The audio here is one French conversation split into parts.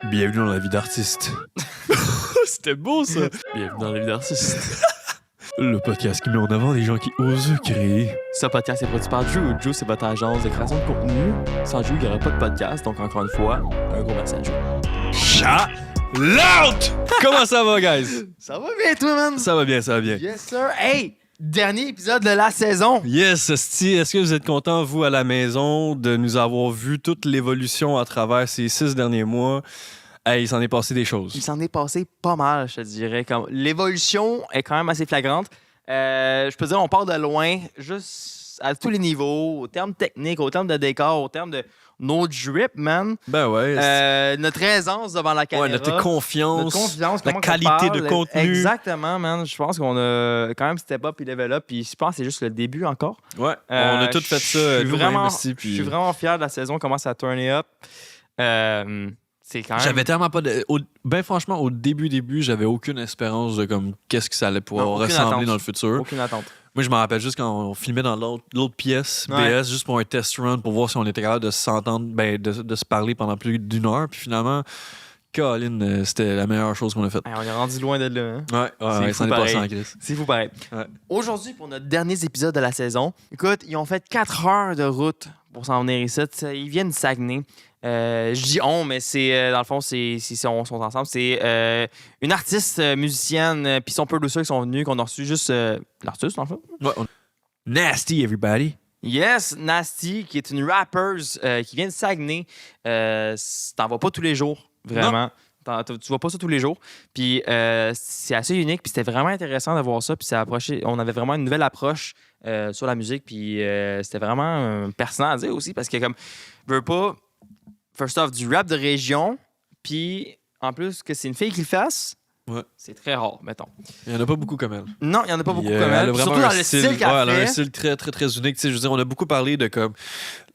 Bienvenue dans la vie d'artiste. C'était beau, ça. Bienvenue dans la vie d'artiste. Le podcast qui met en avant les gens qui osent créer. Ce podcast est produit par Drew. Drew, c'est votre agence de création de contenu. Sans Drew, il n'y aurait pas de podcast. Donc, encore une fois, un gros merci à Drew. Shout out! Comment ça va, guys? Ça va bien, toi, man? Ça va bien, ça va bien. Yes, sir. Hey! Dernier épisode de la saison. Yes, Sti, est-ce que vous êtes content, vous, à la maison, de nous avoir vu toute l'évolution à travers ces 6 derniers mois? Hey, il s'en est passé des choses. Il s'en est passé pas mal, je te dirais. L'évolution est quand même assez flagrante. Je peux dire, on part de loin, juste à tous les niveaux, au terme technique, au terme de décor, au terme de nos drip, man. Ben ouais. Notre aisance devant la caméra. Ouais, notre confiance, la la qualité de contenu. Exactement, man. Je pense qu'on a quand même step up et level up. Puis je pense que c'est juste le début encore. Ouais, on a tout fait ça. Je suis vraiment fier de la saison, comment ça a turné up. C'est quand même... J'avais tellement pas de... Ben franchement, au début, j'avais aucune espérance de comme qu'est-ce que ça allait pouvoir ressembler dans le futur. Aucune attente. Moi, je me rappelle juste quand on filmait dans l'autre pièce, BS, juste pour un test run, pour voir si on était capable de s'entendre, ben, de se parler pendant plus d'une heure. Puis finalement, Colin, c'était la meilleure chose qu'on a faite. Hey, on est rendu loin de là. Hein? Ouais, ça n'est pas sans crise. C'est fou pareil. Ouais. Aujourd'hui, pour notre dernier épisode de la saison, écoute, ils ont fait 4 heures de route pour s'en venir ici. Ils viennent de Saguenay. Je dis on, mais c'est dans le fond, ils sont ensemble. C'est une artiste musicienne, puis son producer qui sont venus, qu'on a reçu juste l'artiste, dans le fond. Ouais, Nasty, everybody. Yes, Nasty, qui est une rappeuse qui vient de Saguenay. T'en vois pas tous les jours, vraiment. Tu vois pas ça tous les jours. Puis c'est assez unique, puis c'était vraiment intéressant de voir ça. Puis on avait vraiment une nouvelle approche sur la musique, puis c'était vraiment pertinent à dire aussi, parce que comme, veux pas... First off, du rap de région, puis en plus que c'est une fille qui le fasse, c'est très rare, mettons. Il n'y en a pas beaucoup comme elle. Non, il n'y en a pas beaucoup comme elle. Surtout dans le style qu'elle fait. Elle a un style très, très, très unique. Tu sais, je veux dire, on a beaucoup parlé de comme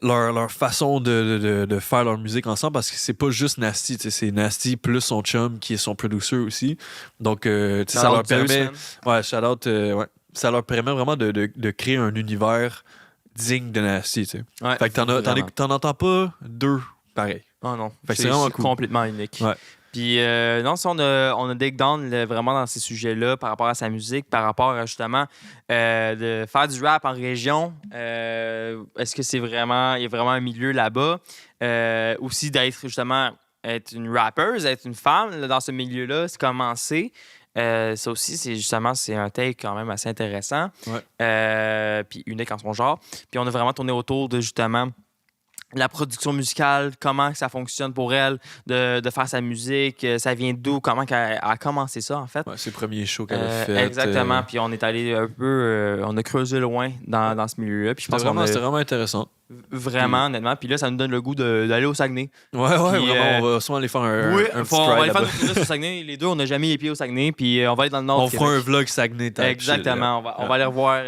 leur façon de faire leur musique ensemble, parce que c'est pas juste Nasty, tu sais, c'est Nasty plus son chum qui est son producer aussi. Donc, tu sais, ça leur permet... ça leur permet vraiment de créer un univers digne de Nasty, tu sais. Ouais, fait que t'en entends pas deux pareil. Oh non. C'est vraiment cool. Complètement unique. Ouais. Puis, non, si on a dig down vraiment dans ces sujets-là par rapport à sa musique, par rapport à justement de faire du rap en région. Est-ce que il y a vraiment un milieu là-bas? Aussi d'être justement, être une rappeuse, être une femme là, dans ce milieu-là, c'est commencer. Ça aussi, c'est un take quand même assez intéressant. Ouais. Puis unique en son genre. Puis on a vraiment tourné autour de justement la production musicale, comment ça fonctionne pour elle, de faire sa musique, ça vient d'où, comment elle a commencé ça, en fait. Ouais, c'est le premier show qu'elle a fait. Exactement, puis on est allé un peu, on a creusé loin dans ce milieu-là. Puis je pense c'était vraiment intéressant. Vraiment, honnêtement. Puis là, ça nous donne le goût d'aller au Saguenay. Ouais, puis, vraiment, on va souvent aller faire un petit on va aller là-bas. faire notre tour au Saguenay. Les deux, on n'a jamais les pieds au Saguenay, puis on va aller dans le nord. On fera un vlog Saguenay. Exactement, on va aller revoir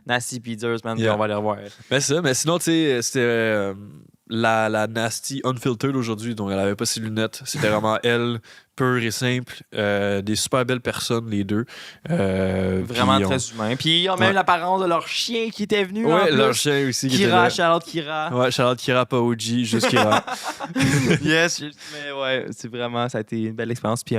Nasty Pizzers, man, puis on va aller revoir. Mais sinon, tu sais, c'était... La Nasty Unfiltered aujourd'hui, donc elle avait pas ses lunettes. C'était vraiment elle, pure et simple. Des super belles personnes, les deux. Vraiment très humains. Puis il y a même l'apparence de leur chien qui était venu. Ouais, leur chien aussi. Kira, Charlotte Kira. Ouais, Charlotte Kira, pas OG, juste Kira. Yes, mais ouais, c'est vraiment, ça a été une belle expérience. Puis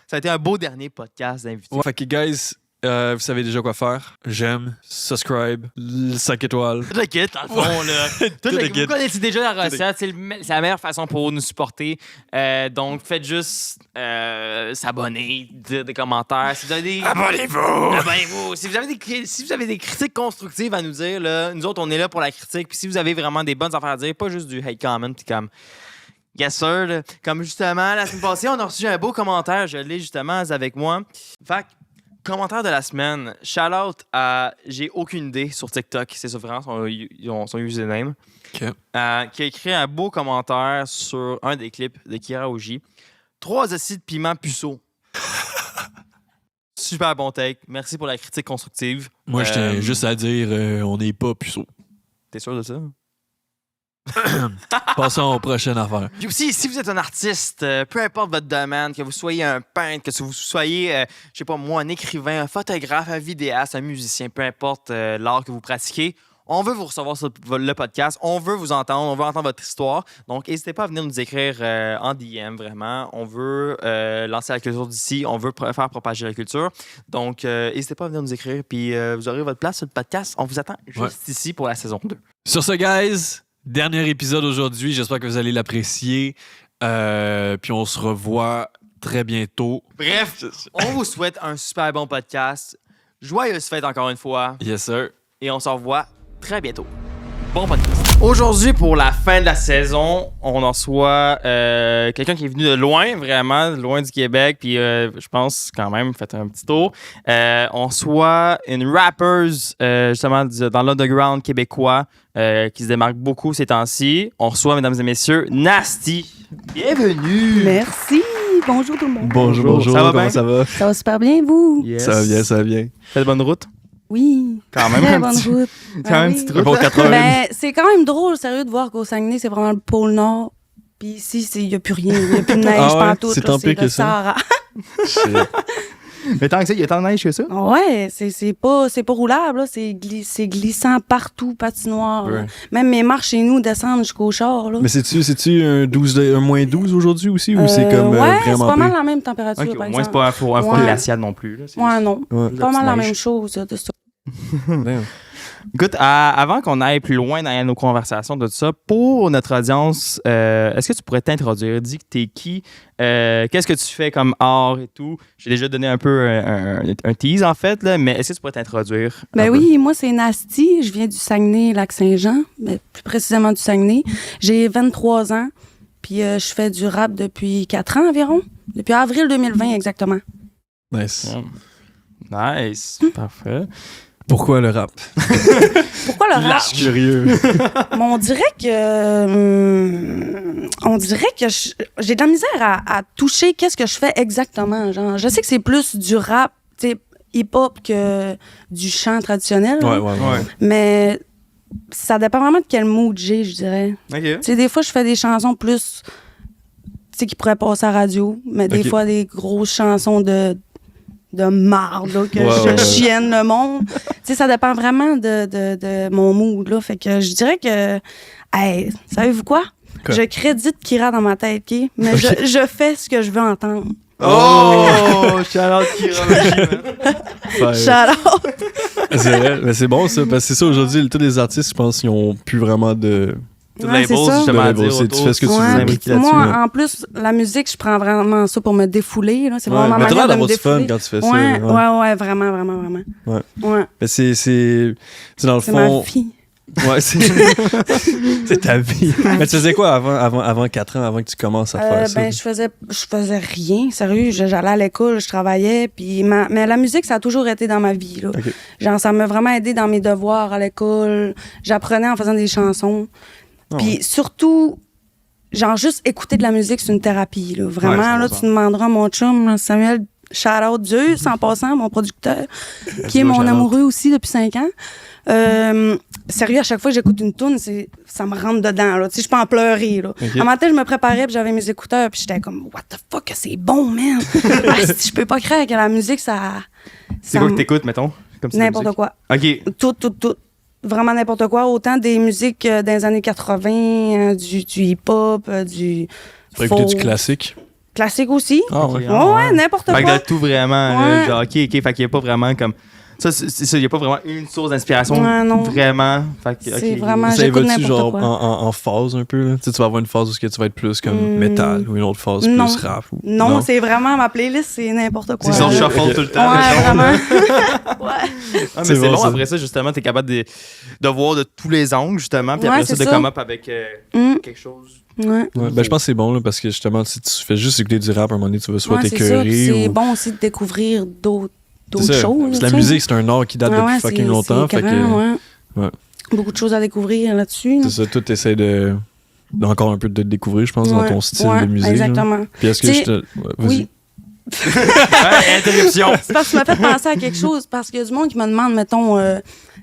ça a été un beau dernier podcast d'invités. Ouais, fait que, guys, vous savez déjà quoi faire. J'aime, subscribe, 5 étoiles. Tout le kit, dans le fond, là. Vous connaissez déjà la recette. C'est la meilleure façon pour nous supporter. Donc, faites juste s'abonner, dire des commentaires. Si vous avez des... Abonnez-vous! Si vous avez des critiques constructives à nous dire, là, nous autres, on est là pour la critique. Puis si vous avez vraiment des bonnes affaires à dire, pas juste du hate comment, puis comme... Yes, sir. Là. Comme justement, la semaine passée, on a reçu un beau commentaire. Je l'ai justement avec moi. Fait que, commentaire de la semaine. Shout-out à J'ai aucune idée sur TikTok. C'est ça vraiment son username. Okay. Qui a écrit un beau commentaire sur un des clips de Kira Oji. 3 acides piment puceau. Super bon take. Merci pour la critique constructive. Moi, je tiens juste à dire, on n'est pas puceau. T'es sûr de ça? Passons aux prochaines affaires. Puis aussi, si vous êtes un artiste, peu importe votre domaine, que vous soyez un peintre, que vous soyez, je sais pas moi, un écrivain, un photographe, un vidéaste, un musicien, peu importe l'art que vous pratiquez, On veut vous recevoir sur le podcast. On veut vous entendre. On veut entendre votre histoire. Donc, n'hésitez pas à venir nous écrire en DM, vraiment. On veut lancer la culture d'ici. On veut faire propager la culture. Donc, n'hésitez pas à venir nous écrire. Puis, vous aurez votre place sur le podcast. On vous attend juste ici pour la saison 2. Sur ce, guys, dernier épisode aujourd'hui. J'espère que vous allez l'apprécier. Puis, on se revoit très bientôt. Bref, on vous souhaite un super bon podcast. Joyeuse fête encore une fois. Yes, sir. Et on se revoit très bientôt. Bon podcast. Aujourd'hui, pour la fin de la saison, on en reçoit quelqu'un qui est venu de loin, vraiment, loin du Québec. Puis je pense quand même, faites un petit tour. On reçoit une rapper, justement, dans l'underground québécois qui se démarque beaucoup ces temps-ci. On reçoit, mesdames et messieurs, Nasty. Bienvenue. Merci. Bonjour tout le monde. Bonjour. Ça va Comment bien? ça va? Ça va super bien, vous? Yes. Ça va bien. Faites bonne route. Oui. Quand même, Très un bonne petit- route. quand même une oui. petite route. Bon 80 Ben, c'est quand même drôle, sérieux, de voir qu'au Saguenay, c'est vraiment le pôle Nord. Puis ici, il n'y a plus rien. Il n'y a plus de neige Ah ouais? pantoute. C'est là, tant pire le que ça? Sahara. Mais tant que ça, il y a tant de neige que ça? Ouais, c'est pas roulable, là. C'est glissant partout, patinoire. là. Ouais. Même mes marches chez nous descendent jusqu'au char, là. Mais c'est-tu un moins 12 aujourd'hui aussi ou c'est comme ouais, c'est vraiment pas mal pire? la même température, Ok, par au moins, c'est exemple. pas un froid Ouais. glacial non plus. Là. C'est Ouais, non. Ouais. Pas mal la neige. même chose, de ça. Damn. Écoute, avant qu'on aille plus loin dans nos conversations de tout ça, pour notre audience, est-ce que tu pourrais t'introduire? Dis que t'es qui? Qu'est-ce que tu fais comme art et tout? J'ai déjà donné un peu un tease, en fait, là, mais est-ce que tu pourrais t'introduire? Ben oui, moi, c'est Nasty. Je viens du Saguenay-Lac-Saint-Jean, mais plus précisément du Saguenay. J'ai 23 ans, puis je fais du rap depuis 4 ans environ. Depuis avril 2020, exactement. Nice. Nice. Parfait. Pourquoi le rap? Pourquoi le rap? Je suis curieux. Mais on dirait que j'ai de la misère à toucher qu'est-ce que je fais exactement. Genre, je sais que c'est plus du rap, tu sais, hip-hop que du chant traditionnel. là. Ouais. Mais ça dépend vraiment de quel mood j'ai, je dirais. OK. Tu sais, des fois, je fais des chansons plus, tu sais, qui pourraient passer à la radio, mais des Ok. fois, des grosses chansons de marde, là, que Ouais. chienne le monde. Tu sais, ça dépend vraiment de mon mood, là. Fait que je dirais que, hey, savez-vous quoi? Quoi? Je crédite Kira dans ma tête, OK? Mais Ok. je fais ce que je veux entendre. Oh! Shout-out Kira. Shout out! C'est vrai, mais c'est bon ça, parce que c'est ça aujourd'hui, tous les artistes, je pense, ils ont plus vraiment de Tout Ouais, c'est label, ça. justement, à De label, dire c'est- autour. tu fais ce que tu Ouais, veux. puis imbriqué là-dessus, moi, ouais. en plus, la musique, je prends vraiment ça pour me défouler. Là. C'est Ouais, vraiment ma mais t'as manière l'air de me d'avoir du fun défouler. quand tu fais ça. Ouais, ouais, vraiment. Ouais. Ouais, Mais c'est dans le c'est ma fond. vie. Ouais, c'est ta vie. Mais tu faisais quoi avant 4 ans, avant que tu commences à faire ça? Ben, je faisais rien, sérieux. J'allais à l'école, je travaillais. Puis mais la musique, ça a toujours été dans ma vie. Là. Ok. Genre, ça m'a vraiment aidé dans mes devoirs à l'école. J'apprenais en faisant des chansons. Ah Puis surtout, genre, juste écouter de la musique, c'est une thérapie. Là. Vraiment, Ouais, là, tu demanderas à mon chum, là, Samuel, shout-out Dieu, en passant, mon producteur, qui est mon Shout-out. amoureux aussi depuis 5 ans. Sérieux, à chaque fois que j'écoute une tune, ça me rentre dedans. Là. Tu sais, je peux en pleurer. Là. Ok. Un matin, je me préparais, puis j'avais mes écouteurs, puis j'étais comme, what the fuck, c'est bon, man. Je peux pas croire que la musique, ça. C'est quoi que t'écoutes, mettons? Comme c'est de la N'importe musique? quoi. OK. Tout. Vraiment n'importe quoi. Autant des musiques dans les années 80, du hip-hop, du. Tu pourrais écouter du folk. classique. Classique aussi. Ah Ok. ouais. Ouais, n'importe Fait que quoi. de tout vraiment, Ouais. genre, OK, fait qu'il n'y a pas vraiment comme... Ça, c'est ça, il n'y a pas vraiment une source d'inspiration, Ouais, non. vraiment. Fait que, C'est ok. vraiment- Ça j'écoute évolue n'importe genre quoi. en phase un peu. Là. Tu sais, tu vas avoir une phase où tu vas être plus comme métal ou une autre phase non. plus rap. Ou... Non, c'est vraiment ma playlist, c'est n'importe quoi. C'est son là. shuffle Ok. tout le temps. Ouais, mettons, là. vraiment. Ouais. Ah, mais C'est c'est bon, bon, ça. après ça, justement, t'es capable de voir de tous les angles, justement, puis Ouais, après ça, c'est de ça. come up avec Mm, quelque chose. ouais. Ouais, ben, je pense que c'est bon là, parce que justement, si tu fais juste écouter du rap, à un moment donné, tu vas soit Ouais, c'est ça. t'écœurer Puis c'est ou. bon aussi de découvrir d'autres C'est ça. choses. Parce que la tu sais. musique, c'est un art qui date Ouais, depuis ouais, fucking c'est- longtemps. c'est Fait que, grand, ouais. Ouais. Beaucoup de choses à découvrir là-dessus. c'est ça, tout essaie encore un peu de te découvrir, je pense, dans Ouais, ton style ouais, de musique. là. Exactement. Puis est-ce que Tu je sais, te. Ouais, vas-y. Oui. Ouais, interruption. C'est parce que tu m'as fait penser à quelque chose. Parce qu'il y a du monde qui me demande, mettons,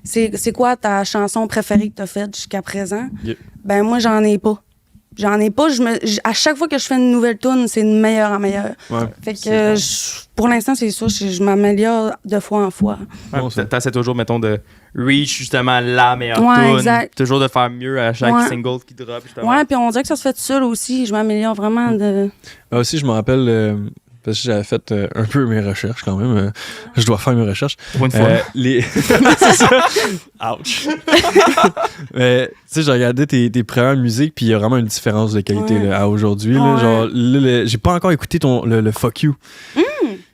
c'est quoi ta chanson préférée que tu as faite jusqu'à présent? Yeah. Ben, moi, j'en ai pas. J'en ai pas. À chaque fois que je fais une nouvelle tune, c'est de meilleure en meilleure. Ouais. Fait que pour l'instant, c'est ça. Je m'améliore de fois en fois. Ouais, Bon, ça. t'essaies toujours, mettons, de reach justement la meilleure Ouais, tune. exact. Toujours de faire mieux à chaque Ouais. single qui drop. Justement. Ouais, puis on dirait que ça se fait tout seul aussi. Je m'améliore vraiment de. Ah, aussi, je me rappelle, parce que j'avais fait un peu mes recherches quand même. Je dois faire mes recherches. Pour une fois. C'est ça. Ouch. Mais tu sais, j'ai regardé tes premières musiques, puis il y a vraiment une différence de qualité Ouais. là, à aujourd'hui. Là, Ouais. genre, j'ai pas encore écouté le Fuck You.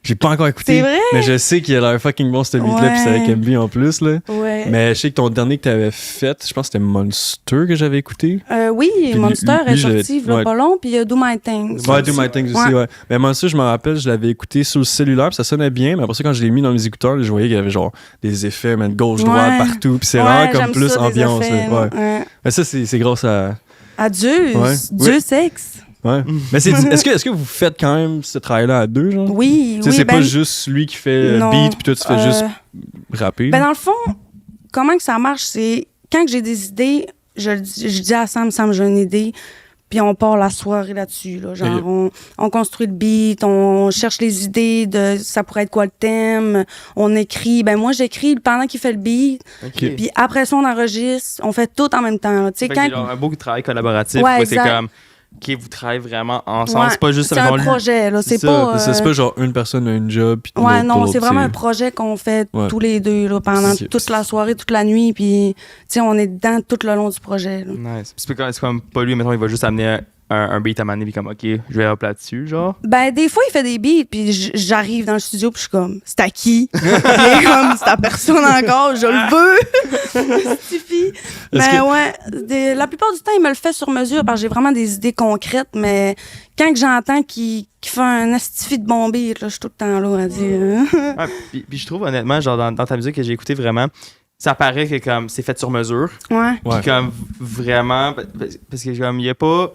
J'ai pas encore écouté. C'est vrai? Mais je sais qu'il a l'air fucking bon, ce beat-là, puis c'est avec MB en plus. Là. Ouais. Mais je sais que ton dernier que t'avais fait, je pense que c'était Monster que j'avais écouté. Oui, Puis Monster lui, est je l'avais- sorti il y a ouais. pas long, puis il y a Do My Things. Ouais, Do My Things aussi, ouais. Mais Monster, je me rappelle, je l'avais écouté sur le cellulaire, puis ça sonnait bien, mais après ça, quand je l'ai mis dans mes écouteurs, là, je voyais qu'il y avait genre des effets, man, gauche-droite, Ouais. partout, puis c'est Ouais, vraiment comme j'aime plus ça, des ambiance. effets, là, ouais. ouais. Mais ça, c'est grâce à. À Dieu, Ouais. Dieu Oui. sexe. Ouais. Mais est-ce que vous faites quand même ce travail-là à deux, genre? Oui, Tu sais, oui. c'est pas juste lui qui fait non, beat, puis toi, tu fais juste rapper. Ben dans le fond, comment que ça marche, c'est quand que j'ai des idées, je dis à Sam, j'ai une idée, puis on part la soirée là-dessus. Là. Genre, on construit le beat, on cherche les idées de ça pourrait être quoi le thème, on écrit. Ben moi, j'écris pendant qu'il fait le beat, Ok. puis après ça, on enregistre, on fait tout en même temps. là. Tu sais, Fait que quand... c'est genre un beau travail collaboratif. Ouais, où c'est exact. comme, OK, vous travaillez vraiment ensemble. Ouais, C'est pas juste c'est un mettons, projet, là. C'est ça, pas... c'est pas genre une personne a une job, puis Ouais, l'autre non, pour c'est l'autre, vraiment un projet qu'on fait Ouais. tous les deux là, pendant C'est- toute la soirée, toute la nuit, puis tu sais, on est dedans tout le long du projet. Là. Nice. Puis c'est comme pas lui, mettons, il va juste amener un beat à maner, puis comme, OK, je vais hop là-dessus, genre. Ben, des fois, il fait des beats, puis j'arrive dans le studio, puis je suis comme, c'est à qui? Il est comme, c'est à personne encore, je le veux! Ça suffit. Mais ouais, la plupart du temps, il me le fait sur mesure, parce que j'ai vraiment des idées concrètes, mais quand que j'entends qu'il fait un astifi de bon beat, là, je suis tout le temps là à dire. Ouais, puis je trouve, honnêtement, genre, dans ta musique que j'ai écoutée vraiment, ça paraît que comme c'est fait sur mesure. Ouais. Ouais. Puis comme vraiment, parce que comme il y a pas.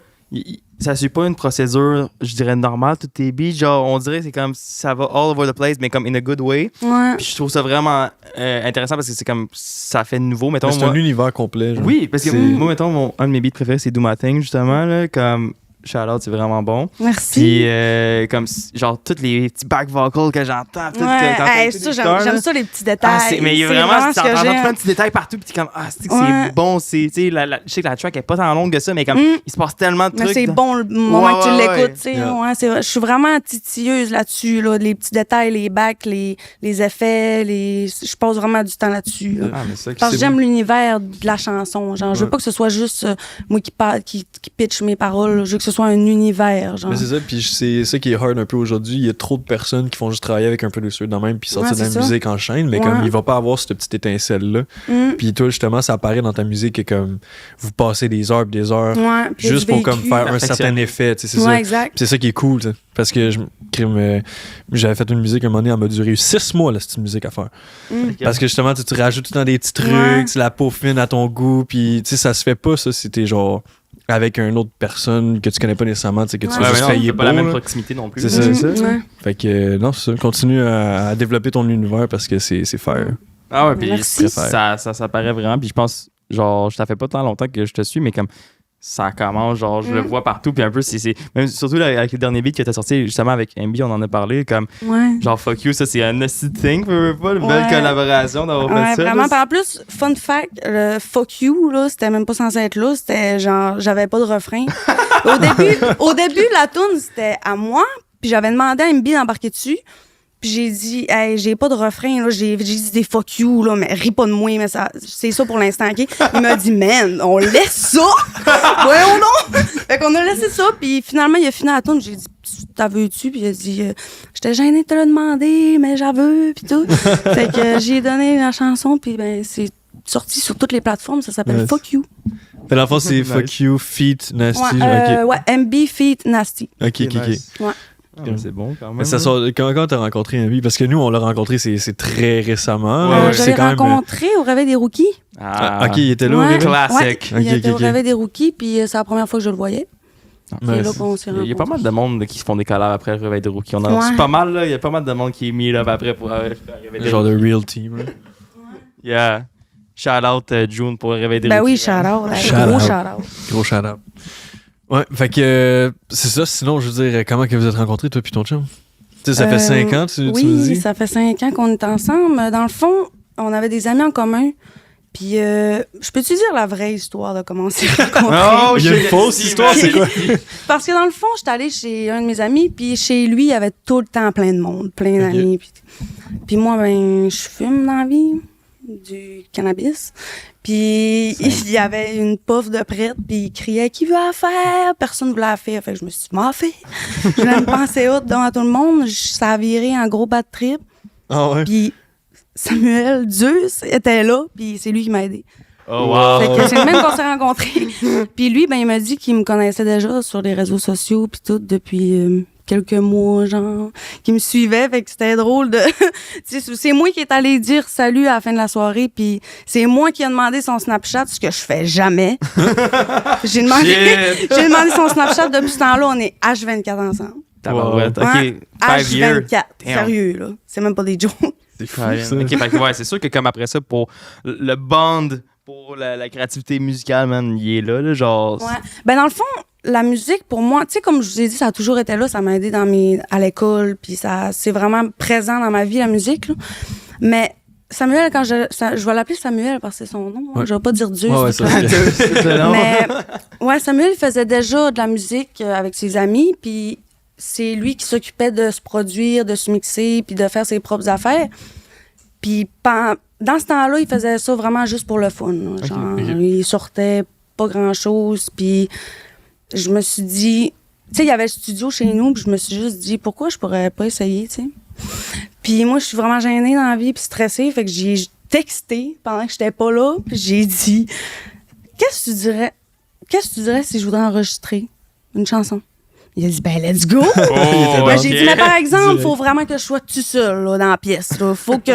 Ça suit pas une procédure, je dirais, normale, tous tes beats. Genre, on dirait que c'est comme ça va all over the place, mais comme in a good way. Ouais. Puis je trouve ça vraiment intéressant parce que c'est comme ça fait nouveau. Mettons, Mais c'est moi, un univers complet. Genre. oui, parce que C'est- moi, mettons, un de mes beats préférés, c'est Do My Thing, justement. Là, comme shout out, c'est vraiment bon. Merci. Puis, comme, genre, tous les petits back vocals que j'entends. tout, Ouais, quand hey, t'écoutes ça, les guitares, j'aime là. ça, les petits détails. Ah, mais il y a C'est vraiment, ce que t'entends j'aime. plein de petits détails partout, puis t'es comme, ah, c'est Ouais. c'est bon, c'est, tu sais, je sais que la track est pas tant longue que ça, mais comme, il se passe tellement de Mais trucs. c'est dans- bon le moment Ouais, que tu ouais, l'écoutes, ouais. tu sais. Yeah. Ouais, c'est vrai. Je suis vraiment titilleuse là-dessus, là. Les petits détails, les backs, les effets, je passe vraiment du temps là-dessus. Là. Ah, mais ça, Parce que j'aime l'univers de la chanson. Genre, je veux Ouais. pas que ce soit juste moi qui parle, qui pitch mes paroles. Je veux que ce soit un univers, genre. Mais c'est ça, puis c'est ça qui est hard un peu aujourd'hui. Il y a trop de personnes qui font juste travailler avec un producer de même puis sortir Ouais, de la c'est ça. musique en chaîne, mais Ouais. comme il va pas avoir cette petite étincelle-là. Puis toi, justement, ça apparaît dans ta musique que comme vous passez des heures et des heures Ouais, puis juste du pour comme vécu. faire un Perfectionner. certain effet, tu sais, c'est Ouais, ça. exact. Puis c'est ça qui est cool, tu sais. Parce que j'avais fait une musique un moment donné, elle m'a duré 6 mois, là, cette musique à faire. Parce que justement, tu rajoutes tout le temps des petits trucs, Ouais. tu la peaufines à ton goût, puis tu sais, ça se fait pas, ça, si t'es genre avec une autre personne que tu connais pas nécessairement, tu sais, que tu Ouais, vas Ouais, juste mais non, faire, il est t'as pas la beau, même là. proximité non plus. C'est ça, c'est ça. Ouais. Fait que non, c'est ça. Continue à développer ton univers parce que c'est faire. Ah ouais, puis Merci. ça paraît vraiment. Puis je pense, genre, ça fait pas tant longtemps que je te suis, mais comme ça commence, genre, je le vois partout. Puis un peu, même surtout là, avec le dernier beat que t'as sorti, justement, avec MB, on en a parlé, comme, Ouais. genre, fuck you, ça, c'est un nasty thing, pas une belle Ouais. collaboration d'avoir Ouais, fait ça. vraiment. là. Par en plus, fun fact, le fuck you, là, c'était même pas censé être là. C'était genre, j'avais pas de refrain. au début, la tune c'était à moi. Puis j'avais demandé à MB d'embarquer dessus. Puis j'ai dit, hey, j'ai pas de refrain, là. J'ai dit des fuck you, là, mais ris pas de moi, mais ça, c'est ça pour l'instant, OK? Il m'a dit, man, on laisse ça! Voyons donc! Fait qu'on a laissé ça, puis finalement, il a fini la tune. J'ai dit, t'as veux-tu? Puis il a dit, j'étais gênée de te le demander, mais j'aveux, puis tout. Fait que j'ai donné la chanson, puis ben, c'est sorti sur toutes les plateformes. Ça s'appelle Nice. Fuck You. Fait l'enfant, c'est Nice. Fuck You, Feet, Nasty. Ouais, ouais, MB Feet Nasty. Ok, ok, ok. Nice. Ouais. Ah, mais c'est bon quand même. Mais ça sort, quand t'as rencontré MB, parce que nous, on l'a rencontré, c'est très récemment. Ouais, là. ouais. Je C'est l'ai quand même. rencontré au Réveil des Rookies. Ah, ok, il était là au Ouais, réveil? Classique. ouais, il Ok, était ok, au ok. Réveil des Rookies, puis c'est la première fois que je le voyais. C'est Ouais, là qu'on s'est Il y a pas rencontrés. mal de monde qui se font des collabs après le réveil de rookie. On a Ouais. reçu pas mal, là. Il y a pas mal de monde qui est mis là après pour le réveil des Genre de rookies. real team. là. Yeah. Shout out June pour le réveil des Ben rookies. oui, shout-out. Shout Gros out. shout-out. Gros shout-out. Ouais, fait que c'est ça. Sinon, je veux dire, comment que vous êtes rencontrés, toi puis ton chum? Tu sais, ça fait 5 ans, tu me dis? Oui, ça fait 5 ans qu'on est ensemble. Dans le fond, on avait des amis en commun. Puis, je peux-tu dire la vraie histoire de comment on s'est rencontrés? Oh, il y a une fausse histoire, c'est quoi? Parce que dans le fond, j'étais allée chez un de mes amis, puis chez lui, il y avait tout le temps plein de monde, plein d'amis. Puis moi, ben, je fume dans la vie, du cannabis. Puis il y avait une puff de prêtre, puis il criait « Qui veut la faire? » Personne ne voulait la faire. Fait que je me suis dit « M'en fait! » Je voulais me penser haute devant tout le monde. Ça a viré en gros bad trip. Ah ouais? Puis Samuel Zeus était là, puis c'est lui qui m'a aidé. Oh wow! Fait que c'est le même qu'on s'est rencontrés. Puis lui, ben il m'a dit qu'il me connaissait déjà sur les réseaux sociaux, puis tout, depuis quelques mois, genre, qu'il me suivait. Fait que c'était drôle de... c'est moi qui est allé dire salut à la fin de la soirée, puis c'est moi qui ai demandé son Snapchat, ce que je fais jamais. J'ai demandé son Snapchat. Depuis ce temps-là, on est H24 ensemble. Tabarouette. Ouais, OK, 5 years. H24. Sérieux, là. C'est même pas des jokes. C'est fou, ça. OK, fait que ouais, c'est sûr que comme après ça, pour le bond, pour la créativité musicale, man, il est là, genre... Ouais. Ben, dans le fond, la musique, pour moi, tu sais, comme je vous ai dit, ça a toujours été là, ça m'a aidé à l'école, puis c'est vraiment présent dans ma vie, la musique, là. Mais Samuel, quand je vais l'appeler Samuel parce que c'est son nom, hein, je vais pas dire Dieu. Ouais, mais, ouais, Samuel faisait déjà de la musique avec ses amis, puis c'est lui qui s'occupait de se produire, de se mixer, puis de faire ses propres affaires. Puis dans ce temps-là, il faisait ça vraiment juste pour le fun. Là. Genre, il sortait pas grand-chose, puis je me suis dit... Tu sais, il y avait le studio chez nous, puis je me suis juste dit, pourquoi je pourrais pas essayer, tu sais? Puis moi, je suis vraiment gênée dans la vie, puis stressée, fait que j'ai texté pendant que j'étais pas là, puis j'ai dit, qu'est-ce que tu dirais si je voudrais enregistrer une chanson? Il a dit, ben, let's go! J'ai dit, mais par exemple, faut vraiment que je sois tout seul là, dans la pièce. Là. Faut qu'il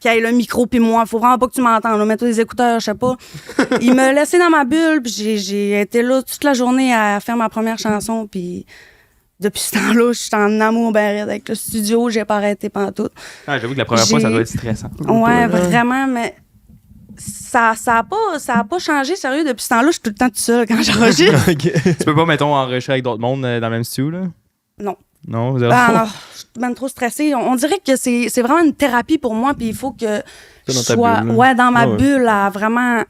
y ait le micro puis moi. Faut vraiment pas que tu m'entendes. Mets-toi les écouteurs, je sais pas. Il m'a laissé dans ma bulle, puis j'ai été là toute la journée à faire ma première chanson, puis depuis ce temps-là, je suis en amour ben raide avec le studio. J'ai pas arrêté pantoute. Ah, j'avoue que la première fois, ça doit être stressant. Ouais, vraiment, mais... Ça a pas changé, sérieux. Depuis ce temps-là, je suis tout le temps toute seule quand j'enregistre. Tu peux pas, mettons, enregistrer avec d'autres mondes dans le même studio, là? Non. Non, vous avez... Alors, je suis même trop stressée. On dirait que c'est vraiment une thérapie pour moi, puis il faut que je sois dans ma bulle, à vraiment...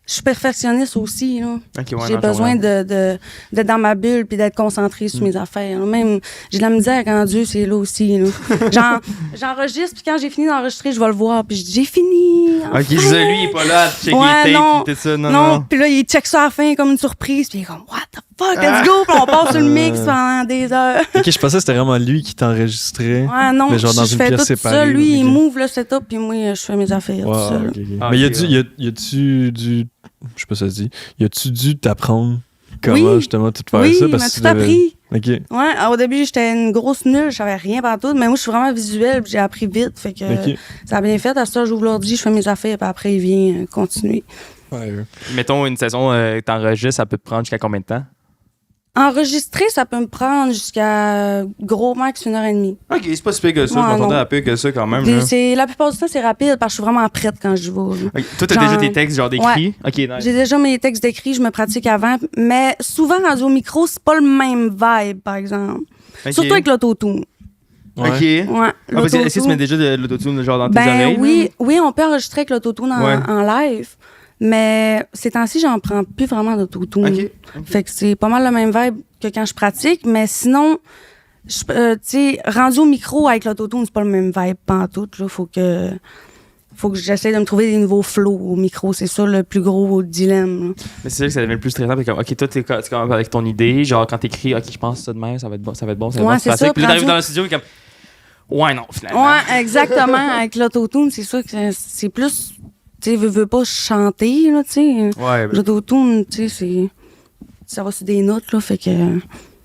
Je suis perfectionniste aussi. Là. Okay, ouais, j'ai besoin d'être dans ma bulle puis d'être concentrée sur mes affaires. Là. Même, j'ai de la misère quand Dieu, c'est là aussi. Là. J'enregistre, puis quand j'ai fini d'enregistrer, je vais le voir, puis je dis, j'ai fini. Enfin. OK, lui, il est pas là, checker les tapes, puis tout ça. Non, puis là, il check ça à la fin comme une surprise, puis il est comme, what the fuck, let's go, puis on passe sur le mix pendant des heures. OK, je pensais que c'était vraiment lui qui t'enregistrait. Ouais, non, mais genre dans je une fais pièce tout séparée. Ça. Lui, il move le setup, puis moi, je fais mes affaires tout seul. Mais y a-tu du... Je sais pas si ça se dit. Y a-tu dû t'apprendre comment justement tout faire ça? Oui, il m'a tout appris. OK. Ouais, au début, j'étais une grosse nulle, je savais rien partout, mais moi, je suis vraiment visuelle, j'ai appris vite, fait que ça a bien fait. À ça, j'ouvre l'ordi, je fais mes affaires, puis après, il vient continuer. Ouais. Mettons, une saison que t'enregistres, ça peut te prendre jusqu'à combien de temps? Enregistrer, ça peut me prendre jusqu'à gros max 1h30. OK, c'est pas si pire que ça. Je m'entendais à peu que ça quand même. La plupart du temps, c'est rapide parce que je suis vraiment prête quand je vais. Okay. Toi, t'as déjà tes textes genre d'écrits? Ouais. OK, nice. J'ai déjà mes textes d'écrits, je me pratique avant. Mais souvent, rendu au micro, c'est pas le même vibe, par exemple. Okay. Surtout avec l'autotune. OK. Ouais. Est-ce que tu mets déjà de l'autotune genre dans tes oreilles? Oui, on peut enregistrer avec l'autotune en live. Mais ces temps-ci, j'en prends plus vraiment d'autotune. Okay. Fait que c'est pas mal le même vibe que quand je pratique. Mais sinon, tu sais, rendu au micro avec l'autotune, c'est pas le même vibe pantoute. Là. Faut que j'essaie de me trouver des nouveaux flows au micro. C'est ça le plus gros dilemme. Là. Mais c'est sûr que ça devient le plus stressant. Comme, OK, toi, t'es quand même avec ton idée. Genre, quand t'écris, OK, je pense ça demain, ça va être bon, ça va être bon. Ouais, c'est ça. Puis là, t'arrives dans le studio et comme, ouais, non, finalement. Ouais, exactement. Avec l'autotune, c'est sûr que c'est plus... Tu sais, veux pas chanter, là, tu sais. Ouais. L'autotune, tu sais, ça va sur des notes, là, fait que...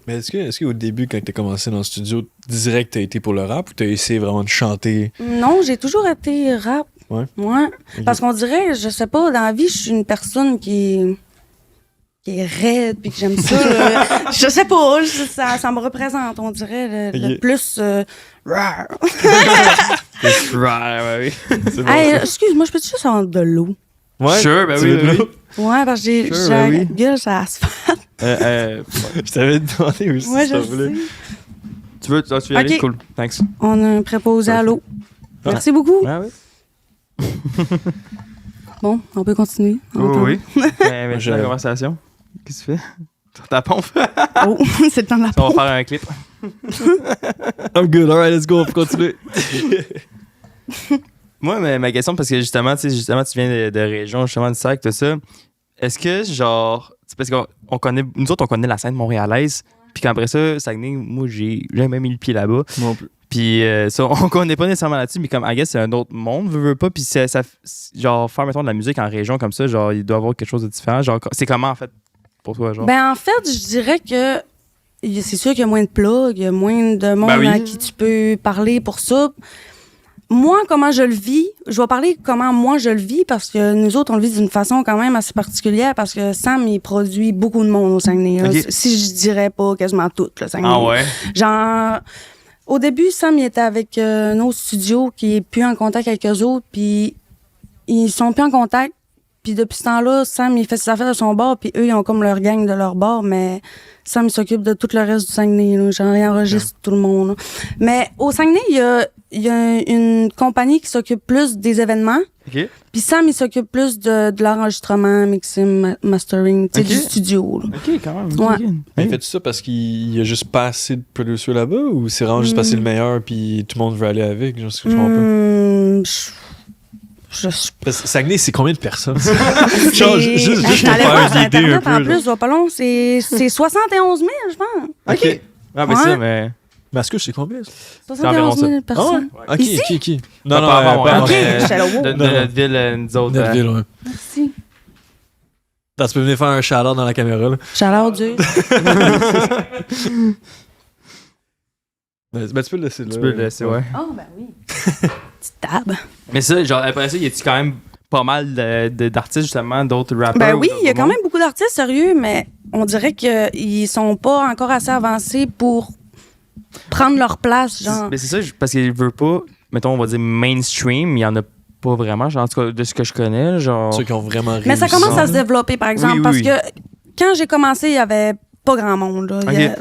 Mais est-ce qu'au début, quand t'as commencé dans le studio, direct, t'as été pour le rap ou t'as essayé vraiment de chanter? Non, j'ai toujours été rap. Ouais? Ouais. Okay. Parce qu'on dirait, je sais pas, dans la vie, je suis une personne qui est raide, puis que j'aime ça. Je sais pas, ça me représente, on dirait, le plus... oui. Hey, excuse-moi, je peux-tu juste avoir de l'eau? Ouais, sure, ben oui. Ouais, parce que j'ai la gueule sur l'asphalte. Je t'avais demandé aussi Ouais, si je tu voulais. sais. Tu veux y aller? Ok. Cool. Thanks. On a un préposé à l'eau. Merci beaucoup. Ah oui? Bon, on peut continuer. Oui. Mais Je- la conversation. Qu'est-ce que tu fais? Sur ta pompe? Oh, c'est le temps de la On va pause. faire un clip. I'm good, alright, let's go, on peut continuer. Moi, ma question, parce que justement, tu viens de région, justement, du Sac, tout ça. Est-ce que, genre, c'est parce qu'on connaît, nous autres, on connaît la scène montréalaise, puis qu'après ça, Saguenay, moi, j'ai jamais mis le pied là-bas. Non plus. Puis ça, on connaît pas nécessairement là-dessus, mais comme, I guess, c'est un autre monde, veut pas. Puis genre, faire, mettons, de la musique en région comme ça, genre, il doit y avoir quelque chose de différent. Genre, c'est comment, en fait, pour toi, genre? Ben, en fait, je dirais que c'est sûr qu'il y a moins de plugs, il y a moins de monde oui. à qui tu peux parler pour ça. Moi, comment je le vis, je vais parler comment moi je le vis parce que nous autres, on le vit d'une façon quand même assez particulière parce que Sam, il produit beaucoup de monde au Saguenay. Là. Ok. Si je dirais pas quasiment tout, le Saguenay. Ah ouais? Genre, au début, Sam, il était avec un autre studio qui est plus en contact avec eux autres, puis ils sont plus en contact. Puis depuis ce temps-là, Sam, il fait ses affaires de son bord, puis eux, ils ont comme leur gang de leur bord, mais Sam, il s'occupe de tout le reste du Saguenay. Là. Genre, il enregistre tout le monde. Là. Mais au Saguenay, il y a une compagnie qui s'occupe plus des événements, OK. puis Sam, il s'occupe plus de l'enregistrement, mixing, mastering, tu sais, Ok. du studio. Là. OK, quand même. Ouais. OK. Mais fais-tu ça parce qu'il y a juste pas assez de producers là-bas ou c'est vraiment juste parce que c'est le meilleur puis tout le monde veut aller avec? Genre, ce que je comprends pas. Parce que Saguenay, c'est combien de personnes? Genre, juste pour J'allais faire voir sur une idée un Internet, peu. en genre. plus, va pas long, c'est 71 000, je pense. OK. Ah, ben Ouais. ça, mais... Mascouche, c'est combien? Ça? 71 000 personnes. Ok, Ici? qui? Pas avant, pas ouais. avant. Ok, j'étais là, wow. De notre ville, nous autres. Notre ville, ouais. Merci. Attends, tu peux venir faire un shout-out dans la caméra, là. Chaleur dure. Ben, tu peux le laisser là. Tu peux le laisser, ouais. Oh, ben oui. Petite table. Mais ça, genre, après ça, y a-tu quand même pas mal d'artistes, justement, d'autres rappeurs? Ben oui, ou il y a d'autres quand mondes? même beaucoup d'artistes sérieux, mais on dirait qu'ils sont pas encore assez avancés pour prendre leur place, genre. Mais c'est ça, parce qu'il veut pas, mettons, on va dire mainstream, il y en a pas vraiment, genre, en tout cas, de ce que je connais, genre... Ceux qui ont vraiment réussi. Mais ça commence à se développer, par exemple, Oui, parce oui. que quand j'ai commencé, il y avait pas grand monde. Là.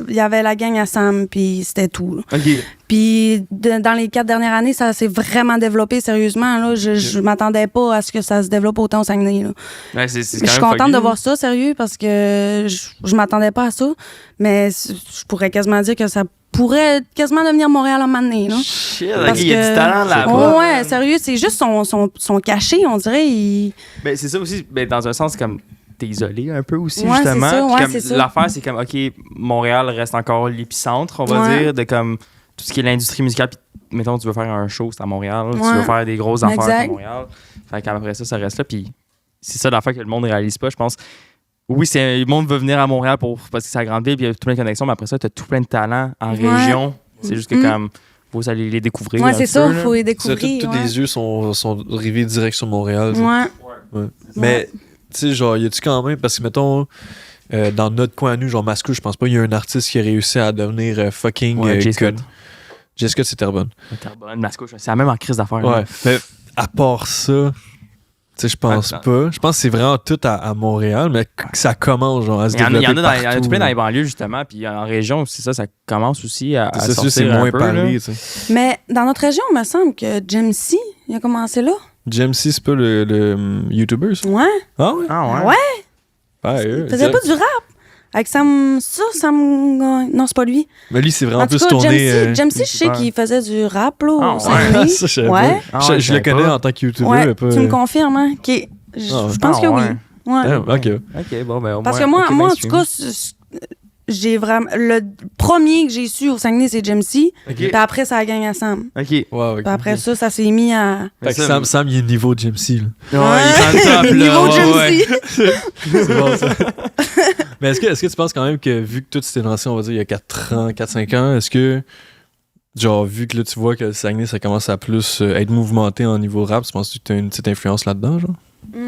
Il y avait la gang à Sam, puis c'était tout. Là. OK. Puis dans les 4 dernières années, ça s'est vraiment développé sérieusement. Là. Je m'attendais pas à ce que ça se développe autant au Saguenay. Là. Ouais, c'est Je suis contente de voir ça, sérieux, parce que je m'attendais pas à ça. Mais je pourrais quasiment dire que ça pourrait quasiment devenir Montréal en moment donné, là. Shit, Parce OK, il y a que- du talent là-bas. Oh, ouais, sérieux, c'est juste son cachet, on dirait. Ben, c'est ça aussi, ben, dans un sens, comme t'es isolé un peu aussi, Ouais, justement. c'est ça, Puis ouais, comme c'est ça. l'affaire, c'est comme, OK, Montréal reste encore l'épicentre, on va Ouais. dire, de comme tout ce qui est l'industrie musicale. Puis, mettons, tu veux faire un show, c'est à Montréal. Tu Ouais. veux faire des grosses affaires, c'est à Exact. Montréal. Fait qu'après ça, ça reste là. Puis, c'est ça l'affaire que le monde ne réalise pas, je pense. Oui, le monde veut venir à Montréal parce que c'est la grande ville, puis il y a tout plein de connexions, mais après ça, t'as tout plein de talents en Ouais. région. C'est juste que, Mm. comme, faut aller les découvrir. Ouais, un c'est peu, ça, là. il faut les Ça, découvrir. tous ouais. les yeux sont rivés direct sur Montréal. tu sais. Ouais. Ouais. Mais, tu sais, genre, y a-tu quand même, parce que, mettons, dans notre coin à nous, genre Mascouche, je pense pas qu'il y a un artiste qui a réussi à devenir fucking Ouais, Jay Scott. connu. Jay Scott, c'est Terrebonne. Terrebonne, Mascouche, c'est la même en crise d'affaires. Ouais. là. Mais à part ça, tu sais, je pense Attends. pas. Je pense que c'est vraiment tout à Montréal, mais que ça commence, genre, à se Il y en a, développer il y en a tout plein dans les partout. banlieues, justement. Puis en région, c'est ça, ça commence aussi à C'est ça, sortir c'est un moins peu, parlé, là. tu sais. Mais dans notre région, il me semble que Jamesy, il a commencé là. JMC, c'est pas le YouTuber, ça? Ouais. Ah ouais? Ah ouais? Ouais. Ouais, Il faisait pas du rap. Avec Sam. Non, c'est pas lui. Mais lui, c'est vraiment En tout plus cas, tourné. Jamesy, je sais ouais. qu'il faisait du rap, là, Ah au ouais. Saguenay. Ça, je savais Ouais. pas. Ah ouais, Je je le savais connais pas. en tant que YouTuber, Ouais, mais pas. tu me confirmes, hein? Je pense que oui. Ouais. Ah, ok. Ok, bon, ben au Parce moins, que moi, ok, en mainstream. tout cas, j'ai vraiment. Le premier que j'ai su au Saguenay, c'est Jamesy. Ok. Puis après, ça a gagné à Sam. Ok. Wow, ok. Puis après ça s'est mis à. Fait que Sam, il est niveau JMC, là. Ouais, il est en top, là. Niveau ouais, ouais. Jamesy. C'est bon, ça. Mais est-ce que tu penses quand même que, vu que tout s'était lancé, on va dire, il y a 4-5 ans, est-ce que, genre, vu que là, tu vois que le Saguenay, ça commence à plus être mouvementé en niveau rap, tu penses que tu as une petite influence là-dedans, genre?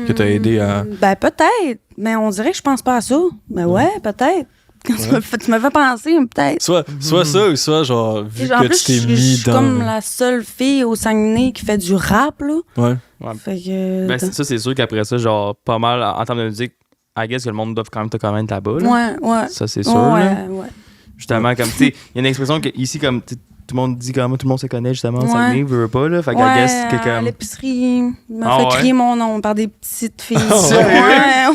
Que t'as aidé à- Ben, peut-être. Mais on dirait que je pense pas à ça. Ben, ouais, peut-être. Quand tu me fais penser, peut-être. Soit ça, ou soit, genre, vu En que plus, tu t'es je mis suis dans... comme la seule fille au Saguenay qui fait du rap, là. Ouais. Ouais. Fait que. Ben, ça, c'est sûr qu'après ça, genre, pas mal, en termes de musique, I guess que le monde doit quand même te connaître là-bas. Là. Ouais. Ça, c'est sûr. Là. Ouais. Justement, comme, tu sais, il y a une expression que, ici, comme, tout le monde dit comment tout le monde se connaît, justement, en Saguenay, veut pas, là. Fait que, I guess que, comme. À l'épicerie, il m'a fait crier mon nom par des petites filles. Mais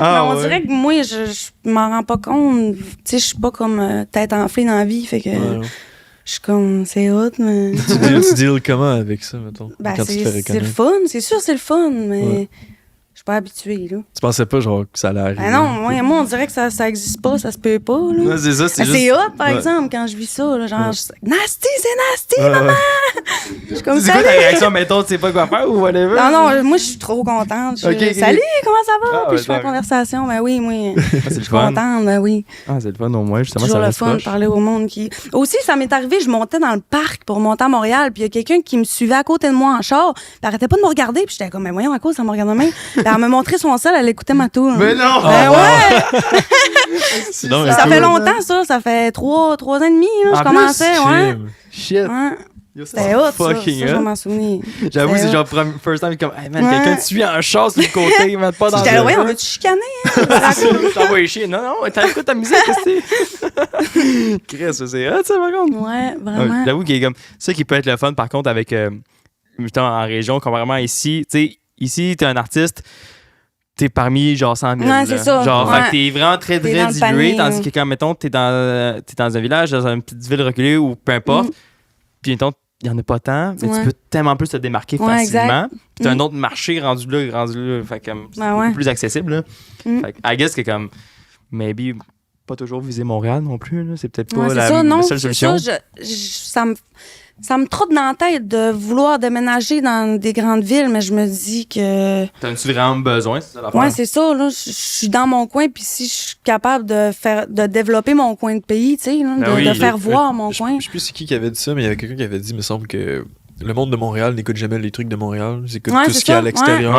on dirait que moi, je m'en rends pas compte. Tu sais, je suis pas comme tête enflée dans la vie, fait que. Je suis comme, c'est hot, mais. Tu deals comment avec ça, mettons? Ben, quand tu te fais reconnaître? c'est le fun, c'est sûr, c'est le fun, mais je suis pas habituée, là. Tu pensais pas, genre, que ça allait arriver? Ben non, moi, on dirait que ça existe pas, ça se peut pas, là. Ouais, c'est ça, c'est juste... C'est hot, par exemple, quand je vis ça, là, genre, nasty, c'est nasty, maman! Je suis comme, c'est quoi ta réaction, mettons, tu sais pas quoi faire ou whatever? Non, moi, je suis trop contente. Salut, comment ça va? Puis je fais la conversation, ben oui, moi, je suis contente, ben oui. Ah, c'est le fun, au moins, justement, toujours ça le fun de parler au monde qui... Aussi, ça m'est arrivé, je montais dans le parc pour monter à Montréal, puis il y a quelqu'un qui me suivait à côté de moi en char, puis elle arrêtait pas de me regarder, puis j'étais comme, mais voyons, à cause, ça me regarde de même. Puis elle me montrait son sel, elle écoutait ma tour. Mais non! Ben ouais! Ça fait longtemps, ça fait 3 ans et demi, là, je commençais, ouais. Shit! Ouais. C'était hot, ça, je m'en souviens. J'avoue, c'est genre first time, comme, hey man, quelqu'un te suit en chasse sur le côté, mais pas dans le... J'étais là, ouais, on veut-tu chicaner? T'envoies chier. Non, t'écoutes ta musique, qu'est-ce que c'est? Chris, c'est hot, ça, par contre. Ouais, vraiment. J'avoue qu'il y a comme ça qui peut être le fun, par contre, avec, mettons, en région, comparément ici. Tu sais, ici, t'es un artiste, t'es parmi, genre, 100 000. Ouais, c'est ça. Genre, fait que t'es vraiment très dilué, tandis que quand, mettons, t'es dans un village, dans une petite ville reculée, ou peu importe, puis, mettons, il n'y en a pas tant, mais tu peux tellement plus te démarquer facilement. Puis t'as un autre marché rendu là, fait comme c'est beaucoup plus accessible. Là. Fait que, I guess que comme, maybe, pas toujours viser Montréal non plus, là. C'est peut-être pas la seule solution. Ça me trotte dans la tête de vouloir déménager dans des grandes villes, mais je me dis que... T'en as-tu vraiment besoin, c'est ça l'affaire? Ouais, c'est ça, là. Je suis dans mon coin, puis si je suis capable de développer mon coin de pays, tu sais, de faire voir mon coin. Je sais plus c'est qui avait dit ça, mais il y avait quelqu'un qui avait dit, il me semble que le monde de Montréal n'écoute jamais les trucs de Montréal. Ils écoutent tout ce qui est à l'extérieur.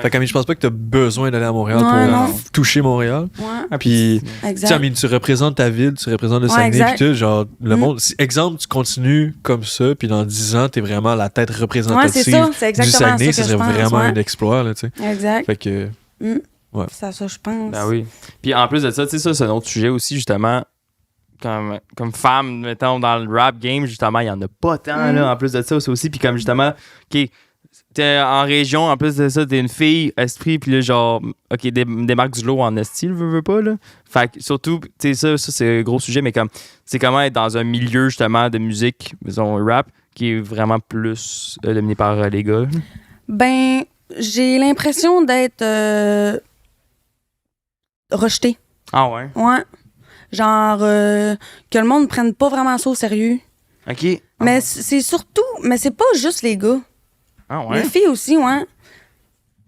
Fait que, je pense pas que tu as besoin d'aller à Montréal pour toucher Montréal. Puis, tu représentes ta ville, tu représentes le Saguenay, puis tout. Genre, le monde. Exemple, tu continues comme ça, puis dans 10 ans, tu es vraiment la tête représentative du Saguenay. Ça serait vraiment un exploit, là, tu sais. Exact. Fait que. C'est ça, je pense. Ben oui. Puis en plus de ça, tu sais, ça, c'est un autre sujet aussi, justement. Comme femme, mettons, dans le rap game, justement, il y en a pas tant, là, en plus de ça, c'est aussi, puis comme, justement, OK, t'es en région, en plus de ça, t'es une fille, esprit, puis là, genre, OK, démarque du lot en style, veux pas, là. Fait que, surtout, tu sais, ça, c'est un gros sujet, mais comme, c'est comment être dans un milieu, justement, de musique, disons, rap, qui est vraiment plus dominé par les gars. Ben, j'ai l'impression d'être rejetée. Ah ouais? Ouais. Genre, que le monde ne prenne pas vraiment ça au sérieux. OK. Mais c'est surtout... Mais c'est pas juste les gars. Ah ouais? Les filles aussi, ouais.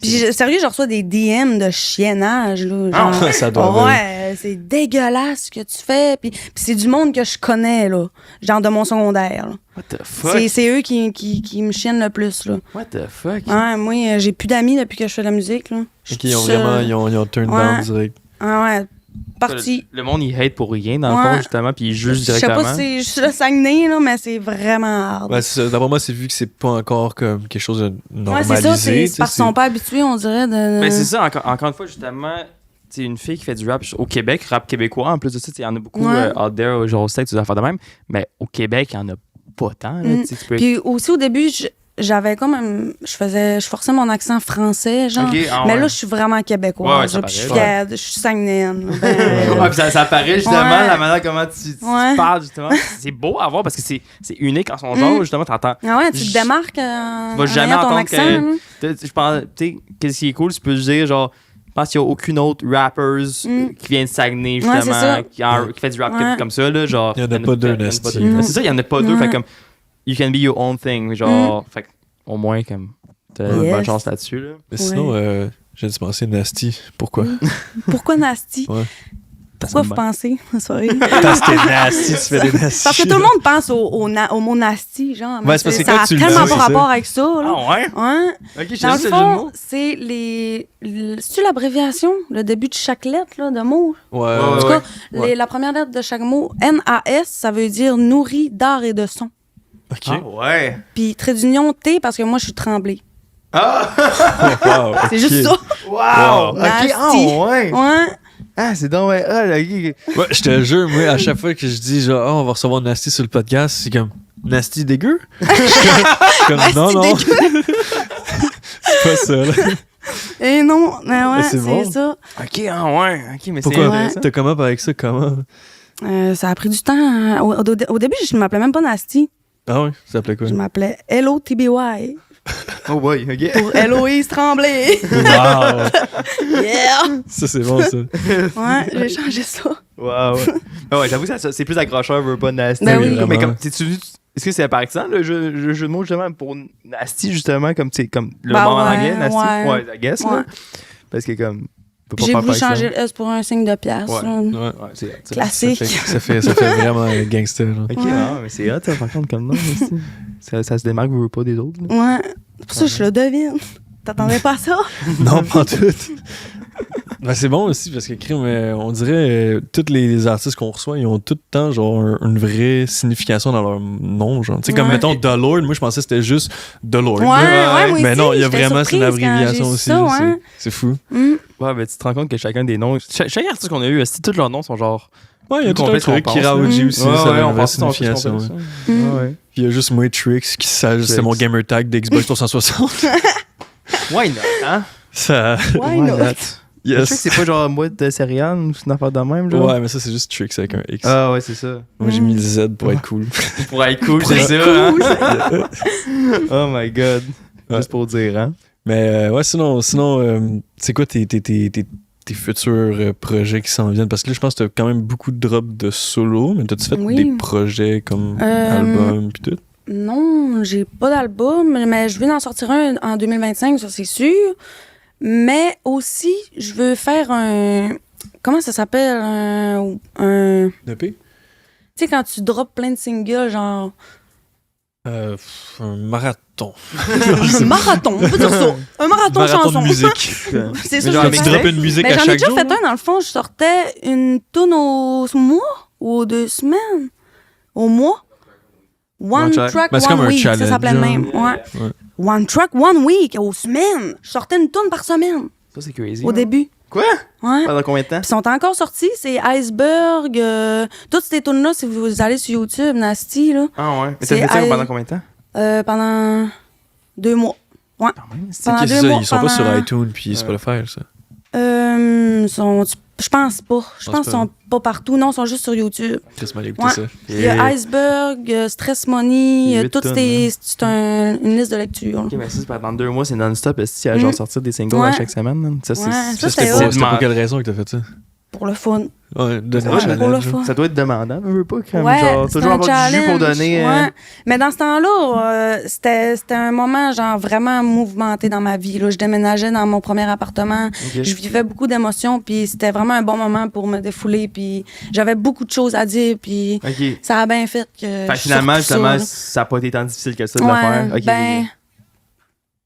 Puis sérieux, je reçois des DM de chiennage, là. Genre, ça doit ouais, c'est dégueulasse ce que tu fais. Puis c'est du monde que je connais, là. Genre de mon secondaire, là. What the fuck? C'est eux qui me chiennent le plus, là. What the fuck? Ouais, moi, j'ai plus d'amis depuis que je fais de la musique, là. OK, ils ont turn down direct. Ah ouais. Parti. Le monde, il hate pour rien, dans le fond, justement, puis il juge directement. Je sais pas si c'est juste le Saguenay, là, mais c'est vraiment hard. Ouais, d'abord, moi, c'est vu que c'est pas encore comme quelque chose de normalisé. Ouais, c'est ça, c'est parce qu'ils sont pas habitués, on dirait. Mais c'est ça, encore une fois, justement, c'est une fille qui fait du rap au Québec, rap québécois. En plus de ça, il y en a beaucoup out there, genre au States, des affaires de même. Mais au Québec, il y en a pas tant. Là, Puis aussi, au début, j'avais comme je forçais mon accent français, genre. Okay, mais là, je suis vraiment québécoise. Ouais, puis je suis fière, je suis saguenaine. Ouais, puis ça paraît justement, la manière comment tu parles, justement. C'est beau à voir parce que c'est unique en son genre, justement, t'entends. Ah ouais, tu te démarques tu vas jamais ton entendre accent. Je pense, tu sais, qu'est-ce qui est cool, tu peux dire, genre, je pense qu'il n'y a aucune autre rapper qui vient de Saguenay, justement, qui fait du rap comme ça, là, genre. Il n'y en a pas deux, c'est ça, il n'y en a pas deux, fait comme, you can be your own thing, genre, fait au moins, comme, t'as une bonne chance là-dessus, là. Mais sinon, j'ai dû penser Nasty. Pourquoi? Pourquoi Nasty? Ouais. Pourquoi vous pensez? Sorry. Parce que Nasty, tu fais des Nasty. Parce que tout le monde pense au mot Nasty, genre. Ouais, c'est parce que ça a tellement pas rapport avec ça, là. Ah ouais? Ouais. Ok, dans le fond, c'est c'est-tu l'abréviation? Le début de chaque lettre, là, de mot? Ouais. En tout cas, la première lettre de chaque mot, NAS, ça veut dire nourri d'art et de son. OK. Ah ouais. Puis trait d'union T parce que moi je suis tremblée. Ah! Wow, c'est juste ça. Wow! OK, Nasty. ouais! Ouais. Ah, c'est donc... Ouais, Ouais, je te jure, moi, à chaque fois que je dis genre, on va recevoir Nasty sur le podcast, c'est comme Nasty dégueu. Je suis comme non. C'est pas ça, là. Et non, mais ouais, c'est bon. ça. OK, ouais. OK, mais Pourquoi? c'est intéressant. T'as come up avec ça, comment? Ça a pris du temps. Au début, je m'appelais même pas Nasty. Ah ouais, ça s'appelait quoi? Je m'appelais LOTBY. Oh boy, OK. Pour Héloïse Tremblay. Wow! Yeah! Ça, c'est bon, ça. Ouais, j'ai changé ça. Wow. Ah ouais, j'avoue que c'est plus accrocheur, veut pas Nasty. Ben oui. Mais comme, est-ce que c'est par accident le jeu de mots justement pour Nasty, justement, comme le Ben mot en ouais, anglais, Nasty? ouais. I guess, Ouais. là. Parce que comme. on peut pas J'ai faire voulu par changer accident. le S pour un signe de pièce. Ouais. là. Ouais. Ouais, c'est Classique. Ça fait vraiment gangster, là. Ok, Ouais. non, mais c'est hot, ça, par contre, comme nom, aussi. ça se démarque, veut pas des autres. Là. Ouais. C'est pour ça que je le devine. T'attendais pas à ça? Non, pas tout. Ben, c'est bon aussi parce que crime, on dirait tous les artistes qu'on reçoit, ils ont tout le temps genre une vraie signification dans leur nom. Genre. Tu sais, comme Ouais. mettons The Lord, moi je pensais que c'était juste The Lord. Ouais, moi Mais aussi, non, il y a j'étais vraiment c'est une surprise quand abréviation j'ai aussi. ça, ouais. C'est fou. Ouais, mais tu te rends compte que chacun des noms. Chaque artiste qu'on a eu, tous leurs noms sont genre. Ouais, il y a Plus tout un complexe truc. qu'on Kiraoji pense, aussi, Ouais, ça a ouais, une on vraie pense que c'est signification. complexe, Ouais. Ouais. Puis il y a juste moi, Trix, qui c'est mon gamer tag d'Xbox 360. Why not, hein? Ça. Why not? Je sais que Yes. c'est pas genre moi de céréales ou une affaire de même, genre. Ouais, mais ça, c'est juste Trix avec un X. Ah, ouais, c'est ça. Moi, j'ai mis le Z pour être cool. Pour être cool, c'est ça, hein? Oh my god. Ouais. Juste pour dire, hein? Mais ouais, sinon c'est quoi tes futurs projets qui s'en viennent? Parce que là, je pense que t'as quand même beaucoup de drops de solo, mais t'as-tu fait Oui. des projets comme album pis tout? Non, j'ai pas d'album, mais je vais en sortir un en 2025, ça c'est sûr. Mais aussi, je veux faire un... Comment ça s'appelle? Un... EP? Tu sais, quand tu drops plein de singles, genre... Un marathon. Un marathon, on peut dire ça. Un marathon de chansons. de musique. C'est ça, genre je un veux Tu faire. drops une musique Mais à j'en ai chaque déjà jour? fait un, dans le fond. Je sortais une toune au mois ou aux 2 semaines. Au mois. One track. track, Ben, c'est comme one un week. Ça challenge, s'appelait le genre. même. Ouais. Ouais. One track, one week. Aux semaines. Je sortais une toune par semaine. Ça, c'est crazy. Au début. Quoi? Ouais. Pendant combien de temps? Puis ils sont encore sortis. C'est Iceberg. Toutes ces tunes-là, si vous allez sur YouTube, Nasty, là. Ah, ouais. Mais C'est t'as fait ça I- pendant combien de temps? Pendant 2 mois. Ouais. C'est Pendant qui 2 ça? mois. Ils sont pas sur pendant- iTunes puis Spotify, ça. Je pense pas. Je pense qu'ils sont pas partout. Non, ils sont juste sur YouTube. Chris m'a écouté Ouais. ça. Il y a Iceberg, Stress Money, Huit toutes tonnes, c'est une liste de lecture. Ok, mais ça, c'est pendant 2 mois, c'est non-stop. Est-ce qu'il y a genre sortir des singles à Ouais. chaque semaine? Là? Ça, c'est. Ouais, ça, ça, c'était c'était pas- hot. C'était pour quelle raison que t'as fait ça? Pour le fun. Ouais, donner un Ouais, challenge. pour le là. fun. Ça doit être demandant, on veut pas, quand même. Ouais, Genre, c'est toujours un avoir du jus pour challenge, donner. ouais. Mais dans ce temps-là, c'était un moment genre vraiment mouvementé dans ma vie. Là. Je déménageais dans mon premier appartement. Ok. Je vivais beaucoup d'émotions, puis c'était vraiment un bon moment pour me défouler. Puis j'avais beaucoup de choses à dire, puis Ok. ça a bien fait que. Fait que je finalement, sorte tout justement, ça, ça n'a pas été tant difficile que ça de là. le faire. Ouais, Ok. ben,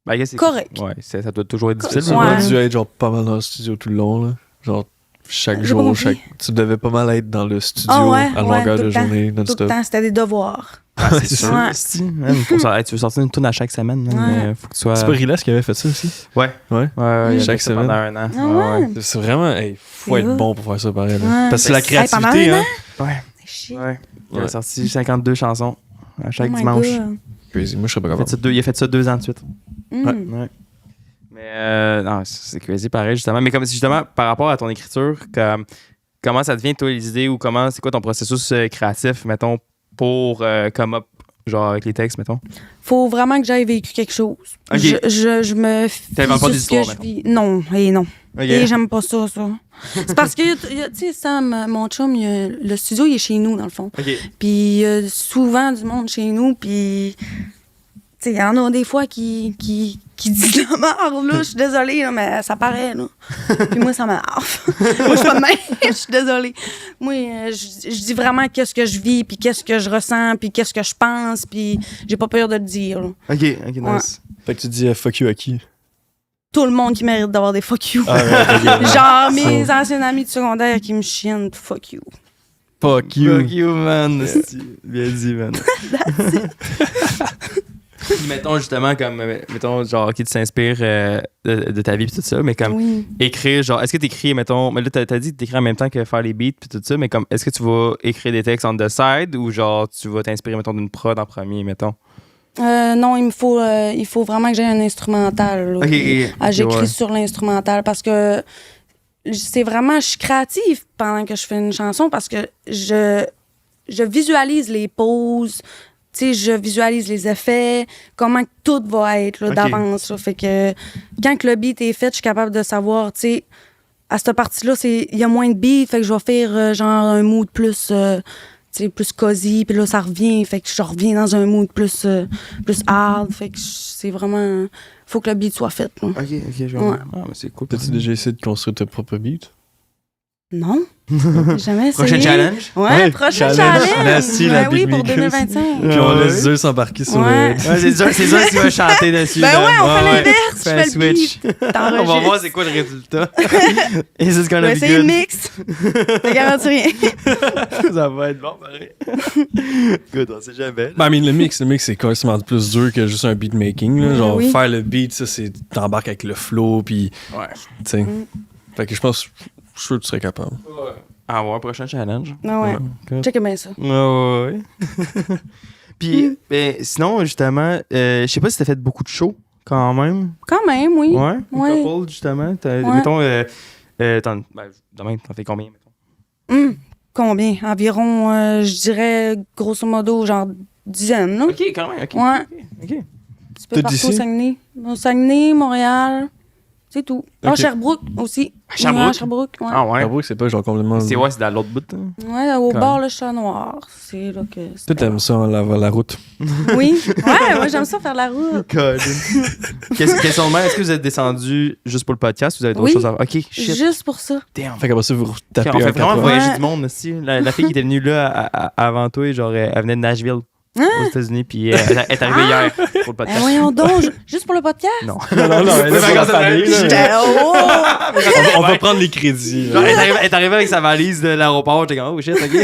Ben, gars, c'est correct. Ouais, ça doit toujours être difficile. Tu Ouais. as dû être genre pas mal dans le studio tout le long, là. Genre chaque J'ai pas jour, compris. tu devais pas mal être dans le studio Ah ouais, à ouais, longueur tout de le temps. journée, Tout le non-stop. temps, c'était des devoirs. Ah, c'est sûr. Ouais. esti, man, tu veux sortir une tune à chaque semaine, man, Ouais. mais faut que tu sois. C'est pas Rilas qui avait fait ça aussi? Ouais. Ouais. Ouais, il y a Chaque fait ça pendant un an. Ah ouais? C'est vraiment, faut C'est être hot. bon pour faire ça pareil. là. Ouais. Parce que c'est la Hey, pendant créativité, un hein. Ouais. C'est chiant. Ouais. Il Ouais. a sorti 52 chansons à chaque Oh my dimanche. God. Crazy. Moi, je serais pas Il a, fait capable. ça il a fait ça 2 ans de suite. Mm. Ouais. Mais non, c'est crazy pareil, justement. Mais comme justement, par rapport à ton écriture, comment ça devient, toi, les idées ou c'est quoi ton processus créatif, mettons, pour come up, genre avec les textes, mettons? Faut vraiment que j'aille vécu quelque chose. Ok. Je me fie T'inventes pas sur des ce que histoires, je vis. Non, et non. Ok. Et j'aime pas ça. C'est parce que, tu sais, Sam, mon chum, le studio, il est chez nous, dans le fond. Ok. Puis il y a souvent du monde chez nous, puis... Tu sais, il y en a des fois qui disent de la merde, là. Je suis désolée, là, mais ça paraît, là. Puis moi, ça m'énerve. Moi, je suis pas de même. Je suis désolée. Moi, je dis vraiment qu'est-ce que je vis, puis qu'est-ce que je ressens, puis qu'est-ce que je pense, puis j'ai pas peur de le dire, là. Ok, nice. Fait que tu dis fuck you à qui? Tout le monde qui mérite d'avoir des fuck you. Ah, ouais, Genre mes anciens amis de secondaire qui me chiennent, fuck you. Fuck you. Fuck you, man. esti. Bien dit, man. Puis mettons justement comme mettons genre qui s'inspire de ta vie pis tout ça, mais comme écrire genre est-ce que t'écris mettons mais là t'as dit que t'écris en même temps que faire les beats puis tout ça, mais comme est-ce que tu vas écrire des textes on the side ou genre tu vas t'inspirer mettons d'une prod en premier mettons? Non, il faut vraiment que j'aie un instrumental. Là. J'écris sur l'instrumental parce que c'est vraiment, je suis créative pendant que je fais une chanson parce que je visualise les pauses, tu sais, je visualise les effets, comment tout va être là, d'avance. Là. Fait que quand que le beat est fait, je suis capable de savoir, tu sais, à cette partie-là, il y a moins de beat, fait que je vais faire genre un mood plus... plus cosy, puis là, ça revient. Fait que je reviens dans un mood plus hard. Fait que c'est vraiment... Faut que le beat soit fait. Là. OK, je vois. Ah, mais c'est cool. T'as-tu déjà essayé de construire tes propres beats? Non. J'ai jamais essayé. Prochain challenge? Ouais, prochain challenge. Nasty, la oui, pour beatmaker. 2025. Puis on laisse Zeus s'embarquer sur le... C'est sûr qui va chanter dessus. Ben ouais, on fait l'inverse. Fais un switch. On va voir c'est quoi le résultat. Et c'est ce qu'on a vu. C'est une mix. Ça garantit rien. Ça va être bon, pareil. Good, on sait jamais. Ben, le mix, c'est carrément plus dur que juste un beatmaking. Là. Genre, faire le beat, ça, c'est t'embarques avec le flow, puis... Ouais. Tu sais. Fait que je suis sûr que tu serais capable. Ouais. Ah ouais, prochain challenge. Ah ouais. Check bien ça. Ouais. Puis, sinon, justement, je sais pas si t'as fait beaucoup de shows, quand même. Quand même, oui. Ouais. Un couple, justement. Mettons, demain, t'en fais combien, mettons? Combien? Environ, je dirais, grosso modo, genre dizaine, là. OK, quand même. OK. Ouais. OK. Un petit peu partout au Saguenay. Au Saguenay, Montréal, c'est tout. Ah, Sherbrooke aussi. Sherbrooke? Ouais, Sherbrooke, ouais. Ah ouais? Sherbrooke, c'est pas genre complètement... C'est dans l'autre bout. Hein? Ouais, au bord le Chat Noir. C'est là que... Toi, t'aimes ça, la route? Oui. Ouais, moi, j'aime ça faire la route. Question de même, est-ce que vous êtes descendu juste pour le podcast ou vous avez d'autres choses à faire? OK, shit. Juste pour ça. Damn. Fait qu'après ça, vous tapez On fait vraiment voyager Ouais. du monde aussi. La fille qui était venue là avant toi, genre, elle venait de Nashville. Aux États-Unis, puis elle est arrivée hier pour le podcast. Voyons donc, juste pour le podcast? Non. Non, elle est pour la famille, là. J'étais, oh! On va prendre les crédits. Genre, elle est arrivée avec sa valise de l'aéroport. J'étais comme, oh shit, OK.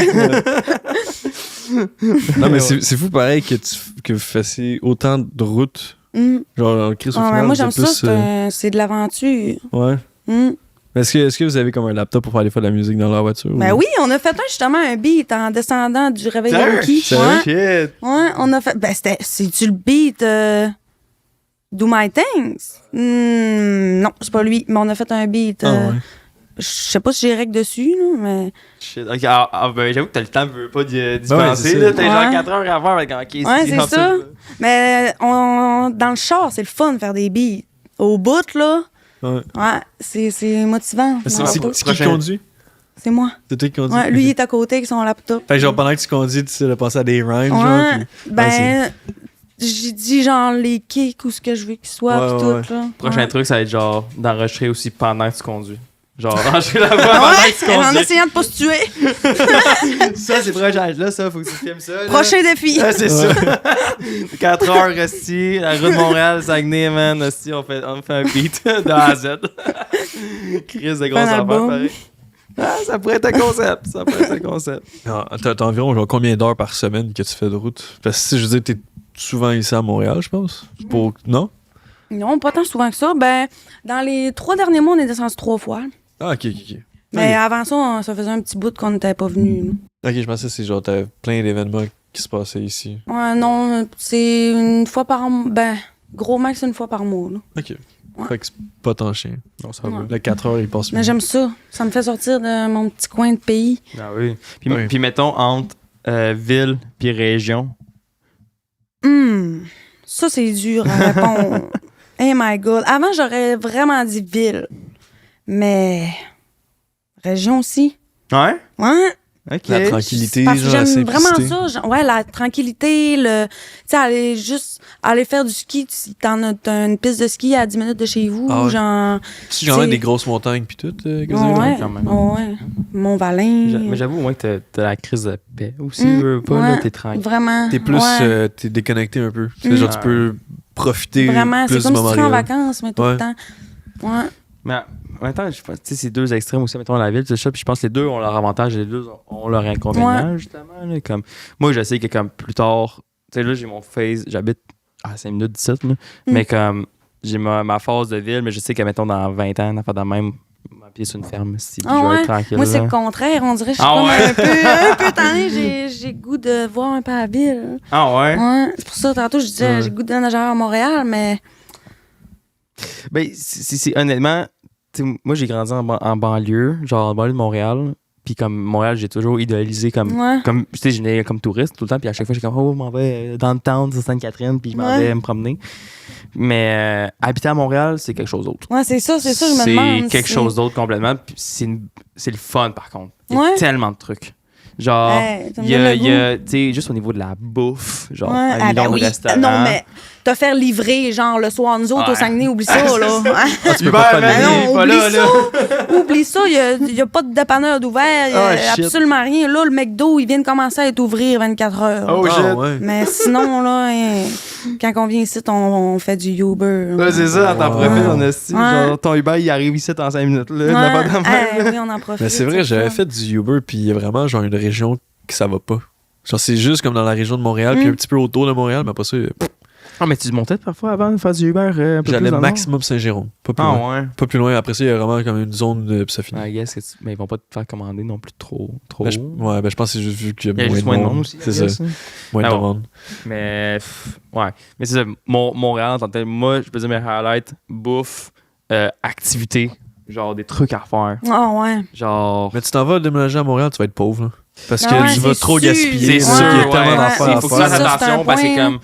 Non, mais c'est fou pareil que vous fassiez autant de routes. Genre, Chris, au final, moi, j'aime c'est plus, ça, c'est de l'aventure. Ouais. Mais est-ce que vous avez comme un laptop pour aller faire de la musique dans la voiture? Ben oui, on a fait justement un beat en descendant du réveil Yankee. Sérieux? Shit. Ouais, on a fait. Ben, c'est-tu le beat Do My Things? Non, c'est pas lui, mais on a fait un beat. Ah, ouais. Je sais pas si j'ai rec dessus, là, mais. Shit. OK, ben, j'avoue que t'as le temps, veux pas d'y Ouais, penser. c'est Là, ça. t'as genre 4 heures à faire avec un case. Ouais, c'est ça. Mais dans le char, c'est le fun de faire des beats. Au bout, là. Ouais. Ouais, c'est motivant. C'est qui conduit? C'est moi. C'est toi qui conduis? Ouais, lui, il est à côté avec son laptop. Fait que genre, pendant que tu conduis, tu sais de penser à des rhymes, Ouais, genre. Puis... ben, j'ai dit genre les kicks ou ce que je veux qu'ils soient, Ouais, pis ouais. tout, là. Prochain Ouais. truc, ça va être genre d'enregistrer aussi pendant que tu conduis. Genre, enregistrer la voix pendant que tu Ouais, en conduis. essayant de pas se tuer. Ça, c'est prochain. Là, ça, faut que tu filmes ça. là. Prochain défi. Ah, c'est ça. 4 heures, Resti, la rue de Montréal, Saguenay, man. Resti, on fait un beat de A à Z. Crise de grosse affaire, album. pareil. Ah, ça pourrait être un concept. T'as environ genre, combien d'heures par semaine que tu fais de route? Parce que je veux dire, t'es souvent ici à Montréal, je pense. Pour... Non? Non, pas tant souvent que ça. Ben, dans les 3 derniers mois, on est descendu 3 fois. Ah, ok. Mais avant ça, ça faisait un petit bout qu'on n'était pas venu. Ok, je pensais que c'est genre, t'avais plein d'événements qui se passaient ici. Ouais, non, c'est une fois par mois. Ben, gros max, une fois par mois. Là. Ok. Ouais. Fait que c'est pas tant chien. Non, ça va. Le 4 heures, il passe Mais mieux. j'aime ça. Ça me fait sortir de mon petit coin de pays. Ah oui. Puis, Oui. puis mettons, entre ville puis région. Ça, c'est dur à répondre. Oh my God. Avant, j'aurais vraiment dit ville. Mais région aussi. Ouais? Ouais. OK. La tranquillité, Parce que genre, la j'aime vraiment simplicité. ça. Ouais, la tranquillité, tu sais, aller faire du ski. T'as une piste de ski à 10 minutes de chez vous. Ah ouais. Genre. Tu genre c'est- des grosses montagnes puis tout, que vous Ouais, avez là? quand même. ouais. Mont-Valin. Mais j'avoue, moi, que t'as la crise de paix aussi. Veux pas, ouais, là, t'es tranquille. Vraiment. T'es plus, ouais. t'es déconnecté un peu. Tu sais, genre, tu peux profiter Vraiment, plus c'est comme du si moment tu serais en réel. vacances, mais tout Ouais. le temps. Ouais. Mais en même temps, je pense, tu sais, c'est deux extrêmes aussi, mettons, la ville, tout ça. Puis je pense que les deux ont leur avantage et les deux ont leur inconvénient, justement. Là, comme, moi, je sais que comme plus tard, tu sais, là, j'ai mon phase, j'habite 5 minutes 17, là. Mais comme j'ai ma phase de ville, mais je sais que, mettons, dans 20 ans, dans même, ma pied sur une ferme, si je vais être tranquille. Moi, c'est là. le contraire. On dirait que je suis comme un peu tannée. J'ai le goût de voir un peu la ville. Ah ouais? Ouais. C'est pour ça, tantôt, je disais, j'ai le goût de nager à Montréal, mais... Ben, c'est honnêtement, moi, j'ai grandi en banlieue, genre en banlieue de Montréal. Puis comme Montréal, j'ai toujours idéalisé comme tu sais, je venais comme touriste tout le temps. Puis à chaque fois, j'étais comme, je m'en vais dans le town sur Sainte-Catherine, puis je m'en vais me promener. Mais habiter à Montréal, c'est quelque chose d'autre. Ouais, c'est ça, je me demande. C'est quelque chose d'autre complètement. Puis c'est le fun, par contre. Il y a tellement de trucs. Genre, il y a tu sais, juste au niveau de la bouffe, genre, un million de restaurants. Non, mais te faire livrer, genre, le soir, nous autres, au Saguenay, oublie ça, là. Tu peux pas Oublie ça, il n'y a pas de dépanneur d'ouvert, absolument rien. Là, le McDo, il vient de commencer à être ouvrir 24 heures. Oh, shit. Ouais. Mais sinon, là, quand on vient ici, on fait du Uber. Ouais, c'est ça, t'en profites, en esti. Genre, ton Uber, il arrive ici en 5 minutes, là. Oui, on en profite. Mais c'est vrai, j'avais fait du Uber, puis il y a vraiment, genre, une région que ça va pas. Genre, c'est juste comme dans la région de Montréal, puis un petit peu autour de Montréal, mais pas ça. Ah, mais tu montais parfois avant de faire du Uber? J'allais maximum Saint-Jérôme. Pas plus loin. Ouais. Pas plus loin. Après ça, il y a vraiment comme une zone de. Puis ça finit. I guess que mais ils vont pas te faire commander non plus trop. Ben, je pense que c'est juste vu qu'il y a juste moins de monde monde. aussi. C'est ça. Moins de monde. Mais, ouais. Mais c'est ça. Montréal, en tant que tel, moi, je peux dire mes highlights bouffe, activité, genre des trucs à faire. Ah, ouais. Genre. Mais tu t'en vas déménager à Montréal, tu vas être pauvre, là. Parce Ah que ouais, tu vas c'est trop sûr. gaspiller. C'est là. sûr. Il y a tellement d'affaires Il à faut que tu fasses faire. attention parce que, point. comme,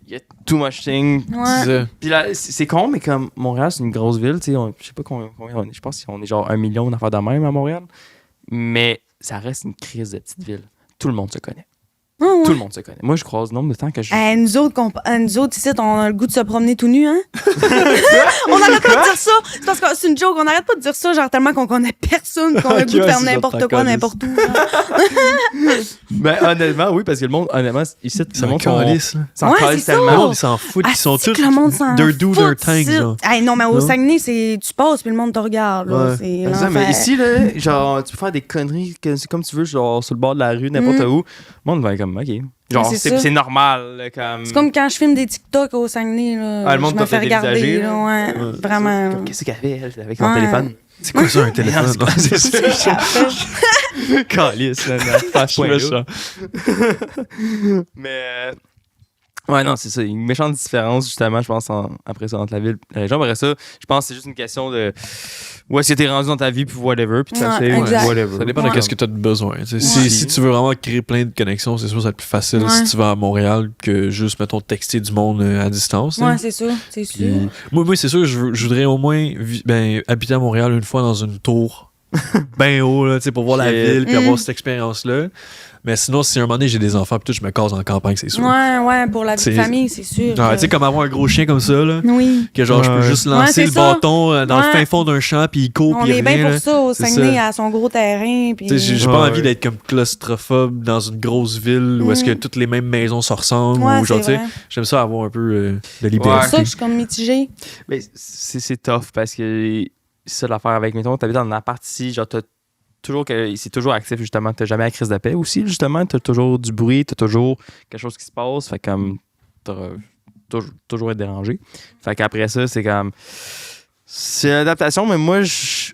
il y a too much thing. Ouais. C'est ça. Puis là, c'est con, mais comme Montréal, c'est une grosse ville, tu sais, je sais pas combien on est, je pense qu'on est genre 1 million d'affaires de même à Montréal, mais ça reste une crise de petite ville. Tout le monde se connaît. Ah, ouais. Tout le monde se connaît. Moi, je croise le nombre de temps que je... Nous autres, ici, on a le goût de se promener tout nu, hein? On n'arrête pas de dire ça. C'est parce que c'est une joke. On n'arrête pas de dire ça, genre tellement qu'on connaît personne, qu'on a le goût de faire n'importe quoi, n'importe où. Ben, honnêtement, oui, parce que le monde, honnêtement, ici, Ça monte calisse, là. s'en Ouais, calisse c'est Le tellement. monde, ils s'en foutent. Ils sont tous. Le monde s'en Their do, their fout, thing, ça. genre. Hey, non, mais au Non? Saguenay, tu passes puis le monde te regarde. Là. Ouais. C'est C'est ça, mais l'enfer. ici, là, genre, tu peux faire des conneries c'est comme tu veux, genre, sur le bord de la rue, n'importe où. Le monde va être comme, OK. Genre, c'est ça. c'est normal, là, comme... C'est comme quand je filme des TikTok au Saguenay. Là, Le monde je me t'a fais fait regarder. dévisager, Là, ouais, Ouais. vraiment. Comme, qu'est-ce qu'elle fait, elle, avec son Ouais. téléphone? C'est quoi ça, un téléphone? Non, c'est ça. Calisse, là, pas ce point-là. méchant. Mais ouais, non, c'est ça. Il y a une méchante différence, justement, je pense, après ça, entre la ville et la région. Après ça, je pense que c'est juste une question de où est-ce que t'es rendu dans ta vie, puis whatever, puis tu Ouais, sais, exact. whatever. Ça dépend de ce que tu as besoin. Tu sais, si tu veux vraiment créer plein de connexions, c'est sûr que ça va être plus facile Ouais. si tu vas à Montréal que juste, mettons, texter du monde à distance. Ouais, hein. c'est sûr. C'est sûr. Puis, moi, c'est sûr, je voudrais au moins habiter à Montréal une fois dans une tour bien haut, là, tu sais, pour voir la Shit. ville puis avoir cette expérience-là. Mais sinon, si un moment donné j'ai des enfants puis tout, je me case en campagne, c'est sûr. Ouais, pour la vie de C'est- famille, c'est sûr. Ah, tu sais, comme avoir un gros chien comme ça, là, Oui. que genre, je peux Ouais. juste lancer c'est le ça. bâton dans le Ouais. fin fond d'un champ puis il court On puis il est bien revient. pour là. ça au C'est Saguenay, ça. à son gros terrain. Puis... Tu sais, j'ai Ouais, pas envie ouais. d'être comme claustrophobe dans une grosse ville où est-ce que toutes les mêmes maisons se ressemblent. Ouais, ou genre, c'est tu sais, vrai. j'aime ça avoir un peu de C'est liberté. pour ça que je suis comme mitigée. Mais c'est tough parce que c'est ça l'affaire avec, mettons, t'habites dans un appart ici, genre, t'as toujours c'est toujours actif, justement. T'as jamais la crise de paix aussi, justement. T'as toujours du bruit, t'as toujours quelque chose qui se passe. Fait comme, t'as toujours être dérangé. Fait qu'après ça, c'est comme, c'est l'adaptation, mais moi,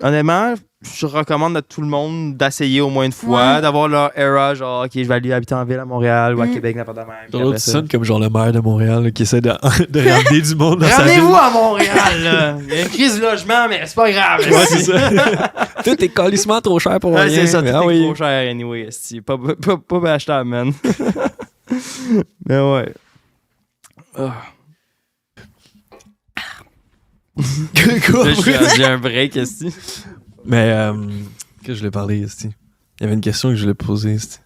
honnêtement, je recommande à tout le monde d'essayer au moins une fois, Ouais. d'avoir leur era, genre, OK, je vais aller habiter en ville à Montréal ou à Québec, n'importe quoi. Genre, tu sonnes comme genre le maire de Montréal là, qui essaie de ramener du monde dans sa ville. Ramenez-vous à Montréal, là. Il y a une crise de logement, mais c'est pas grave. Ouais, c'est ça. Tout est calissement trop cher pour Ouais, rien. c'est ça, tout Mais est ah oui. trop cher, anyway. esti. Pas achetable, man. Mais ouais. Ah. Quoi? Là, j'ai un break, esti. Mais, que je voulais parler, ici. Il y avait une question que je voulais poser, ici.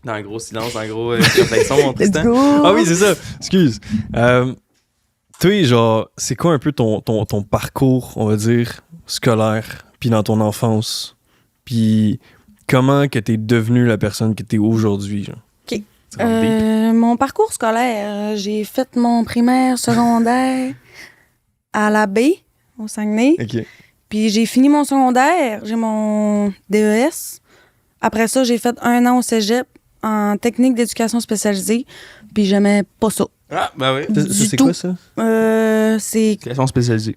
Dans un gros silence, en gros réflexion, mon Let's Tristan. go! Ah oui, c'est ça. Excuse. Toi, genre, c'est quoi un peu ton parcours, on va dire, scolaire, puis dans ton enfance? Puis comment que t'es devenu la personne que t'es aujourd'hui, genre? OK. C'est vraiment deep. Mon parcours scolaire, j'ai fait mon primaire, secondaire à la baie, au Saguenay. OK. Puis j'ai fini mon secondaire, j'ai mon DES. Après ça, j'ai fait 1 an au cégep, en technique d'éducation spécialisée, puis j'aimais pas ça. Ah, ben oui. Du C'est tout. quoi ça? C'est Éducation spécialisée.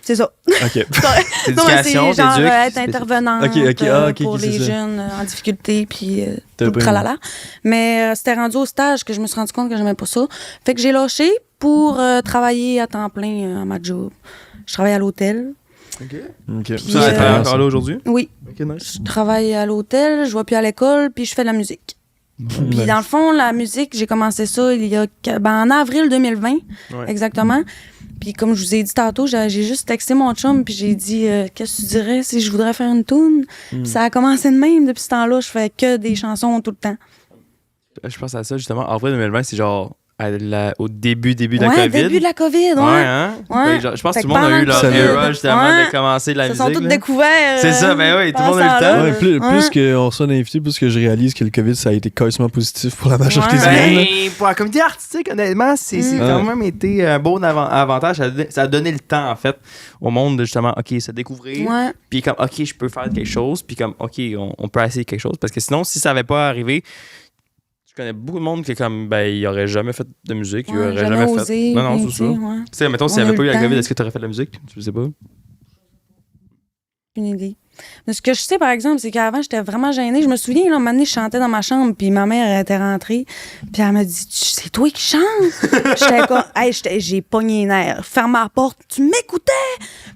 c'est ça. Ok. Non, mais c'est Éducation, genre t'éduques, être c'est- intervenante Ok, pour c'est les ça. jeunes en difficulté, puis T'as tout pas le tralala. Mais c'était rendu au stage que je me suis rendu compte que j'aimais pas ça. Fait que j'ai lâché pour travailler à temps plein à ma job. Je travaille à l'hôtel. Ok. Puis, Ça, elle travaille encore là aujourd'hui? Oui, Ok, nice. je travaille à l'hôtel, je vais plus à l'école, puis je fais de la musique. Puis dans le fond, la musique, j'ai commencé ça en avril 2020, exactement. Puis comme je vous ai dit tantôt, j'ai juste texté mon chum, puis j'ai dit qu'est-ce que tu dirais si je voudrais faire une toune? Puis ça a commencé de même. Depuis ce temps-là, je fais que des chansons tout le temps. Je pense à ça, justement. Avril 2020, c'est genre au début de la COVID. Début de la COVID, ouais. Ouais, hein? Ouais. Ben, genre, je pense que Fait tout le monde a pendant eu leur le era, COVID, justement, ouais. de commencer de la Ils se musique. sont tous là. découverts. C'est ça, ben oui, tout le monde a eu le pendant ce temps. temps-là. Ouais, plus Ouais. qu'on soit invité, plus que je réalise que le COVID, ça a été quasiment positif pour la majorité du Ouais. monde. là. Ben, pour la communauté artistique, honnêtement, c'est quand même été un bon avantage. Ça a donné le temps, en fait, au monde de justement, OK, se découvrir. Ouais. Puis comme, OK, je peux faire quelque chose. Puis comme, OK, on peut essayer quelque chose. Parce que sinon, si ça n'avait pas arrivé, je connais beaucoup de monde qui, comme, ben, il aurait jamais fait de musique. Il Ouais, aurait jamais jamais osé, fait. Non, rien c'est ça. fait, Tu ouais. sais, mettons, s'il On n'y a avait pas eu eu la le COVID, temps. est-ce que tu aurais fait de la musique? Je sais pas. Une idée. Mais ce que je sais, par exemple, c'est qu'avant, j'étais vraiment gênée. Je me souviens, là, un moment donné, je chantais dans ma chambre, puis ma mère elle était rentrée, puis elle m'a dit « C'est toi qui chantes? » J'étais comme « Hey, j'ai pogné les nerfs. Ferme la porte. Tu m'écoutais? »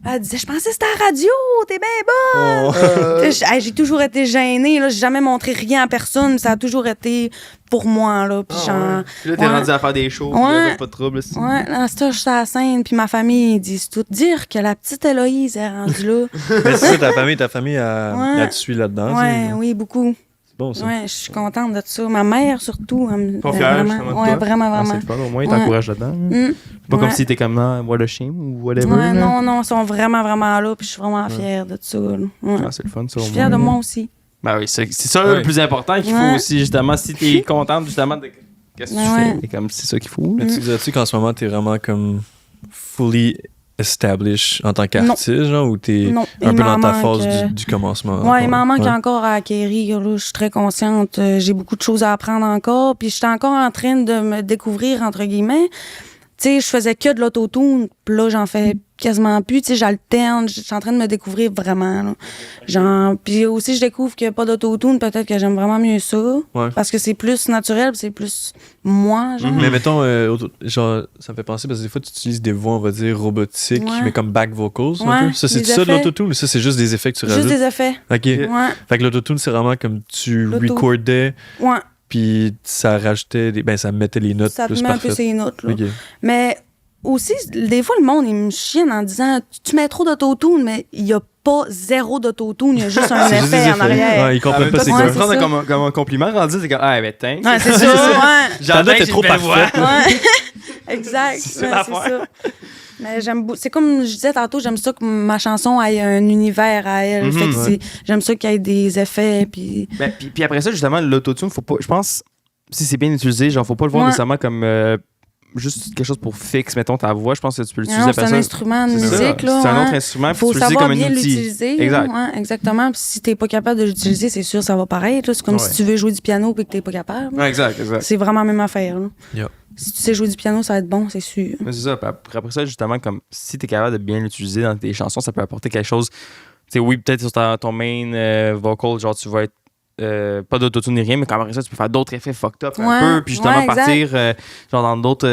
Elle disait « Je pensais que c'était à la radio. T'es bien bonne. Hey, j'ai toujours été gênée. Là. J'ai jamais montré rien à personne. Ça a toujours été pour moi. Là. Puis genre, Puis là, t'es ouais. rendu à faire des shows. Ouais. Puis là, pas de trouble. là, c'est- Ouais, là, c'est ça, je suis à la scène, puis ma famille, ils disent tout. Dire que la petite Héloïse est rendue là. Mais c'est ça, ta famille, Ouais. elle te suit là-dedans. Ouais, c'est- oui, beaucoup. C'est bon, ça. Ouais, je suis contente de ça. Ma mère, surtout. Pas elle, fière, vraiment, justement, de ouais, toi. vraiment, Ah, c'est vraiment. le fun, au moins, ils Ouais. t'encouragent là-dedans. Mm. Pas comme Ouais. si t'es comme what a shame ou whatever. Ouais, là. non, ils sont vraiment, vraiment là, puis je suis vraiment fière de ça. Là. Ouais. Ah, c'est le fun, ça. Je au suis fière de moins. moi aussi. Ben oui, c'est ça Ouais. le plus important qu'il faut Ouais. aussi, justement. Si t'es contente, justement, de qu'est-ce que tu Ouais. fais, et comme c'est ça qu'il faut. là. Mais tu disais-tu qu'en ce moment, t'es vraiment comme fully established en tant qu'artiste, genre, ou t'es Non, un il peu m'en dans ta manque, phase du commencement? Ouais, encore? il m'en manque Ouais. encore à acquérir. Là. Je suis très consciente. J'ai beaucoup de choses à apprendre encore. Puis je suis encore en train de me découvrir, entre guillemets. Tu sais, je faisais que de l'autotune. Puis là, j'en fais quasiment plus. Tu sais, j'alterne. Je suis en train de me découvrir vraiment. Là. Genre, puis aussi, je découvre qu'il n'y a pas d'autotune. Peut-être que j'aime vraiment mieux ça. Ouais. Parce que c'est plus naturel. Puis c'est plus moi, genre. Mais mettons, genre, ça me fait penser parce que des fois, tu utilises des voix, on va dire, robotiques, Ouais. mais comme back vocals. Un Ouais, peu. Ça, c'est des ça de effets. l'autotune ou ça, c'est juste des effets que tu Juste rajoutes? des effets. Ok. Ouais. Fait que l'autotune, c'est vraiment comme tu L'auto- recordais, Ouais. puis ça rajoutait, ben, ça mettait les notes Ça te plus met un peu parfaites. ses notes, là. Ok. Mais aussi, des fois, le monde, il me chienne en disant tu mets trop d'autotune, mais il n'y a pas zéro d'autotune, il y a juste un C'est juste des effet en effets. arrière. Ouais, ils En comprennent même pas temps, c'est si Ouais, tu quoi. veux c'est prendre ça. comme un compliment rendu, c'est comme, ah, ben, thanks. Ouais, c'est ça, ouais. J'entends t'es que j'ai trop une belle voix. parfaite. Ouais. Exact. C'est Ouais, ça c'est l'affaire. ça. Mais c'est comme je disais tantôt, j'aime ça que ma chanson ait un univers à elle. Mhm, Fait que ouais. j'aime ça qu'il y ait des effets. Puis... Ben, puis après ça, justement, l'autotune, faut pas. Je pense, si c'est bien utilisé, genre, faut pas le voir Ouais. nécessairement comme juste quelque chose pour fixe, mettons, ta voix. Je pense que tu peux l'utiliser Non, après c'est ça. un instrument de C'est ça. musique. Là, C'est un hein. autre instrument, Il puis faut tu peux l'utiliser savoir comme un bien outil. l'utiliser. Exact. Là, ouais, exactement. Puis si t'es pas capable de l'utiliser, c'est sûr ça va paraître. là. C'est comme Ouais. si tu veux jouer du piano et que t'es pas capable. Ouais, exact, exact. C'est vraiment la même affaire. Là. Yeah. Si tu sais jouer du piano, ça va être bon, c'est sûr. Mais c'est ça. Puis après ça, justement, comme si tu es capable de bien l'utiliser dans tes chansons, ça peut apporter quelque chose. Tu sais, oui, peut-être sur ton main vocal, genre tu vas être pas d'autotune ni rien, mais quand après ça, tu peux faire d'autres effets fucked up un Ouais, peu, puis justement ouais, exact. partir genre dans d'autres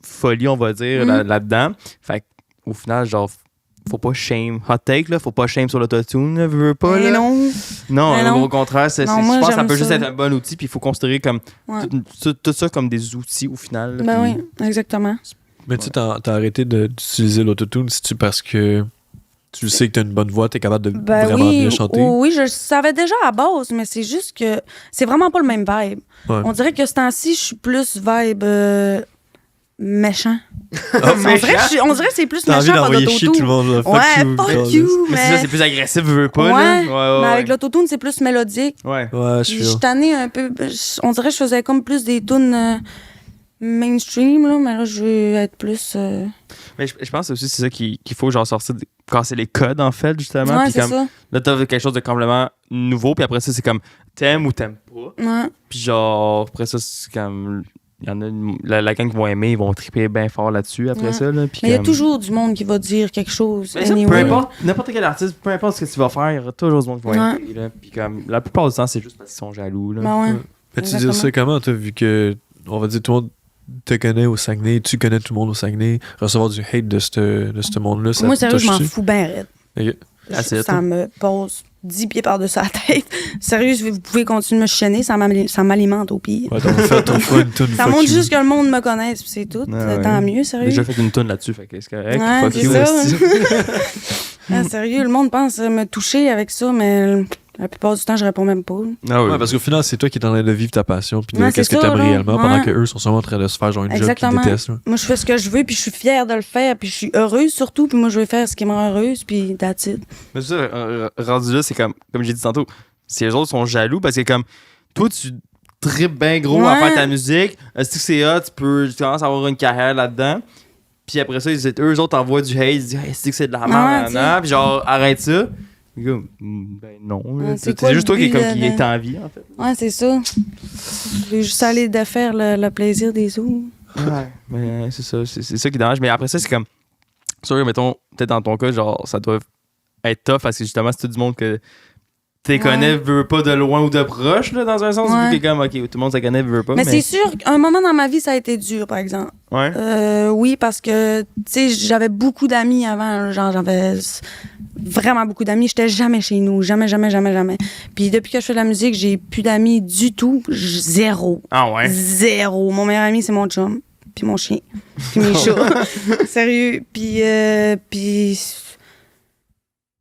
folies, on va dire, là-dedans. Fait au final, genre, faut pas shame. Hot take, là, faut pas shame sur l'autotune, là, veux pas, Mais là. non. Non, Mais non. au contraire, Non, moi, je pense que ça j'aime peut juste ça. être un bon outil, puis il faut considérer comme Ouais. tout ça comme des outils au final. là, Ben puis- oui, exactement. Mais tu sais, t'as arrêté d'utiliser l'autotune, c'est-tu parce que tu sais que t'as une bonne voix, t'es capable de Ben vraiment oui, bien chanter? oui, je le savais déjà à base, mais c'est juste que c'est vraiment pas le même vibe. Ouais. On dirait que ce temps-ci, je suis plus vibe méchant. Ah, On dirait que c'est plus T'as envie méchant par d'envoyer chier tout le l'autotune. monde. Là. Ouais, fuck you, Mais c'est ça, c'est plus agressif, veux pas, Ouais, là. mais avec l'autotune, c'est plus mélodique. Ouais. Ouais, je Je suis suis tannée un peu. On dirait que je faisais comme plus des tunes mainstream, là, mais là, je veux être plus. Mais je pense aussi que c'est ça qu'il faut, genre, sortir, casser les codes, en fait, justement. Ouais, Puis c'est comme, ça. là, t'as quelque chose de complètement nouveau, puis après ça, c'est comme, t'aimes ou t'aimes pas. Ouais. Puis genre, après ça, c'est comme. Il y en a la gang qui vont aimer, ils vont triper bien fort là-dessus après ça. Là, puis Mais il y a toujours du monde qui va dire quelque chose. Mais ça, peu importe, n'importe quel artiste, peu importe ce que tu vas faire, il y aura toujours du monde qui va aimer. Là, puis comme, la plupart du temps, c'est juste parce qu'ils sont jaloux. Là. Ben ouais. Mais tu dis ça comment, toi, vu que, on va dire, tout le monde te connaît au Saguenay, tu connais tout le monde au Saguenay, recevoir du hate de ce monde-là, ça moi, sérieux, je m'en touche-tu? fous bien raide. Ok. Ça me pose 10 pieds par-dessus la tête. Sérieux, vous pouvez continuer de me chicaner, ça m'alimente au pire. Ouais, t'en fais une toune Ça fuck montre you. juste que le monde me connaisse, puis c'est tout. Tant mieux, sérieux. J'ai déjà fait une toune là-dessus, fait que c'est correct. Ouais, Fuck c'est you, ça. esti. Ah, sérieux, le monde pense me toucher avec ça, mais la plupart du temps, je réponds même pas. Ah Ouais, parce qu'au final, c'est toi qui es en train de vivre ta passion puis de Ouais, qu'est-ce c'est que ça, t'aimes là. réellement, Ouais. pendant qu'eux sont seulement en train de se faire genre une job qu'ils Exactement. détestent. Là. Moi, je fais ce que je veux, puis je suis fière de le faire, puis je suis heureuse surtout, puis moi, je vais faire ce qui me rend heureuse, puis that's it. Mais ça, rendu là, c'est comme j'ai dit tantôt, si les autres sont jaloux parce que comme toi, tu tripes bien gros à Ouais. faire ta musique, est-ce que c'est hot, tu commences à avoir une carrière là-dedans. Puis après ça, eux autres envoient du hate, ils disent hey, est-ce que c'est de la merde, Ouais, nan, puis genre arrête ça. Puis comme, ben non, là. Ouais, c'est c'est quoi juste le toi qui but est en vie en fait. Ouais, c'est ça. Je vais juste aller de faire le plaisir des autres. Ouais, mais c'est ça, c'est ça qui est dommage. Mais après ça, c'est comme, sûr, mettons, peut-être dans ton cas, genre, ça doit être tough parce que justement, c'est tout du monde que tu connais, veut pas de loin ou de proche, là, dans un sens, Ouais. vu que t'es comme, ok, tout le monde se connaît, veut pas. Mais c'est sûr qu'un moment dans ma vie, ça a été dur, par exemple. Ouais. Oui, parce que, tu sais, j'avais beaucoup d'amis avant. Là, genre, j'avais vraiment beaucoup d'amis. J'étais jamais chez nous. Jamais. Puis depuis que je fais de la musique, j'ai plus d'amis du tout. Zéro. Ah ouais. Zéro. Mon meilleur ami, c'est mon chum. Puis mon chien. Puis mes chats. Sérieux. Puis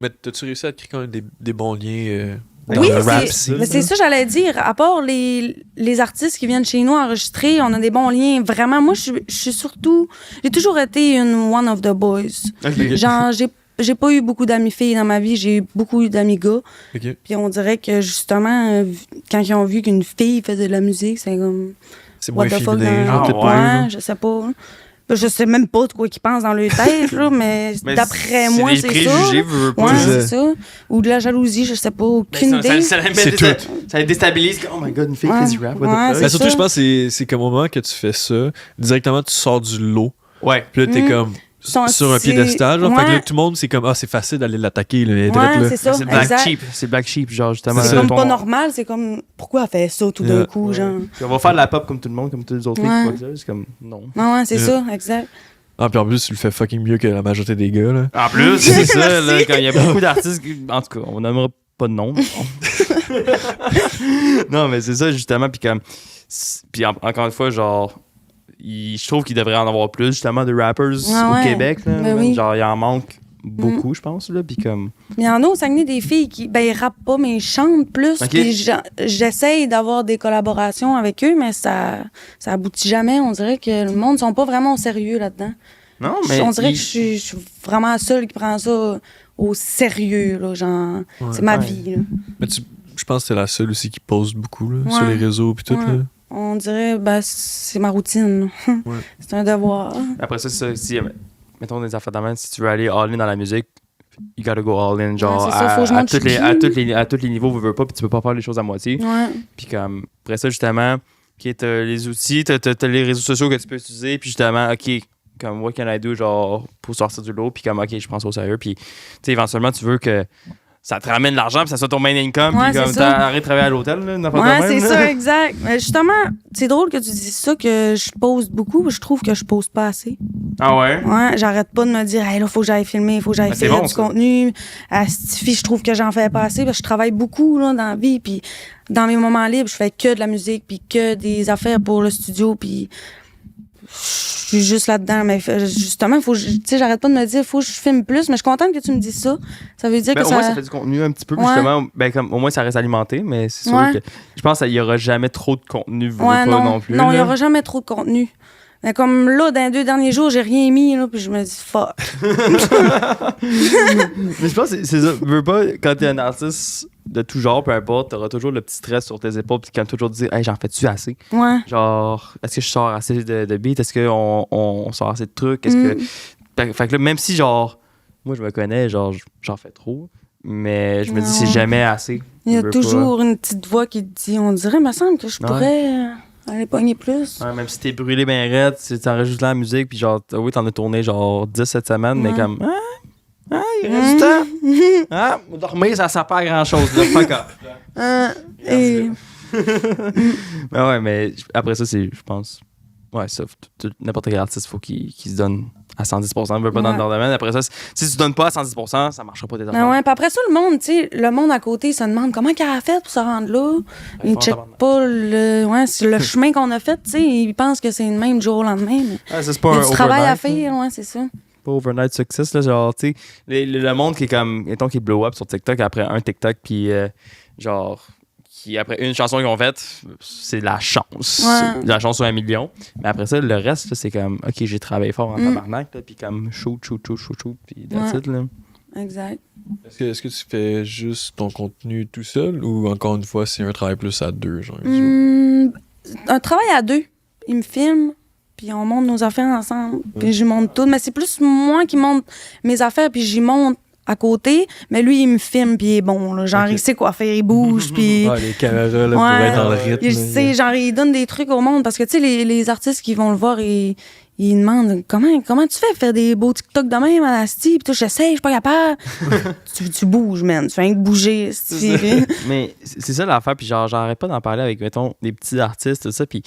Mais t'as-tu réussi à créer quand même des bons liens dans oui, le rap? mais c'est ça j'allais dire. À part les artistes qui viennent chez nous enregistrer, on a des bons liens. Vraiment, moi, je suis surtout... J'ai toujours été une one of the boys. Ok. Genre, j'ai pas eu beaucoup d'amis filles dans ma vie, j'ai eu beaucoup d'amis gars. Ok. Puis on dirait que, justement, quand ils ont vu qu'une fille faisait de la musique, c'est comme... C'est moins What the fuck féminin, dans- genre, peut-être ouais. pas. Ouais, je sais pas. Je sais même pas de quoi ils pensent dans leur tête, là, mais d'après moi, c'est des ça. préjugés, veut pas. Ouais, C'est c'est ça. Ou de la jalousie, je sais pas, aucune idée. Ça les déstabilise. Oh my god, une fille Ouais. fait du rap, Ouais, what the c'est Mais fuck. surtout, ça. je pense que c'est comme au moment que tu fais ça, directement, tu sors du lot. Ouais. Puis là, t'es comme Son- sur un c'est- piédestal. Genre, Fait que là, ouais. tout le monde, c'est comme, c'est facile d'aller l'attaquer. Là, elle est Ouais, drette, là. c'est ça, C'est Black exact. Sheep. C'est Black Sheep, genre, justement. C'est comme ton- pas normal, c'est comme pourquoi elle fait ça tout d'un Yeah. coup, genre. On va faire de la pop comme tout le monde, comme tous les autres filles Ouais. qui font ça. C'est comme, non. Ouais, c'est Yeah. ça, exact. Ah, puis en plus, tu le fais fucking mieux que la majorité des gars. Là. En plus, c'est ça, Merci. là, quand il y a beaucoup d'artistes, en tout cas, on nommera pas de nom. Non, mais c'est ça, justement, puis comme, puis encore une fois, genre, je trouve qu'il devrait en avoir plus, justement, de rappers Ah au ouais. Québec, là. Ben oui. Genre, il en manque beaucoup, je pense, là, puis comme... Il y en a au Saguenay des filles qui, ben, ils rappent pas, mais ils chantent plus. Ok. Puis j'essaye d'avoir des collaborations avec eux, mais ça aboutit jamais. On dirait que le monde ne sont pas vraiment au sérieux là-dedans. Non, mais... On dirait que je suis vraiment la seule qui prend ça au sérieux, là, genre, Ouais. c'est ma Ouais. vie, là. Mais je pense que c'est la seule aussi qui poste beaucoup là, Ouais. sur les réseaux puis tout. Ouais. Là. On dirait, ben, c'est ma routine. là. Ouais. C'est un devoir. Après ça, si, mettons des affaires de même, si tu veux aller all-in dans la musique, you gotta go all-in, genre, Ouais, c'est ça, faut que je à, montre tous les, qui. à tous les niveaux, veux pas, puis tu peux pas faire les choses à moitié. Ouais. Puis comme, après ça, justement, t'as les outils, t'as les réseaux sociaux que tu peux utiliser, puis justement, OK, comme, what can I do, genre, pour sortir du lot, puis comme, OK, je prends ça au sérieux, puis, tu sais, éventuellement, tu veux que ça te ramène de l'argent, puis ça soit ton main income, Ouais, puis comme, c'est ça. t'arrêtes de travailler à l'hôtel, là, une affaire de Ouais, même, c'est là. ça, exact. Mais justement, c'est drôle que tu dises ça, que je pose beaucoup. Je trouve que je pose pas assez. Ah ouais? Ouais, j'arrête pas de me dire, hey, là, faut que j'aille filmer, faut que j'aille Ben, c'est faire bon, du ça. contenu. À Stifi, je trouve que j'en fais pas assez parce que je travaille beaucoup là, dans la vie. Puis dans mes moments libres, je fais que de la musique, puis que des affaires pour le studio. Puis je suis juste là-dedans. Mais justement, faut, tu sais, j'arrête pas de me dire, faut que je filme plus. Mais je suis contente que tu me dises ça. Ça veut dire Ben, que au ça. moins, ça fait du contenu un petit peu, puis Ouais. justement, ben, comme, au moins, ça reste alimenté, mais c'est sûr Ouais. que je pense qu'il y aura jamais trop de contenu, veux Ouais, pas non plus. Non, il y là. aura jamais trop de contenu. Mais comme là, dans les 2 derniers jours, j'ai rien mis, là, puis je me dis, fuck. Mais je pense que c'est ça. Veux pas, quand t'es un artiste de tout genre, peu importe, t'auras toujours le petit stress sur tes épaules, puis quand toujours dire, hey, j'en fais-tu assez? Ouais. Genre, est-ce que je sors assez de beats? Est-ce qu'on sort assez de trucs? Est-ce que. Fait que là, même si, genre, moi, je me connais, genre, j'en fais trop. Mais je me dis, c'est jamais assez. Il y a Je veux toujours une petite voix qui te dit, on dirait, me semble que je pourrais aller pogner plus. Ouais, même si t'es brûlé ben raide, tu enregistres la musique, puis genre, oui, t'en as tourné genre 10 cette semaine, mais comme, il reste du temps. Dormir, ça sert pas à grand-chose, là. Fuck off. Mais ouais, mais après ça, c'est, je pense, ça, n'importe quel artiste, il faut qu'il se donne à 110%, il veut pas dans leur domaine. Après ça, si tu donnes pas à 110%, ça marchera pas tes affaires. Ouais, puis après ça, le monde à côté, il se demande comment qu'elle a fait pour se rendre là. Il ne check pas le chemin qu'on a fait, tu sais. Il pense que c'est le même du jour au lendemain. Mais ça, c'est pas il y a un du travail à overnight, faire, c'est ça. Pas overnight success, là, genre, tu sais, le monde qui est comme, mettons, qui blow up sur TikTok après un TikTok, puis genre, qui après une chanson qu'ils ont faite, c'est de la chance. Ouais. De la chance sur 1 million. Mais après ça, le reste, là, c'est comme, OK, j'ai travaillé fort en tabarnak, puis comme shoot, puis that's it, là. Exact. Est-ce que tu fais juste ton contenu tout seul ou encore une fois, c'est un travail plus à deux? Genre, Un travail à deux. Il me filme, puis on monte nos affaires ensemble, puis je monte tout. Mais c'est plus moi qui monte mes affaires, puis j'y monte à côté, mais lui, il me filme, puis il est bon. Là. Genre, il sait quoi faire, il bouge, puis... les caméras, là, pour être dans le rythme. Il sait, genre, il donne des trucs au monde, parce que, tu sais, les artistes qui vont le voir, ils demandent comment tu fais faire des beaux TikTok de même à la Sti, puis toi, j'essaie, je suis pas capable. tu bouges, man. Tu fais rien que bouger, Mais c'est ça l'affaire, puis genre, j'arrête pas d'en parler avec, mettons, des petits artistes, tout ça, puis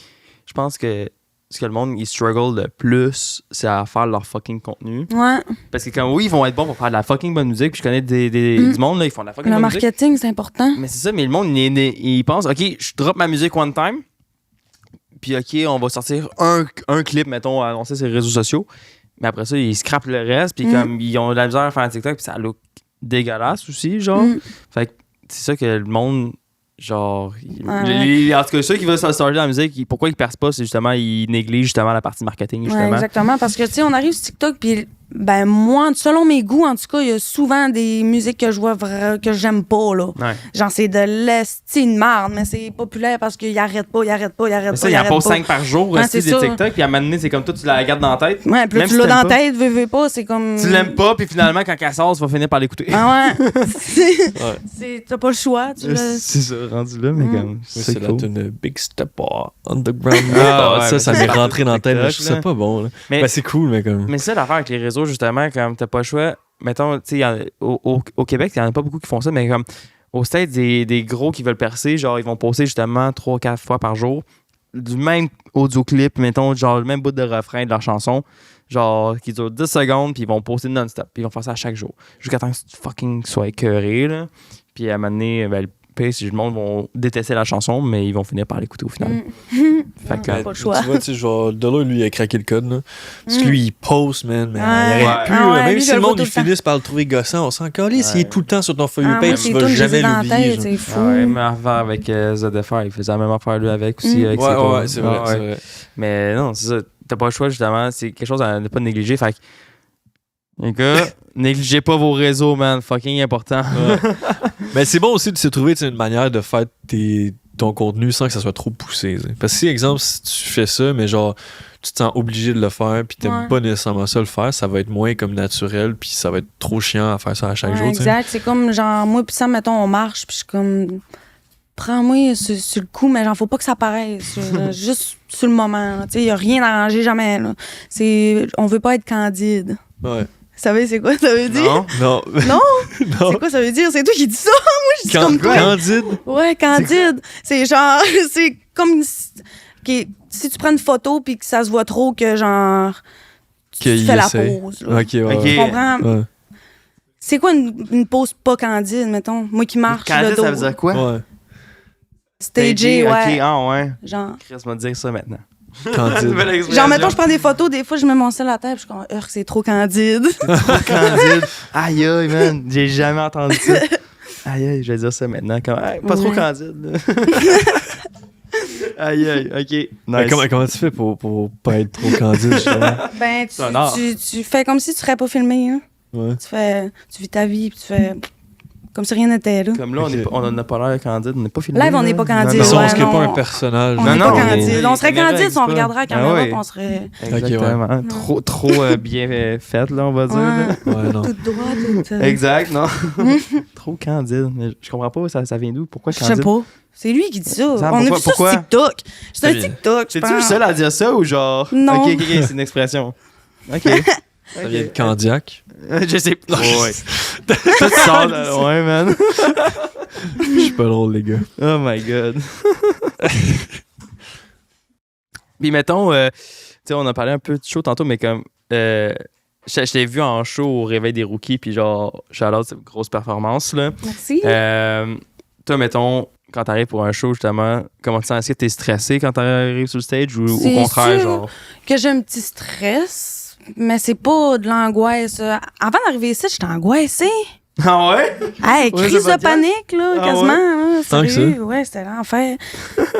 je pense que ce que le monde, il struggle le plus, c'est à faire leur fucking contenu. Ouais. Parce que comme, oui, ils vont être bons pour faire de la fucking bonne musique, puis je connais du monde, là, ils font de la fucking bonne musique. Le marketing, c'est important. Mais c'est ça, mais le monde, il pense, OK, je drop ma musique one time, puis OK, on va sortir un clip, mettons, à annoncer sur les réseaux sociaux, mais après ça, ils scrapent le reste, puis comme, ils ont de la misère à faire un TikTok, puis ça look dégueulasse aussi, genre. Fait que c'est ça que le monde... Genre, en tout cas, ceux qui veulent se starter dans la musique, pourquoi ils percent pas, c'est justement, ils négligent justement la partie marketing, justement. Ouais, exactement, parce que, tu sais, on arrive sur TikTok, puis, ben, moi, selon mes goûts, en tout cas, il y a souvent des musiques que je vois que j'aime pas, là. Ouais. Genre, c'est de l'esti de marde, mais c'est populaire parce qu'il arrête pas. Mais ça, il en pose 5 par jour, Ouais, aussi, c'est des ça. TikTok, puis à un moment donné, c'est comme toi, tu la gardes dans la tête. Ouais, puis là, Même tu si l'as dans t'aimes la tête, veux pas, c'est comme... Tu l'aimes pas, puis finalement, quand elle sort, tu vas finir par l'écouter. Ah ouais. T'as pas le choix. C'est ça, rendu là, mais comme. C'est cool. une Big Step Underground. Ouais, ça m'est rentré dans la tête. Je trouve ça pas bon. Là. Mais c'est cool, mais comme. Mais c'est ça l'affaire avec les réseaux, justement, comme t'as pas le choix. Mettons, tu sais, au Québec, il y en a pas beaucoup qui font ça, mais comme au States, des gros qui veulent percer, genre, ils vont poster justement 3-4 fois par jour du même audio clip, mettons, genre, le même bout de refrain de leur chanson, genre, qui dure 10 secondes, puis ils vont poster non-stop, puis ils vont faire ça à chaque jour. Jusqu'à temps que tu fucking sois écœuré, là. Puis à un moment donné, ben, le pire, c'est que le monde vont détester la chanson, mais ils vont finir par l'écouter au final. Fait que, pas le choix. Tu vois, tu sais, genre, Dollar, lui, il a craqué le code, là. Parce que lui, il poste, man, mais il arrête plus, Ah ouais, là. Même lui, si je le le vois monde, tout il le temps. finisse par le trouver gossant, on s'en calisse, il est tout le temps sur ton For You Moi, page, c'est tu vas tout, je les ai jamais dans la l'oublier. tête, genre. c'est fou. ouais, même affaire avec ZFR, il faisait la même affaire lui avec aussi. Avec ses Ouais, covers. c'est vrai, Ouais, c'est ouais. vrai. Mais non, c'est ça. T'as pas le choix, justement. C'est quelque chose à ne pas négliger. Fait que, les gars, négligez pas vos réseaux, man. Fucking important. Mais c'est bon aussi de se trouver, tu sais, une manière de faire ton contenu sans que ça soit trop poussé. T'sais. Parce que si, exemple, si tu fais ça, mais genre, tu te sens obligé de le faire, puis t'aimes pas nécessairement ça le faire, ça va être moins comme naturel, puis ça va être trop chiant à faire ça à chaque jour. Exact. C'est comme, genre, moi, puis ça, mettons, on marche, puis je suis comme. Prends-moi sur le coup, mais genre, faut pas que ça paraisse. Juste sur le moment. Il n'y a rien d'arrangé jamais. Là. On veut pas être candide. Ouais. Vous savez, c'est quoi ça veut dire? Non. Non? Non. C'est quoi ça veut dire? C'est toi qui dis ça? Moi, je dis comme toi. Candide? Ouais, candide. C'est genre, c'est comme si tu prends une photo puis que ça se voit trop que genre, tu fais la pause. Là. Ok, ouais. Tu comprends? Ouais. C'est quoi une pause pas candide, mettons? Moi qui marche Candide, le dos. ça veut dire quoi? Ouais. Stagé, ouais. Ok, ah ouais. Genre. Chris m'a dire ça maintenant. Candide. Genre, mettons, je prends des photos, des fois, je mets mon sel à la tête, puis je suis comme, c'est trop candide. Candide. Aïe, aïe, man. J'ai jamais entendu ça. Aïe, aïe, je vais dire ça maintenant. Comme, hey, pas trop candide. Là. Aïe, aïe, ok. Mais Nice. comment tu fais pour pas être trop candide, justement? Ben, C'est un art. tu fais comme si tu serais pas filmé. Hein. Ouais. Tu vis ta vie, puis tu fais. comme si rien n'était, là. Comme là, on n'a pas l'air candide, on n'est pas filmé. Live, on n'est pas candide. Non, on serait non. pas un personnage. On n'est Non, pas non, candide. On serait caméra candide si on existe regarderait la pas. caméra, Ah ouais. puis on serait Exactement. Ok, Trop bien fait, là, on va dire. là. Ouais, non. toute droite. toute, Exact, non. Trop candide. Mais je comprends pas, ça vient d'où? Pourquoi Je candide? sais pas. C'est lui qui dit ça. Ça, On a vu ça pourquoi? sur TikTok. C'est un Ça vient- TikTok, je C'est-tu le pense. seul à dire ça ou genre. Non. Ok, c'est une expression. Ok. Ça vient de Candiac. Je sais pas. Ouais. Toi, tu sors de loin, man. Je suis pas drôle, les gars. Oh my god. Puis mettons, tu sais, on a parlé un peu de show tantôt, mais comme. Je t'ai vu en show au Réveil des Rookies, puis genre, shout-out, c'est une grosse performance, là. Merci. Toi, mettons, quand t'arrives pour un show, justement, comment tu sens? Est-ce que t'es stressé quand t'arrives sur le stage ou au C'est contraire, sûr genre. que j'ai un petit stress, mais c'est pas de l'angoisse. Avant d'arriver ici, j'étais angoissée. Ah ouais? Hey, Ouais, crise c'est pas de panique, là, Ah quasiment. Là, Tant que sérieux. Ouais, c'était l'enfer.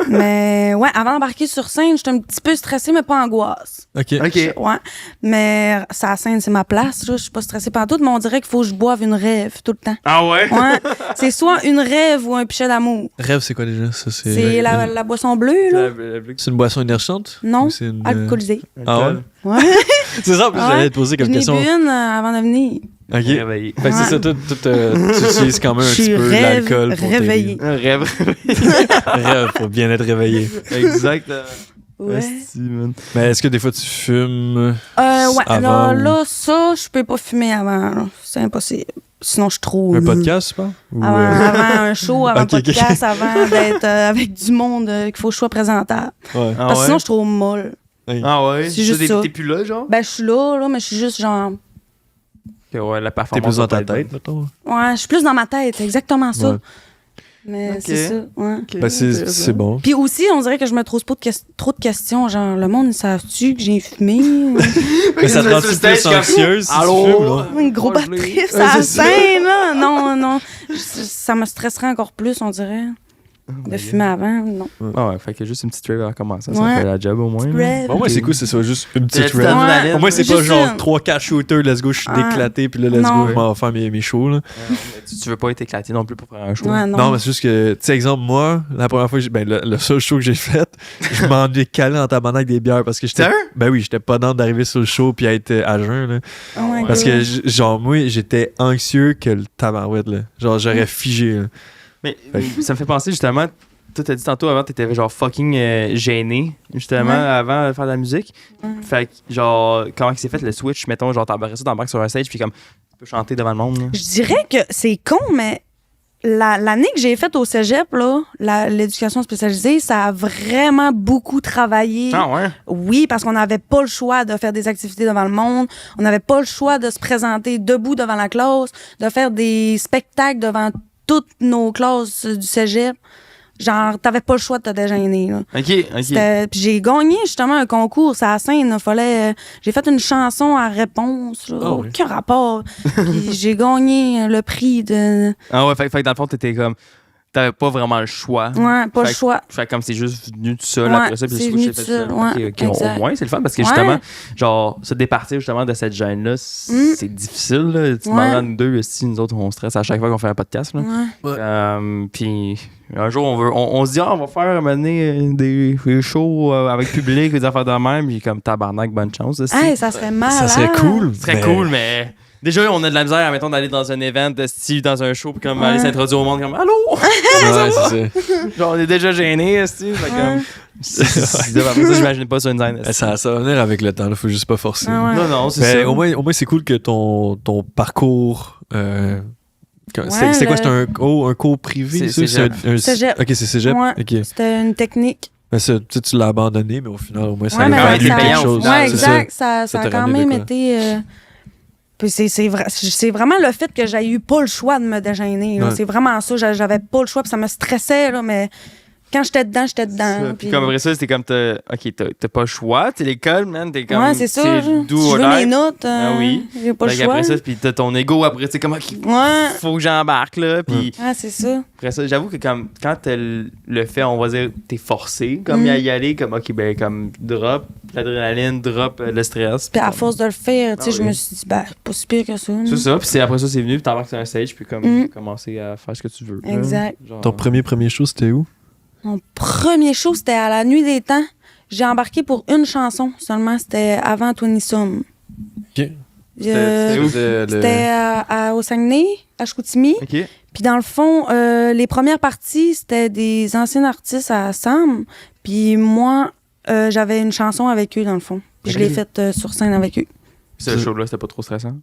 Mais ouais, avant d'embarquer sur scène, j'étais un petit peu stressée, mais pas angoisse. OK. Ok. Ouais. Mais sa scène, c'est ma place. Là. Je suis pas stressée partout, mais on dirait qu'il faut que je boive une rêve tout le temps. Ah ouais? Ouais. C'est soit une rêve ou un pichet d'amour. Rêve, c'est quoi déjà? Ça, C'est la boisson bleue, là. C'est une boisson énergisante? Non, Ou c'est une, alcoolisée. Ah ouais? Ouais. C'est ça, en plus, Ouais. j'allais te poser comme J'en ai question. bu une avant de venir. OK. Réveillé. Fait que c'est ça, tu utilises quand même un Je petit suis peu l'alcool pour réveillée. Un rêve. Rêve pour bien être réveillé. Exact. Ouais. Esti, man. Mais est-ce que des fois tu fumes? Ouais. Avant Là, ça, je peux pas fumer avant. là. C'est impossible. Sinon, je suis trop. Un podcast, pas? Ou, Avant un show, avant Ok, un ok. podcast, avant d'être avec du monde qu'il faut que je sois présentable. ouais. Ah Parce que ouais? sinon, je suis trop molle. Ah ouais? C'est juste ça. T'es plus là, genre? Ben, je suis là, mais je suis juste genre. Ok, ouais, la T'es performance. plus dans va ta pas être tête, mettons? Ouais, je suis plus dans ma tête, c'est exactement ça. Ouais. Mais Ok. c'est ça, ouais. bonne. Ben, c'est bon. Puis aussi, on dirait que je me pose pas trop de questions. Genre, le monde, ils savent-tu que j'ai fumé? Mais ça te rend plus anxieuse si tu Allô? fumes, là? Un gros Moi, je l'ai. batterie, Ouais, ça c'est ça. scène, là. Non. Ça me stresserait encore plus, on dirait. De fumer avant, non. Ah ouais, fait que juste une petite rave à commencer. Ça Ouais. fait la job au moins. là. Rêve. Bon, au moins, c'est cool, c'est ça, juste une petite Petite rap. adrénaline. Au moins, c'est Juste pas genre une. 3-4 shooters, let's go, je suis Ah. éclaté, puis là, let's Non. go, je m'en vais faire mes shows, là. Mais tu veux pas être éclaté non plus pour faire un show. Ouais, Non, non. mais c'est juste que, tu sais, exemple, moi, la première fois, le seul show que j'ai fait, je m'en ai calé en tabarnak avec des bières parce que j'étais. Sérieux? Ben oui, j'étais pas dans d'arriver sur le show puis être à jeun, là. Oh my Parce God. que, genre, moi, j'étais anxieux que le tabarouette, là. Genre, j'aurais figé, là. Mais ça me fait penser justement, toi t'as dit tantôt avant, t'étais genre fucking gêné, justement, Ouais. avant de faire de la musique. Ouais. Fait que, genre, comment il s'est fait le switch, mettons, genre, t'embarques ça, t'embarques sur un stage, puis comme, tu peux chanter devant le monde, là. Je dirais que c'est con, mais l'année que j'ai faite au cégep, là, l'éducation spécialisée, ça a vraiment beaucoup travaillé. Ah ouais? Oui, parce qu'on n'avait pas le choix de faire des activités devant le monde. On n'avait pas le choix de se présenter debout devant la classe, de faire des spectacles devant toutes nos classes du cégep. Genre, t'avais pas le choix de te dégêner, là. Ok. Puis j'ai gagné justement un concours, c'est à la scène. J'ai fait une chanson à réponse, là, Ah oui. aucun rapport. Puis j'ai gagné le prix de. Ah ouais, fait que dans le fond, t'étais comme, t'avais pas vraiment le choix. Ouais, pas le Fait- choix. Fait que comme c'est juste venu tout seul Ouais, après ça, puis c'est le switch venu est fait tout seul, seul. ouais, Ok, au exact. moins, c'est le fun parce que Ouais. justement, genre, se départir justement de cette gêne-là, c'est difficile, là. Tu Ouais. demandes à nous deux, si nous autres, on stresse à chaque fois qu'on fait un podcast, là. Ouais. Puis un jour, on se dit, on va faire mener des shows avec public, des affaires de même. Puis comme tabarnak, bonne chance. Aussi. Hey, ça serait malade. Ça serait cool. Ce serait cool, mais déjà, on a de la misère, mettons, d'aller dans un event, dans un show, puis comme Ouais. aller s'introduire au monde, comme allô? Ouais, c'est ça. Genre, on est déjà gênés, fait comme. Après ça, j'imagine pas sur une scène. Ça va venir avec le temps, il faut juste pas forcer. Ah ouais. Non, c'est Mais ça. au moins c'est cool que ton parcours. C'était Ouais, quoi? C'était un cours privé? C'est ça? cégep. Cégep. Ok, c'est cégep. Ouais. Ok. C'était une technique. Mais ça, tu l'as abandonné, mais au final, au moins, ça Ouais, a mais quand même été ça- quelque payant au chose. final, Ouais, c'est exact. Ça Ça a t'a quand ramené même de quoi? été. Puis c'est vraiment le fait que j'ai eu pas le choix de me dégêner. là. Ouais. C'est vraiment ça. J'avais pas le choix, puis ça me stressait, là, mais quand j'étais dedans, j'étais Ça. dedans. Puis comme après ça, c'était comme, t'as pas le choix. T'es l'école, man. T'es comme. Ouais, c'est ça. do Si je or veux mes die. notes, Ah oui. j'ai pas le Fait choix. qu'après ça, puis t'as ton ego après, tu sais, comment Ouais. faut que j'embarque, là. Puis C'est ça. après ça, j'avoue que quand t'as le fait, on va dire, t'es forcé, comme à y aller, comme, OK, ben, comme drop l'adrénaline, drop le stress. Puis à force de le faire, tu sais, Ah je oui. me suis dit, pas si pire que ça. C'est ça, puis après ça, c'est venu, puis t'embarques sur un stage, puis comme commencer à faire ce que tu veux. là. Exact. Genre, Ton premier show, c'était où? Mon premier show, c'était à la Nuit des Temps. J'ai embarqué pour une chanson seulement. C'était avant Tony Sum. OK. Euh, où? C'était au Saguenay, à Chicoutimi. OK. Puis dans le fond, les premières parties, c'était des anciens artistes à Sam. Puis moi, j'avais une chanson avec eux, dans le fond. Puis je l'ai faite sur scène avec eux. Ce show-là, c'était pas trop stressant?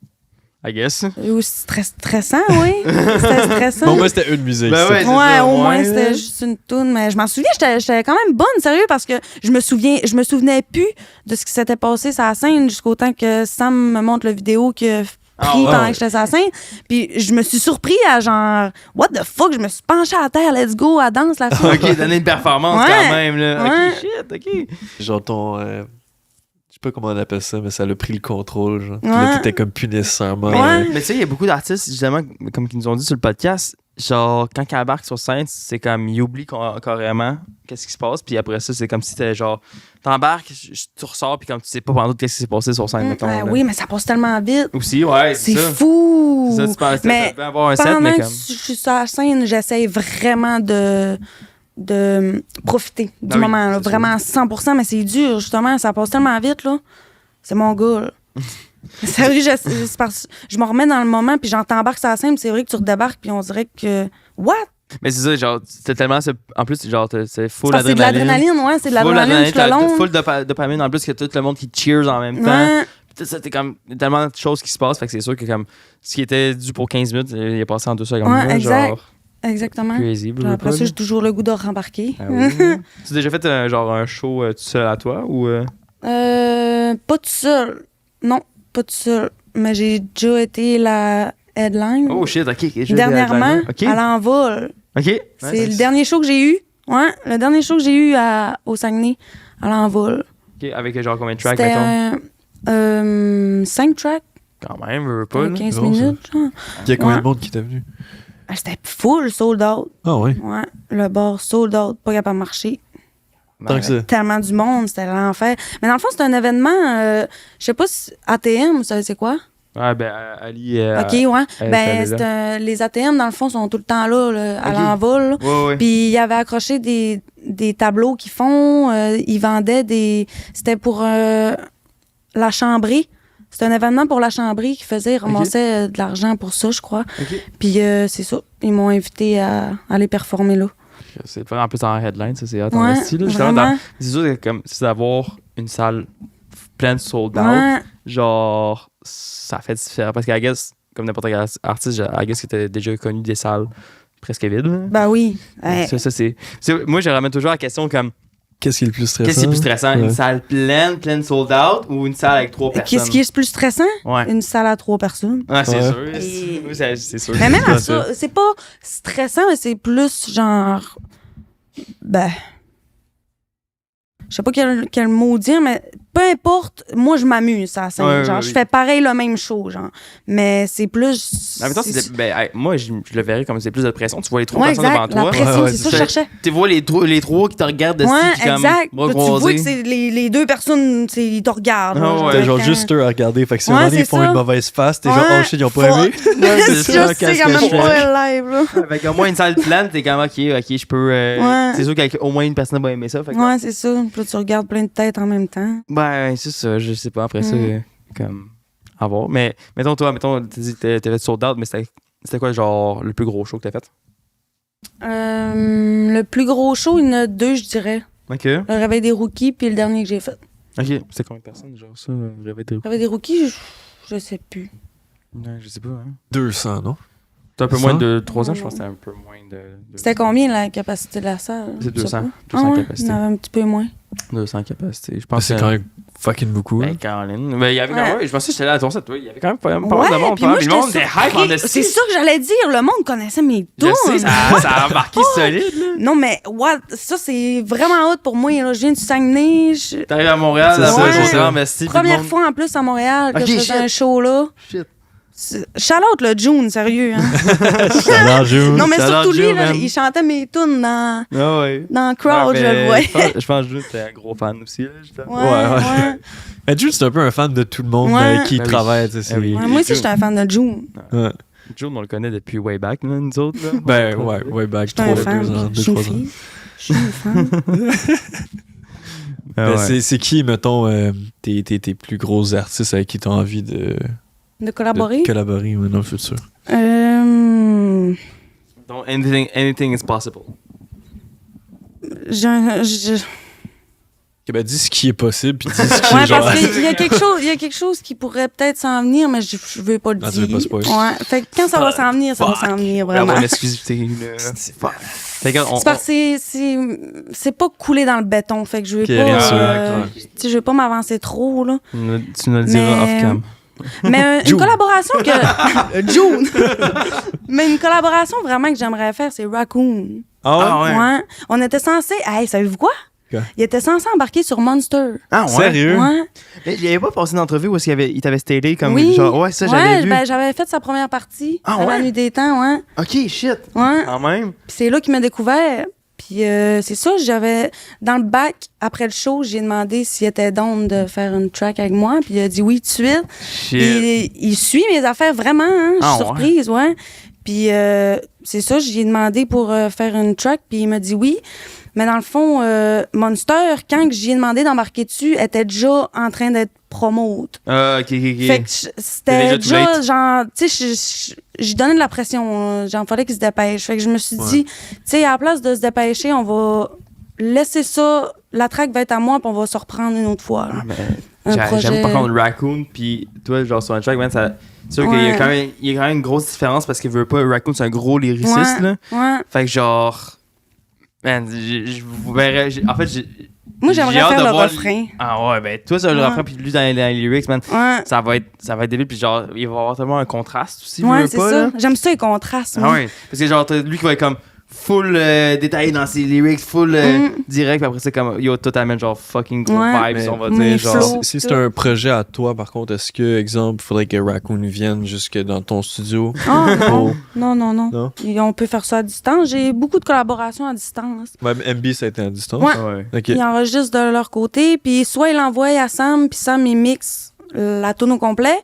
I guess. C'était stressant, oui. C'était stressant. Bon, moi, c'était une musique. Ben ça. ouais, c'est Ouais, ça, au moins, ouais, c'était là. juste une toune. Mais je m'en souviens, j'étais quand même bonne, sérieux, parce que je me souvenais plus de ce qui s'était passé sur la scène jusqu'au temps que Sam me montre la vidéo qu'il a pris pendant que j'étais sur la scène. Puis je me suis surpris à genre, what the fuck, je me suis penchée à terre, let's go, à danse la fille. OK, donner une performance Ouais. quand même, là. Ouais. OK, shit, OK. Genre ton. Je sais pas comment on appelle ça, mais ça a pris le contrôle. Genre. Puis Ouais. là, t'étais comme plus nécessairement. Ouais. Mais tu sais, il y a beaucoup d'artistes, justement, comme qui nous ont dit sur le podcast, genre, quand ils embarquent sur scène, c'est comme, ils oublient carrément qu'est-ce qui se passe, puis après ça, c'est comme si t'es genre, t'embarques, tu ressors, puis comme tu sais pas pendant tout qu'est-ce qui s'est passé sur scène, mettons. là. Oui, mais ça passe tellement vite. Aussi, ouais, C'est ça. fou. C'est ça, tu penses, Mais tu peux avoir un set, Pendant mais que comme... je suis sur la scène, j'essaie vraiment de profiter du Ah oui, moment, là, c'est vraiment à 100%, mais c'est dur, justement, ça passe tellement vite, là. C'est mon gars, là. Sérieux, c'est parce que je me remets dans le moment, puis j'embarque sur la scène, puis c'est vrai que tu redébarques, puis on dirait que... What? Mais c'est ça, genre, c'est tellement... En plus, genre, c'est full Parce que c'est de l'adrénaline, ouais, c'est de l'adrénaline tout le long. Full dopamine, en plus que tout le monde qui cheers en même temps. Ouais, Puis tout ça, t'es comme... Il y a tellement de choses qui se passent, fait que c'est sûr que comme... Ce qui était dû pour 15 minutes, il est passé en 2 secondes. Ouais, là, exact. Genre, exactement. crazy. Puis après ça, j'ai toujours le goût de rembarquer. Ah oui. Tu as déjà fait un show tout seul à toi ou... Pas tout seul. Non, pas tout seul. Mais j'ai déjà été la headline. Oh shit, ok. Dernièrement, Ok. à l'envol. Ok. C'est le dernier show que j'ai eu. Ouais, le dernier show que j'ai eu au Saguenay, à l'envol. Ok, avec genre combien de tracks, C'était mettons? 5 tracks, Quand même, je veux pas. là. 15 Non, minutes. Genre. Il y a combien Ouais. de monde qui t'a venu? Ah, c'était full sold out. Ah ouais. Ouais, le bar sold out, pas capable de marcher. Tant que ça. Tellement du monde, c'était l'enfer. Mais dans le fond, c'est un événement, je sais pas si ATM, vous savez c'est quoi? Ouais, ben, Ali. OK, ouais. elle Ben, était là. les ATM, dans le fond, sont tout le temps là, à OK. l'envol. Là. Ouais, ouais. Puis il y avait accroché des tableaux qu'ils font. Ils vendaient des... C'était pour la Chambrée. C'était un événement pour la Chambrée qui faisait, ils ramassaient de l'argent pour ça, je crois. Ok. Puis c'est ça. Ils m'ont invité à aller performer là. C'est pas en plus en headline, ça, c'est hot. Ouais, En style, justement, vraiment. c'est sûr que comme, c'est d'avoir une salle pleine sold out. Ouais. Genre, ça fait différent. Parce qu'à guess, comme n'importe quel artiste, I guess que t'as déjà connu des salles presque vides. là. Ben oui. Ouais. Ça, moi, je ramène toujours la question comme Qu'est-ce qui est le plus stressant? qu'est-ce qui est plus stressant, Ouais. une salle pleine sold out ou une salle avec 3 personnes? Qu'est-ce qui est le plus stressant? Ouais. Une salle à 3 personnes. Ouais, c'est Ouais. sûr. Et- Oui, c'est sûr. Mais même à C'est ça, c'est pas stressant, mais c'est plus genre. Ben. Je sais pas quel mot dire, mais peu importe, moi je m'amuse à la scène. Ouais, genre, ouais, je oui. fais pareil le même show, genre. Mais c'est plus. En même temps, moi, je le verrais comme c'est plus de pression. Tu vois les 3 Ouais, personnes exact. devant La toi. pression, Ouais, c'est c'est ça que je ça. cherchais. Tu vois les 3 qui te regardent de Ouais, comme exact. bras Là, tu vois croisés. que c'est les 2 personnes, ils te regardent. Ah là, ouais. T'as genre quand- juste eux à regarder. Fait que si Ouais, un moment donné, c'est ils font ça. une mauvaise face, t'es Ouais. genre, oh shit, ils ont pas Faut- aimé. Je C'est ça, sais qu'est-ce quand que même je fais? pas le live, là. Avec au moins une salle pleine, t'es comme ok, je peux. Ouais. C'est sûr qu'avec au moins une personne va aimer ça. Fait que- Ouais, c'est ça. Puis là, tu regardes plein de têtes en même temps. Ben, c'est ça, je sais pas. Après ça, comme. À voir. Mais mettons, toi, t'as dit que t'avais sold out, mais c'était quoi, genre, le plus gros show que t'as fait? Le plus gros show, il y en a 2, je dirais. Ok. Le Réveil des Rookies, puis le dernier que j'ai fait. Ok. C'était combien de personnes, genre, ça? J'avais été. Le Réveil des Rookies, je sais plus. Non, je sais pas, hein. 200, non? T'as un peu 100? moins de 3 ans, je pense que c'était un peu moins de. C'était combien la capacité de la salle? C'est Je sais 200. pas. 200 Ah ouais, capacités. il y en avait un petit peu moins. 200 capacités. Je pense C'est que quand même fucking beaucoup. Ben, Caroline. Ben, il y avait quand même. Je pensais que j'étais là à ton set, toi. Il y avait quand même pas mal Ouais, de monde. puis moi, Le monde j'étais était hype en surpris. esti. C'est ça que j'allais dire. Le monde connaissait mes Je tunes. sais, ça a embarqué solide, là. Non, mais ça, c'est vraiment hot pour moi. Là. Je viens du Saguenay. T'arrives à Montréal, C'est là, ça, ouais, c'est ça. investi. Première fois en plus à Montréal que Ok, je faisais shit. un show là. Shit. Shout-out le June, sérieux. Hein? June. Non, mais Shout out surtout lui, June, là, man. il chantait mes tunes dans Ah ouais. le crowd, je le voyais. Je pense que Jules, t'es un gros fan aussi, là, justement. Ouais. Mais Jude, c'est un peu un fan de tout le monde Ouais. avec qui il Ben oui. travaille. Tu sais, Ben oui. Ouais, moi aussi, j'étais un fan de June. Ouais. Jules, on le connaît depuis way back, là, nous autres. Là. Ben, ouais, back J'étais un 2 fan. ans, Je suis une 2-3 ans. fille. Je suis une fan. Ben, c'est qui, mettons, tes plus gros artistes avec qui t'as envie de De collaborer? collaborer dans le futur? Donc, anything is possible. Je- Ok, ben, dis ce qui est possible, puis dis ce qui Ouais, est genre. parce qu'il y a quelque chose qui pourrait peut-être s'en venir, mais je veux pas le Ah, tu dire. veux pas spoiler. Ouais. Fait que quand ça va s'en venir, ça va s'en venir, vraiment. Regarde, exclusivité, là. Fait que, C'est parce que c'est pas coulé dans le béton, fait que je veux Ok, pas, rien sûr. tu sais, je veux pas m'avancer trop, là. tu nous le diras Mais- off-cam. Mais une June. collaboration que... June! Mais une collaboration vraiment que j'aimerais faire, c'est Raccoon. Ah ouais? Ouais. On était censé... Hey, savez-vous quoi? Quoi? Il était censé embarquer sur Monster. Ah, ouais? Sérieux? Ouais. Mais il avait pas passé une entrevue où il t'avait stylé comme Oui. genre, ouais, ça, j'avais vu. Ben, j'avais fait sa première partie Ah, à la ouais? Nuit des Temps, ouais. Ok, shit. Ouais. Quand même. Puis c'est là qu'il m'a découvert. Puis c'est ça, j'avais... Dans le bac, après le show, j'ai demandé s'il était down de faire une track avec moi. Puis il a dit oui tout de suite. Shit. Il suit mes affaires vraiment, hein. Je Ah, suis surprise, ouais. Puis c'est ça, j'ai demandé pour faire une track, puis il m'a dit oui. Mais dans le fond, Monster, quand j'y ai demandé d'embarquer dessus, était déjà en train d'être promote. Ah, ok. Fait que c'était déjà too déjà, genre, tu sais, j'ai donné de la pression. Genre, fallait qu'il se dépêche. Fait que je me suis dit, tu sais, à la place de se dépêcher, on va laisser ça, la track va être à moi, puis on va se reprendre une autre fois. là. Ah, mais Un projet. j'aime par contre Raccoon, puis toi, genre sur un track, man, c'est sûr qu'il y a quand même une grosse différence parce qu'il veut pas. Raccoon, c'est un gros lyriciste, là. Ouais. Fait que genre. Man, je vous verrais. En fait, Moi, j'aimerais j'ai hâte faire de le voir refrain. Ah ouais, ben toi, ça, le Ouais. refrain, puis lui dans les lyrics, man, Ouais. ça va être débile, puis genre, il va y avoir tellement un contraste aussi, Ouais, veux c'est pas, ça. là. J'aime ça, les contrastes. Ah moi. ouais, parce que genre, t'as lui qui va être comme full détaillé dans ses lyrics, full direct, puis après c'est comme, yo, toi t'amènes genre fucking gros Ouais. vibes, on va Mais dire, genre. flow. Si c'est un projet à toi, par contre, est-ce que, exemple, il faudrait que Raccoon vienne jusque dans ton studio? Ah, non. Oh. Non. Non? Et on peut faire ça à distance. J'ai beaucoup de collaborations à distance. Même MB, ça a été à distance? Ouais. Ouais. Ok. Ils enregistrent de leur côté, puis soit ils l'envoient à Sam, puis Sam, il mixe la tune au complet,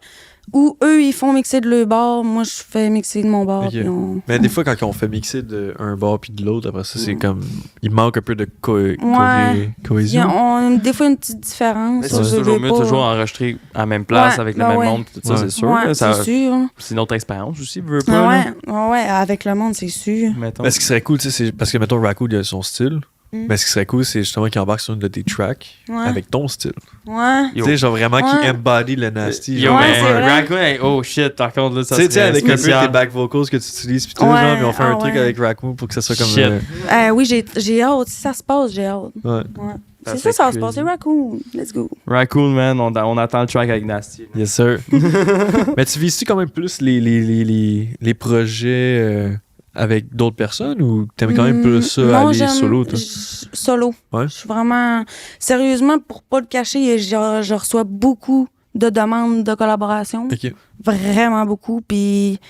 ou eux, ils font mixer de leur bord. Moi, je fais mixer de mon bord. Ok. Puis Mais des fois, quand on fait mixer d'un bord puis de l'autre, après ça, c'est comme. Il manque un peu de Ouais. cohésion. Des fois, une petite différence. Mais ça, c'est je toujours veux mieux, pas. toujours enregistrer à la même place, Ouais, avec le ben même ouais. monde, tout ça, Ouais. c'est sûr. Ouais, là, c'est sûr. c'est une autre expérience aussi, veux pas, là, Ouais, avec le monde, c'est sûr. mettons. Mais ce qui serait cool, tu sais, c'est parce que, mettons, Raccoon, il a son style. Mais ce qui serait cool, c'est justement qu'il embarque sur une de tes tracks Ouais. avec ton style. Ouais. Tu sais, genre vraiment qu'il Ouais. embody le nasty. Yo, Ouais, mais c'est vrai. Raccoon, hey, oh shit, par contre, là, ça Tu sais, serait avec un peu spécial. tes back vocals que tu utilises, puis tout, Ouais, genre, mais on fait un ah truc ouais. avec Raccoon pour que ça soit comme. Shit. Oui, j'ai hâte. Si ça se passe, j'ai hâte. Ouais. Ouais. Ça C'est serait ça va se crazy. passer. Raccoon. Let's go. Raccoon, man, on attend le track avec Nasty. là. Yes, sir. Mais tu vises-tu quand même plus les projets avec d'autres personnes ou t'aimes quand même plus ça Non, aller j'aime- solo, toi? Solo. Ouais. Je suis vraiment... Sérieusement, pour pas le cacher, je reçois beaucoup de demandes de collaboration. Ok. Vraiment beaucoup. Puis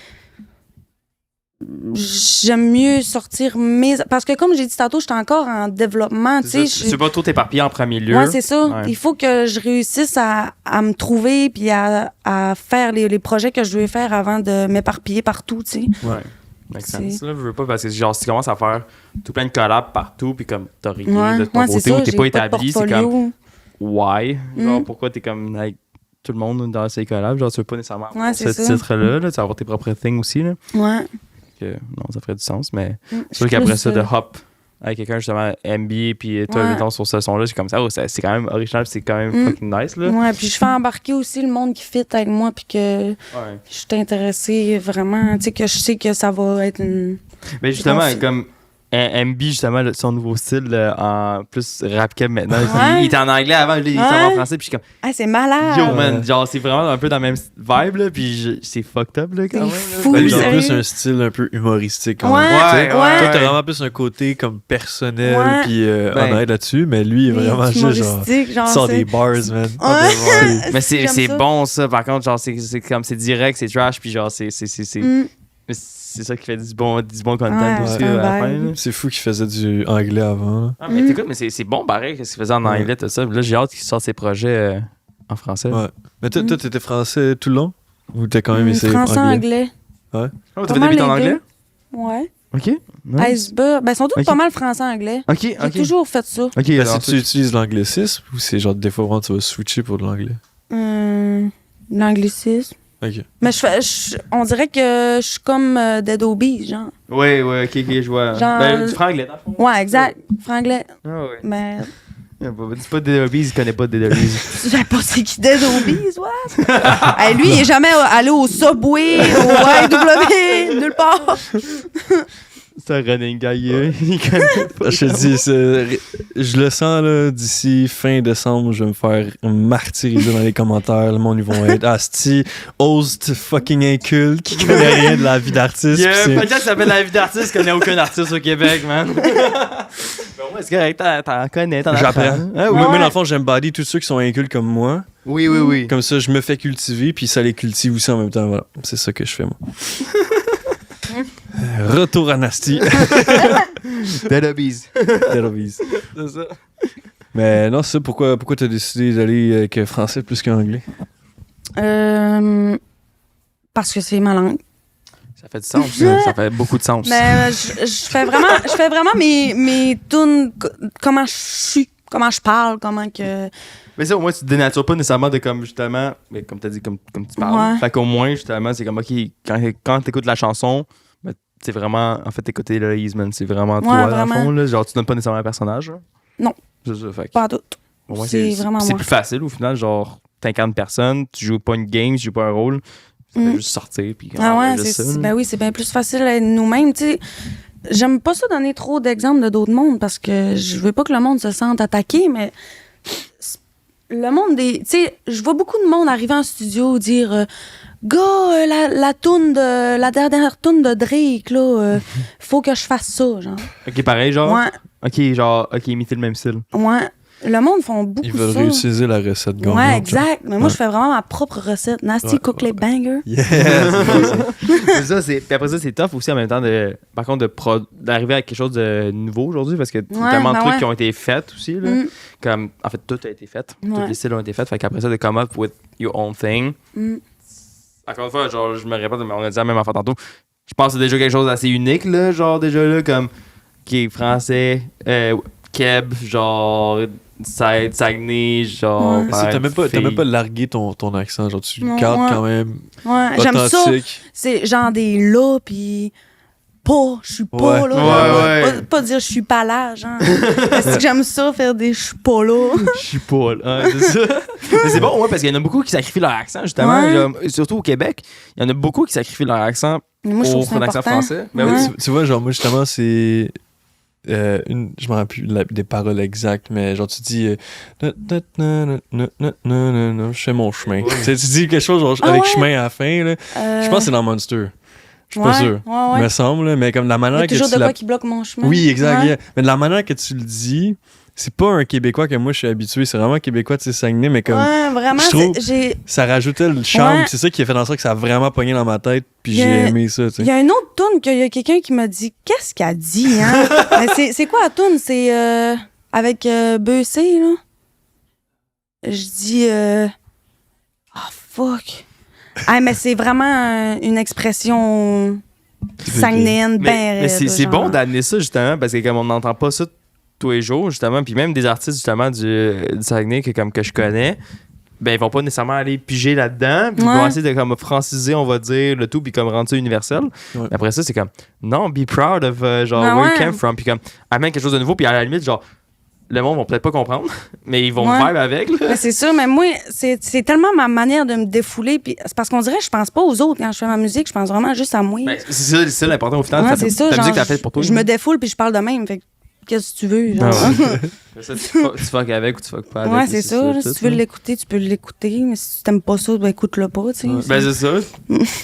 j'aime mieux sortir mes... Parce que comme j'ai dit tantôt, j'étais encore en développement. Tu sais, C'est pas trop t'éparpiller en premier lieu. ouais, c'est ça. Ouais. Il faut que je réussisse à me trouver puis à faire les projets que je veux faire avant de m'éparpiller partout, tu sais. Ouais. Make sense, C'est- là, je veux pas, parce que genre, si tu commences à faire tout plein de collabs partout, puis comme t'as rien Ouais, de ton ouais, c'est côté, ça. ou t'es j'ai pas de établi, c'est portfolio. comme, why? Genre, Mm. pourquoi t'es comme avec tout le monde dans ces collabs? Genre, tu veux pas nécessairement avoir Ouais, c'est ce ça. titre-là, là, tu vas avoir tes propres things aussi, là. Ouais. Que, non, ça ferait du sens, mais Je c'est sûr suis qu'après plus, ça, de hop avec quelqu'un, justement, MB, puis toi, Ouais. mettons, sur ce son-là, c'est comme ça, oh, c'est quand même original, puis c'est quand même fucking nice, là. Ouais, puis je fais embarquer aussi le monde qui fit avec moi, puis que Ouais. je suis intéressée vraiment, tu sais, que je sais que ça va être une... Mais justement, Bon, comme MB, justement, son nouveau style en plus rap keb maintenant. Ouais. Il était en anglais avant, là, il était en français, puis je suis comme. Ah, c'est malade. Yo, man, genre, c'est vraiment un peu dans le même vibe, là, puis c'est fucked up, là, quand C'est même. fou. Ben, lui, il a sérieux? plus un style un peu humoristique. Quand Ouais, même, tu sais. ouais. Toi, t'as vraiment plus un côté comme personnel Ouais. puis Ben. honnête là-dessus, mais lui, il est vraiment juste genre. Humoristique, genre. Il sort c'est- des bars, man. Ouais. Mais c'est J'aime ça. bon, ça. Par contre, genre, c'est comme, c'est direct, c'est trash, puis genre, c'est Mm. c'est ça qui fait du bon content Ouais, aussi, c'est un à la fin, vibe. là. C'est fou qu'il faisait du anglais avant. Là. Ah, mais t'écoutes, mais c'est bon, pareil, qu'est-ce qu'il faisait en anglais, tout ça. Là, j'ai hâte qu'il sorte ses projets en français. Ouais. Mais toi, t'étais français tout le long? Ou t'as quand même essayé Français, anglais? anglais. Oh, Pas t'as fait mal des en les anglais? deux. Ouais. Ok. Nice. Iceberg. Ben, ils sont tous Ok. pas mal français-anglais. Ok, J'ai ok. toujours fait ça. Ok, Ben, alors, si tu utilises l'anglicisme ou c'est genre des fois vraiment tu vas switcher pour de l'anglais? L'anglicisme. Ok. Mais on dirait que je suis comme Dead Obies, genre. Ouais, ok, je vois. Genre- Ben, du franglais, dans le fond. Ouais, exact. Franglais. Ah, ouais. Mais Dis pas Dead Obies, il connaît pas Dead Obies. je sais pas c'est qui Dead Obies, ouais. Hey, lui, il est jamais allé au Subway, au AEW, nulle part. C'est un running guy, il connaît pas. Je te dis, je le sens là, d'ici fin décembre, je vais me faire martyriser dans les commentaires. Le monde, ils vont être Asti, host fucking inculte qui connaît rien de la vie d'artiste. Il y a puis un c'est- podcast qui s'appelle La vie d'artiste, je connais aucun artiste au Québec, man. Ben ouais, c'est correct, t'en connais, t'en J'apprends. apprends. Ah, oui. Moi, Ouais. dans le fond, j'aime body tous ceux qui sont incultes comme moi. Oui. Comme ça, je me fais cultiver, puis ça les cultive aussi en même temps. Voilà. C'est ça que je fais, moi. Retour à Nasty. Dead Obies. Dead Obies. C'est ça. Mais non, c'est ça. Pourquoi t'as décidé d'aller avec français plus qu'anglais? Parce que c'est ma langue. Ça fait du sens, ça fait beaucoup de sens. Mais je fais vraiment mes tunes, comment je suis, comment je parle, comment que. Mais ça, au moins, tu te dénatures pas nécessairement de comme, justement, mais comme t'as dit, comme tu parles. Ouais. Fait qu'au moins, justement, c'est comme, OK, quand t'écoutes la chanson, ben, c'est vraiment, en fait, t'écoutes Héloïse, man. C'est vraiment toi, dans le vraiment. fond, là. Genre, tu donnes pas nécessairement un personnage, là. Non. C'est ça, fait que, Pas tout. au moins, c'est vraiment c'est moi. plus facile, au final, genre, t'incarnes personne, tu joues pas une game, tu joues pas un rôle. Tu fais juste sortir, puis Ah ouais, juste ça, là. ben oui, c'est bien plus facile à être nous-mêmes, tu sais. J'aime pas ça donner trop d'exemples de d'autres mondes parce que je veux pas que le monde se sente attaqué, mais le monde des. Tu sais, je vois beaucoup de monde arriver en studio dire gars, la dernière toune de Drake, là, faut que je fasse ça, genre. OK, pareil, genre. Ouais, OK, genre, OK, imiter le même style. ouais. Le monde font beaucoup Ils veulent ça. réutiliser la recette gagnante. Ouais, genre. exact. Mais moi, je fais vraiment ma propre recette. Nasty Ouais, cook ouais. les bangers. Yeah, c'est bon, ça. C'est ça, puis après ça, c'est tough aussi en même temps par contre, d'arriver à quelque chose de nouveau aujourd'hui parce que il y a tellement de ben trucs ouais. qui ont été faits aussi. Là. Mm. Comme, en fait, tout a été fait. Tous Ouais. les styles ont été faits. Fait qu'après ça, de come up with your own thing. Mm. Encore une fois, genre, je me répète, mais on a dit la même affaire tantôt. Je pense que c'est déjà quelque chose d'assez unique, là, genre, déjà, là, comme, qui est français, Keb, genre, Saguenay, genre. Ouais. Mais ça, t'as même fille. pas largué ton accent. Genre, tu Non, le gardes ouais. quand même Ouais, j'aime ça. authentique. C'est genre des là, puis pas, je suis pas Ouais. là. Ouais, genre, ouais. Pas dire je suis pas là, genre. Est-ce que j'aime ça, faire des je suis pas là? Je suis pas là. Ouais, c'est ça. Mais c'est bon, ouais, parce qu'il y en a beaucoup qui sacrifient leur accent, justement. Ouais. Genre, surtout au Québec, il y en a beaucoup qui sacrifient leur accent Moi, je trouve pour ça un accent important. français. Mais Ouais. tu vois, genre, moi, justement, c'est. Je me rappelle plus des paroles exactes, mais genre, tu dis. Je fais mon chemin. Tu sais, tu dis quelque chose genre, Ah avec ouais? chemin à la fin. Là. Je pense que c'est dans Monster. Je suis pas sûr. Ouais. Me semble, là, mais comme de la Il y manière a que toujours tu de la. quoi qui bloque mon chemin. Oui, exact. Ouais. Yeah. Mais de la manière que tu le dis, c'est pas un Québécois que moi je suis habitué. C'est vraiment un Québécois de Saguenay, mais comme. Ouais, vraiment, je trouve- j'ai. Ça rajoutait le charme. Ouais. C'est ça qui a fait en sorte que ça a vraiment pogné dans ma tête. Puis Il y j'ai a- aimé ça. Tu sais. Il y a une autre toune qu'il y a quelqu'un qui m'a dit qu'est-ce qu'elle dit, hein? Mais c'est quoi la toune? C'est avec Beucé, là? Je dis ah, fuck. Ah, mais c'est vraiment une expression saguenéenne, ben Mais c'est bon d'amener ça, justement, parce que comme on n'entend pas ça tous les jours, justement, puis même des artistes, justement, du Saguenay que je connais, ben ils vont pas nécessairement aller piger là-dedans, puis ils vont Ouais. essayer de comme franciser, on va dire, le tout, puis comme rendre ça universel. Ouais. Mais après ça, c'est comme, non, be proud of genre Ben where you ouais. came from, puis comme, amène quelque chose de nouveau, puis à la limite, genre, le monde va peut-être pas comprendre, mais ils vont Ouais. vibe avec. Là. Ben, c'est ça, mais moi, c'est tellement ma manière de me défouler. Puis c'est parce qu'on dirait que je pense pas aux autres quand je fais ma musique, je pense vraiment juste à moi. Ben, c'est ça l'important au final. Ouais, c'est ça. Ta Genre, musique, t'as fait pour toi. je me défoule puis je parle de même. Fait que, qu'est-ce que tu veux? Ah Genre. ouais. Ça, tu fuck avec ou tu fuck pas avec. Ouais, c'est ça. Là, tout, si tu veux là. l'écouter, tu peux l'écouter. Mais si tu t'aimes pas ça, ben écoute-le pas. Tu sais. Ouais. Ben, c'est ça.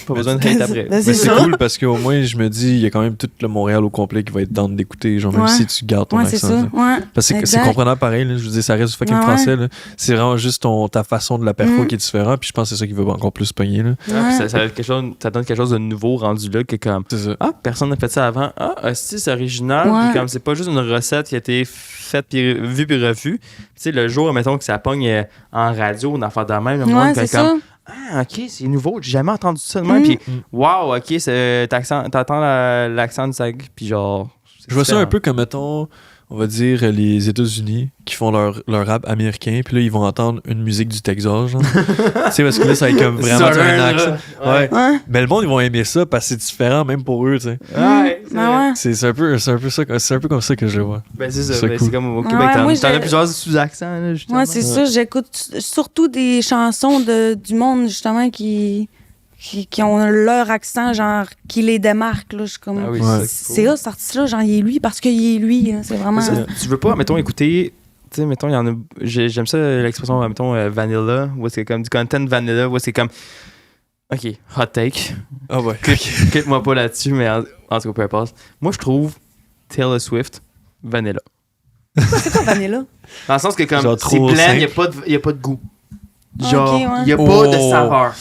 Pas besoin de hate après. Ben, c'est Mais c'est ça. cool parce qu'au moins, je me dis, il y a quand même tout le Montréal au complet qui va être down d'écouter, genre, même Ouais. si tu gardes ton Ouais, c'est accent. ça. là. Ouais. Parce que c'est Exact. comprenable pareil, là, je veux dire, ça reste du fucking Ouais, français. Là. C'est vraiment juste ta façon de la perfo Mm. qui est différente, puis je pense que c'est ça qui va encore plus pogner. Là. Ouais, puis Ouais. ça donne quelque chose de nouveau rendu là, que comme, C'est ça. ah, personne n'a fait ça avant. Ah, hostie, c'est original. Ouais. Puis comme c'est pas juste une recette qui a été faite, puis vue, puis revue. Tu sais, le jour, mettons que ça pogne en radio, une affaire de même, le monde Ouais, fait c'est comme, ça. ah, ok, c'est nouveau, j'ai jamais entendu ça de même. Mm. Puis, wow, ok, t'entends l'accent du Saguenay, puis genre. c'est Je vois ça différent. un peu comme, mettons, on va dire, les États-Unis qui font leur rap américain, puis là, ils vont entendre une musique du Texas, genre. Tu sais, parce que là, ça va être comme vraiment Southern, un accent. là. Ouais. Ouais. Mais le monde, ils vont aimer ça parce que c'est différent, même pour eux, tu sais. Ouais, c'est Ben vrai. ouais. C'est un peu comme ça que je le vois. Ben, c'est ça. C'est Ben, cool. c'est comme au Ouais, Québec, moi, t'en as j'ai- plusieurs sous-accents, là, justement. Ouais, c'est ça. J'écoute surtout des chansons du monde, justement, qui ont leur accent, genre, qui les démarque, là. Je suis comme. Ah oui, Ouais. c'est C'est cet artiste-là, genre, il est lui parce qu'il est lui. Là. C'est vraiment. ça. Tu veux pas, mettons, écouter. Tu sais, mettons, il y en a. J'aime ça l'expression, mettons, vanilla, où c'est comme du content vanilla, où c'est comme. Ok, hot take. Ah ouais. Quitte-moi pas là-dessus, mais en tout cas, peu importe. Moi, je trouve Taylor Swift vanilla. C'est quoi, Vanilla? Dans le sens que, comme, Genre c'est trop bland, il simple. n'y a pas de goût. Ok, Genre, ouais. il n'y a pas Oh. de saveur.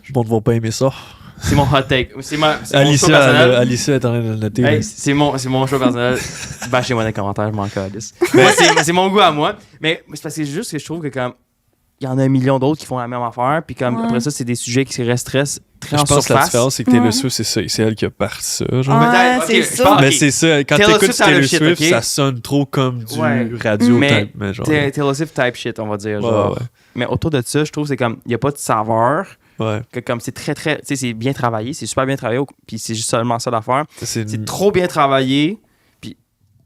Je pense qu'ils vont pas aimer ça. C'est mon hot take. C'est mon choix Alicia, personnel. Alicia est en train de le noter. là. Hey, c'est mon choix personnel. Bâchez-moi dans les commentaires, je m'en calisse. Moi, c'est mon goût à moi. Mais c'est parce que c'est juste que je trouve que comme il y en a un million d'autres qui font la même affaire, puis comme Ouais. après ça, c'est des sujets qui restent très Je en pense que la surface. différence, c'est que Taylor Ouais. Swift, c'est elle qui a parti ça. Genre. Ouais, Peut-être, c'est ok, ça. je pense- Mais ok. c'est ça, quand Taylor t'écoutes Swift, ça a le Taylor shit, Swift, ok? ça sonne trop comme du Ouais. radio Mais type. Mais genre. Taylor Swift type shit, on va dire. Ouais, Genre. ouais. Mais autour de ça, je trouve que c'est comme il n'y a pas de saveur. Ouais. Que comme c'est très, tu sais, c'est bien travaillé, c'est super bien travaillé, puis c'est juste seulement ça l'affaire. C'est C'est trop bien travaillé, puis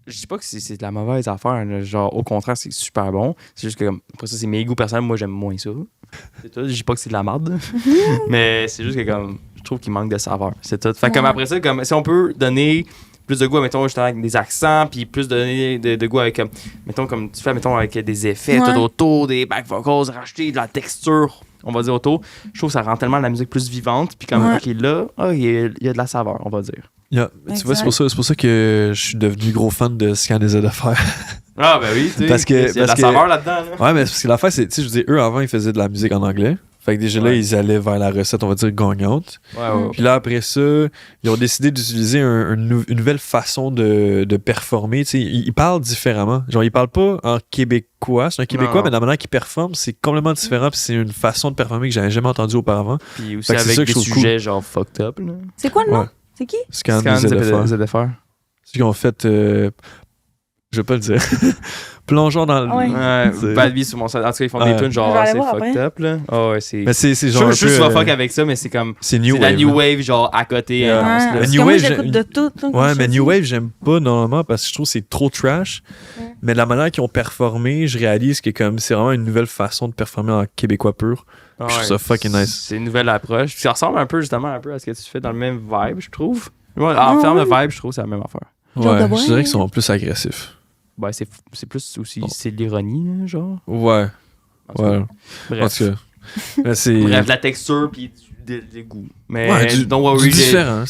je dis pas que c'est de la mauvaise affaire, là. Genre au contraire, c'est super bon. C'est juste que comme, après ça, c'est mes goûts personnels, moi j'aime moins ça. C'est tout, je dis pas que c'est de la merde, mais c'est juste que comme, je trouve qu'il manque de saveur, c'est tout. Fait que comme Ouais. après ça, comme si on peut donner plus de goût, mettons, justement, avec des accents, puis plus donner de goût avec, mettons, comme tu fais, mettons, avec des effets Ouais. tout autour, des back vocals, rajouter de la texture, on va dire autour. Je trouve que ça rend tellement la musique plus vivante, puis comme, Ouais. ok, là, il y a de la saveur, on va dire. Yeah. Tu vois, Exact. c'est pour ça que je suis devenu gros fan de ce qu'ils essaient de faire. Ah, ben oui, tu sais. Parce que- il y a de la parce que- saveur là-dedans, là. Ouais, mais parce que l'affaire, c'est, tu sais, je veux dire, eux, avant, ils faisaient de la musique en anglais. Fait que déjà là, Ouais. ils allaient vers la recette, on va dire, gagnante. Ouais. Puis là, après ça, ils ont décidé d'utiliser une nouvelle façon de performer. Tu sais, ils parlent différemment. Genre, ils parlent pas en québécois. C'est un québécois, Non. mais la manière qu'ils performent, c'est complètement différent. Puis c'est une façon de performer que j'avais jamais entendue auparavant. Puis aussi Fait que c'est ça avec que des je trouve sujets genre fucked up, là. C'est quoi le nom? Ouais. C'est qui? Scan Scan ZFR. Ce qu'ils ont fait, je vais pas le dire. Plongeons dans le. Ouais. Ouais, C'est- Bad Beat sur mon site. En tout cas, ils font Ouais. des tunes genre Je vais aller assez voir fucked après. up, là. Oh, ouais, c'est. Mais c'est Je genre. un suis sûr que peu, tu vas fuck avec ça, mais c'est comme. C'est New C'est la Wave. New Wave, genre à côté. Yeah. intense, là. Ouais, parce New que moi, Wave, j'écoute j'ai- de tout. là, comme Ouais, je mais te New dis. Wave, j'aime pas normalement parce que je trouve que c'est trop trash. Mais la manière qu'ils ont performé, je réalise que comme c'est vraiment une nouvelle façon de performer en québécois pur. Ah Je trouve ouais, ça fucking nice. C'est une nouvelle approche. Puis ça ressemble un peu, justement, un peu à ce que tu fais dans le même vibe, je trouve. Ouais, en Ah termes de ouais. vibe, je trouve que c'est la même affaire. Genre de Ouais, voir. je dirais qu'ils sont plus agressifs. Ben, c'est plus aussi. Bon. C'est de l'ironie, là, genre. Ouais, En tout cas, ouais. En Bref. tout cas. Mais c'est. Bref, la texture, puis des goûts. Mais Ouais, don't worry. du différent.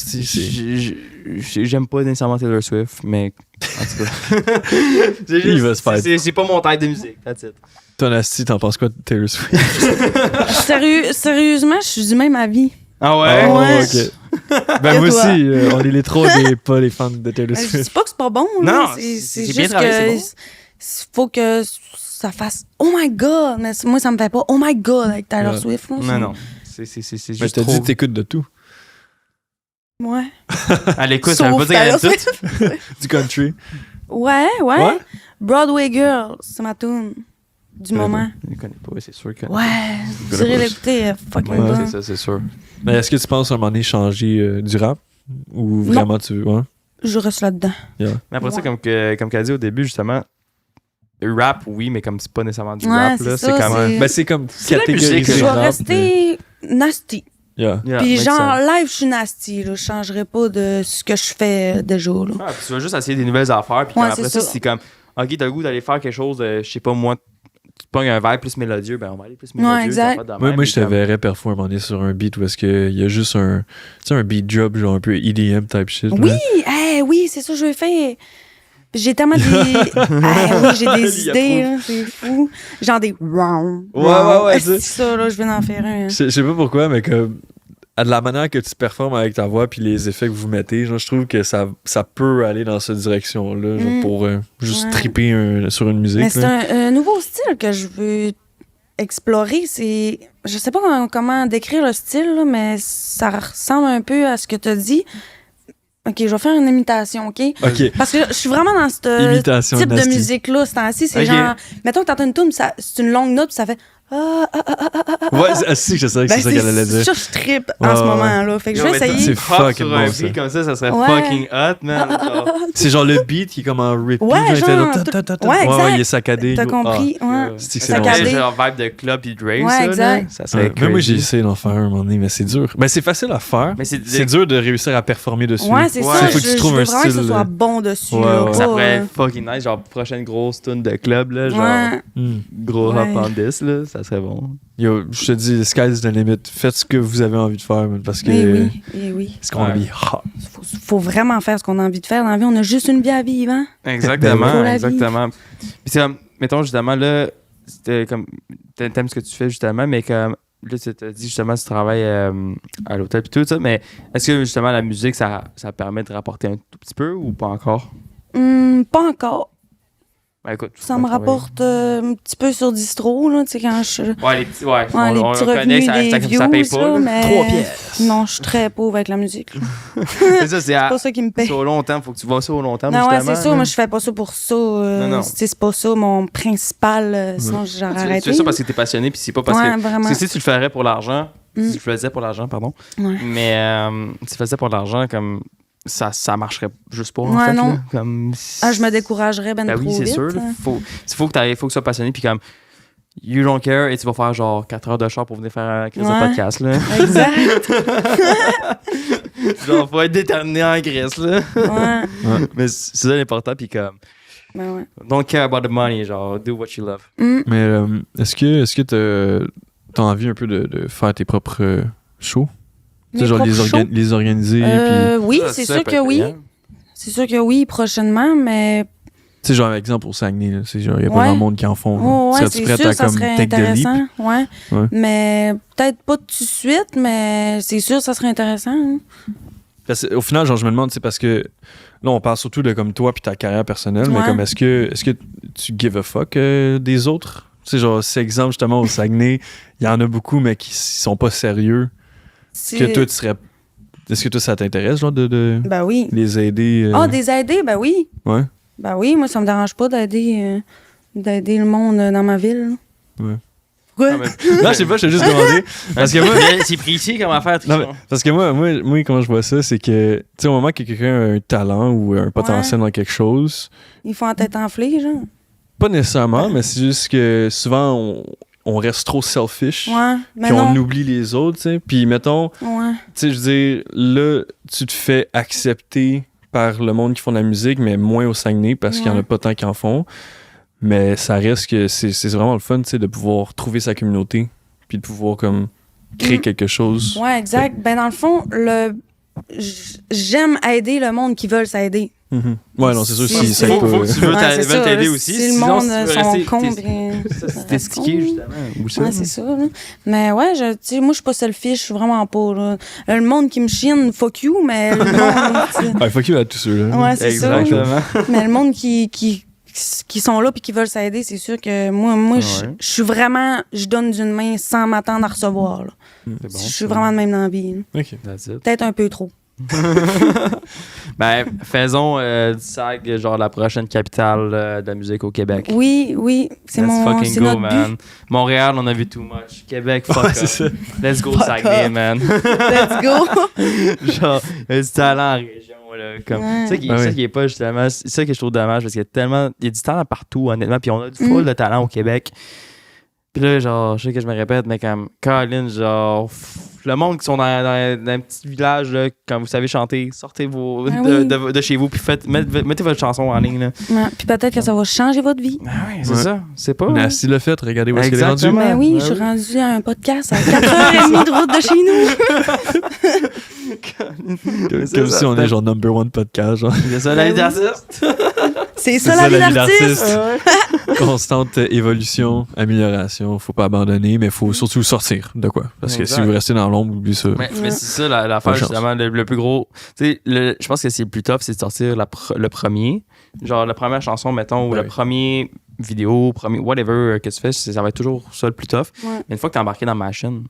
J'aime pas nécessairement Taylor Swift, mais en tout cas. C'est Il va se faire- C'est pas mon taille de musique, that's it. Ton asti, t'en penses quoi de Taylor Swift? Sérieusement, je suis du même avis. Ah ouais? Oh, Ouais. ok. Ben, Et moi toi? aussi, on est les trois des pas les fans de Taylor Je dis Swift. pas que c'est pas bon. là. Non, c'est c'est juste bien travaillé, que c'est faut que ça fasse Oh my God. Mais moi, ça me fait pas Oh my God avec Taylor Ouais. Swift. Là. Non, non. C'est Mais je juste t'ai trop. dit, t'écoutes de tout. Ouais. À l'écoute, ça veut pas Sauf dire qu'elle aime Taylor tout. Du country. Ouais. Ouais? Broadway Girl, c'est ma tune du moment. Je connais pas, c'est sûr que. Ouais, vous connais irez pas. l'écouter, fucking Ouais, bon. c'est ça, c'est sûr. Mais est-ce que tu penses à un moment donné changer du rap? Ou vraiment tu veux? Ouais? Je reste là-dedans. Mais après ça, comme qu'elle dit au début, justement, rap, oui, mais comme c'est pas nécessairement du Ouais, rap, c'est là, ça, c'est quand même. Ben, c'est comme la catégorisé musique, Je vais rap, rester nasty. Yeah. Yeah, Puis makes genre, sense. live, je suis nasty. Là. Je changerai pas de ce que je fais déjà. Là. Ah, puis tu vas juste essayer des nouvelles affaires, puis Ouais, après c'est ça, ça. c'est comme, ok, t'as le goût d'aller faire quelque chose de, je sais pas moi, tu pognes un vibe plus mélodieux, ben on va aller plus mélodieux. exact. ça va de Moi, même, je te comme- verrais parfois un moment donné sur un beat où est-ce qu'il y a juste un, tu sais, un beat drop, genre un peu EDM type shit. Oui, là. oui, c'est ça que je vais faire. Puis j'ai tellement des. oui, j'ai des Il idées, là, c'est fou. Genre des. Ouais, C'est ça, là, je viens d'en faire un. Je sais pas pourquoi, mais comme à de la manière que tu performes avec ta voix puis les effets que vous mettez, genre, je trouve que ça peut aller dans cette direction-là, genre, pour juste Ouais. triper sur une musique. Mais c'est là. un nouveau style que je veux explorer. C'est. Je sais pas comment décrire le style, là, mais ça ressemble un peu à ce que tu as dit. OK, je vais faire une imitation, OK? Ok. Parce que je suis vraiment dans ce Imitation type de nasty. musique-là. C'est ainsi, c'est Ok. genre. Mettons que t'entends une tune, c'est une longue note, puis ça fait. Ouais, si, je savais que Ben, c'est ça qu'elle allait dire. ça, je trippe en ce Ouais, moment-là. Fait que je Yo, vais mais essayer. c'est hop fucking sur un bon, beat ça. comme ça serait Ouais. fucking hot, man. genre. C'est genre le beat qui est comme en repeat. Ouais, genre, il fait genre, ta, tout- ta, ta, ta. ouais, exact. il est saccadé. T'as yo. compris? Ouais. C'est Ça excellent. Saccadé. genre vibe de club et Dre, Ouais, ça, là. exact. Ça Ah. serait Même moi, j'ai crazy. essayé d'en faire un moment donné, mais c'est dur. Ben, c'est facile à faire. Mais C'est dur de réussir à performer dessus. Ouais, c'est Ouais. ça. Faut que tu trouves je veux un vraiment que ce style, soit bon dessus. Ouais, là, ouais. Ça pas, pourrait être fucking nice, genre prochaine grosse tune de club, là, genre Ouais. Hmm. gros Ouais. hop on this, là, ça serait bon. Yo, je te dis, sky's the limit. Faites ce que vous avez envie de faire, man, parce que Oui. c'est qu'on a Ouais. envie. Ah. Faut vraiment faire ce qu'on a envie de faire dans la vie. On a juste une vie à vivre, hein? Exactement, Pour la exactement. Puis c'est comme, mettons justement, là, c'était comme, t'aimes ce que tu fais justement, mais comme, là, tu t'as dit justement, tu travailles à l'hôtel et tout ça, mais est-ce que justement la musique, ça permet de rapporter un tout petit peu ou pas encore? Pas encore. Ben, écoute, Ça faut me travailler. rapporte un petit peu sur distro, là, tu sais, quand je... Ouais, les petits, ouais, Ouais, on les on petits reconnaît revenus que des ça views, paye pas. là, là. mais... 3 pièces. Non, je suis très pauvre avec la musique. là. Mais ça, c'est C'est pas ça qui me paye. au long terme, faut que tu vois ça au long terme, Non, ouais, justement. c'est ça. là. Moi, je fais pas ça pour ça. Non. Tu sais, c'est pas ça mon principal. Sinon, j'aurais Tu arrêté. fais ça parce que t'es passionné, puis c'est pas parce Ouais, que... vraiment. Parce que si tu le ferais pour l'argent, Mm. si tu le faisais pour l'argent, pardon, Ouais. mais si tu le faisais pour l'argent, comme ça marcherait juste pas, en Ouais, fait. non. Là. Comme... Ah, je me découragerais ben Ben trop oui, c'est vite. sûr. Là. Faut que tu sois passionné, puis comme you don't care, et tu vas faire genre 4 heures de char pour venir faire un crise de Ouais. podcast. Là. Exact. Genre, faut être déterminé en crise, là. Ouais. Mais c'est ça l'important, puis comme Ben ouais. don't care about the money, genre do what you love. Mm. Mais est-ce que t'as envie un peu de faire tes propres shows? Tu sais, Mes genre propres shows? les organiser, puis... Oui, Ça, c'est ça sûr peut que être oui. payant. C'est sûr que oui, prochainement, mais Tu sais, genre, exemple, au Saguenay, là, c'est genre, il y a pas Ouais. grand monde qui en font. là. oh, ouais, Serais-tu c'est prête sûr, à ça comme serait take the leap? intéressant. Ouais. Ouais. Mais peut-être pas tout de suite, mais c'est sûr, ça serait intéressant. hein. Parce que, au final, genre, je me demande, c'est parce que là, on parle surtout de comme toi puis ta carrière personnelle, mais Ouais. comme est-ce que tu give a fuck des autres? Tu sais, genre, c'est exemple, justement, au Saguenay, il y en a beaucoup, mais qui sont pas sérieux. C'est- Que toi, tu serais. Est-ce que toi, ça t'intéresse, genre, de Ben oui. les aider? Ah, des aider, ben oui. Ouais. Ben oui, moi, ça me dérange pas d'aider le monde dans ma ville. là. Ouais. Quoi? Ah, mais- Non, je sais pas, je t'ai juste demandé. Parce que moi. c'est précis comme affaire, Non, mais parce que moi, comment je vois ça, c'est que, tu sais, au moment que quelqu'un a un talent ou un potentiel dans quelque chose, Ils font en tête enflée, genre. pas nécessairement, mais c'est juste que souvent, on reste trop selfish. Ouais, mais Puis non. on oublie les autres, tu sais. Puis mettons, Ouais. tu sais, je veux dire, là, tu te fais accepter par le monde qui font de la musique, mais moins au Saguenay parce qu'il y en a Ouais. pas tant qui en font. Mais ça reste que c'est vraiment le fun, tu sais, de pouvoir trouver sa communauté puis de pouvoir comme créer Mm. quelque chose. Ouais, exact. Ben, dans le fond, j'aime aider le monde qui veulent s'aider. Mhm. Ouais, non, c'est sûr, C'est- si ça faut, pas. faut que tu veux Ouais, c'est ça, t'aider là, aussi. Si le sinon, monde si tu veux sont rester- cons, t'es- bien. T'es stické, justement. Ou ça. Ouais, c'est ça. Là. Mais ouais, tu sais, moi, je suis pas selfish, je suis vraiment pas. Là. Le monde qui me chine, fuck you, mais le monde. tu sais. Ouais, fuck you à tous ceux-là. Ouais, c'est ça. Exactement. Mais le monde qui sont là puis qui veulent s'aider, c'est sûr que moi Ouais. je suis vraiment, je donne d'une main sans m'attendre à recevoir. Là. C'est bon, Je suis vraiment de même dans la vie. là. Ok. That's it. Peut-être un peu trop. Ben, faisons du SAG, genre la prochaine capitale de la musique au Québec. Oui, c'est Let's mon, fucking c'est go, notre man. but. Montréal, on a vu too much. Québec, fuck Ouais, off. c'est ça. Let's go, Fuck Saguenay, off. man. Let's go. Genre, il y a du talent en région, là. Comme, Ouais. ça qui est pas justement. C'est ça que je trouve dommage parce qu'il y a tellement. Il y a du talent partout, honnêtement. Puis on a du full de talent au Québec. Puis là, genre, je sais que je me répète, mais comme Colin, genre, le monde qui sont dans un petit village, là, quand vous savez chanter, sortez de chez vous, puis mettez votre chanson en ligne. Là. Ouais, puis peut-être que ça va changer votre vie. Ah oui, c'est ça. C'est pas. Nasty l'a fait, regardez où est-ce qu'elle est rendue. Exactement. Ben oui, Ben je suis oui. rendue à un podcast à 4h30 de route de chez nous. Comme si on est genre number one podcast. Genre. C'est ça, la vie d'artiste. C'est ça la vie d'artiste. Constante évolution, amélioration. Faut pas abandonner, mais faut surtout sortir de quoi. Parce que si vous restez dans l'ombre, oubliez ça. Mais c'est ça l'affaire, justement, le plus gros. Tu sais, je pense que c'est le plus tough, c'est de sortir le premier. Genre, la première chanson, mettons, ou le premier vidéo, premier whatever que tu fais, ça va être toujours ça le plus tough. Ouais. Mais une fois que t'es embarqué dans ma chaîne,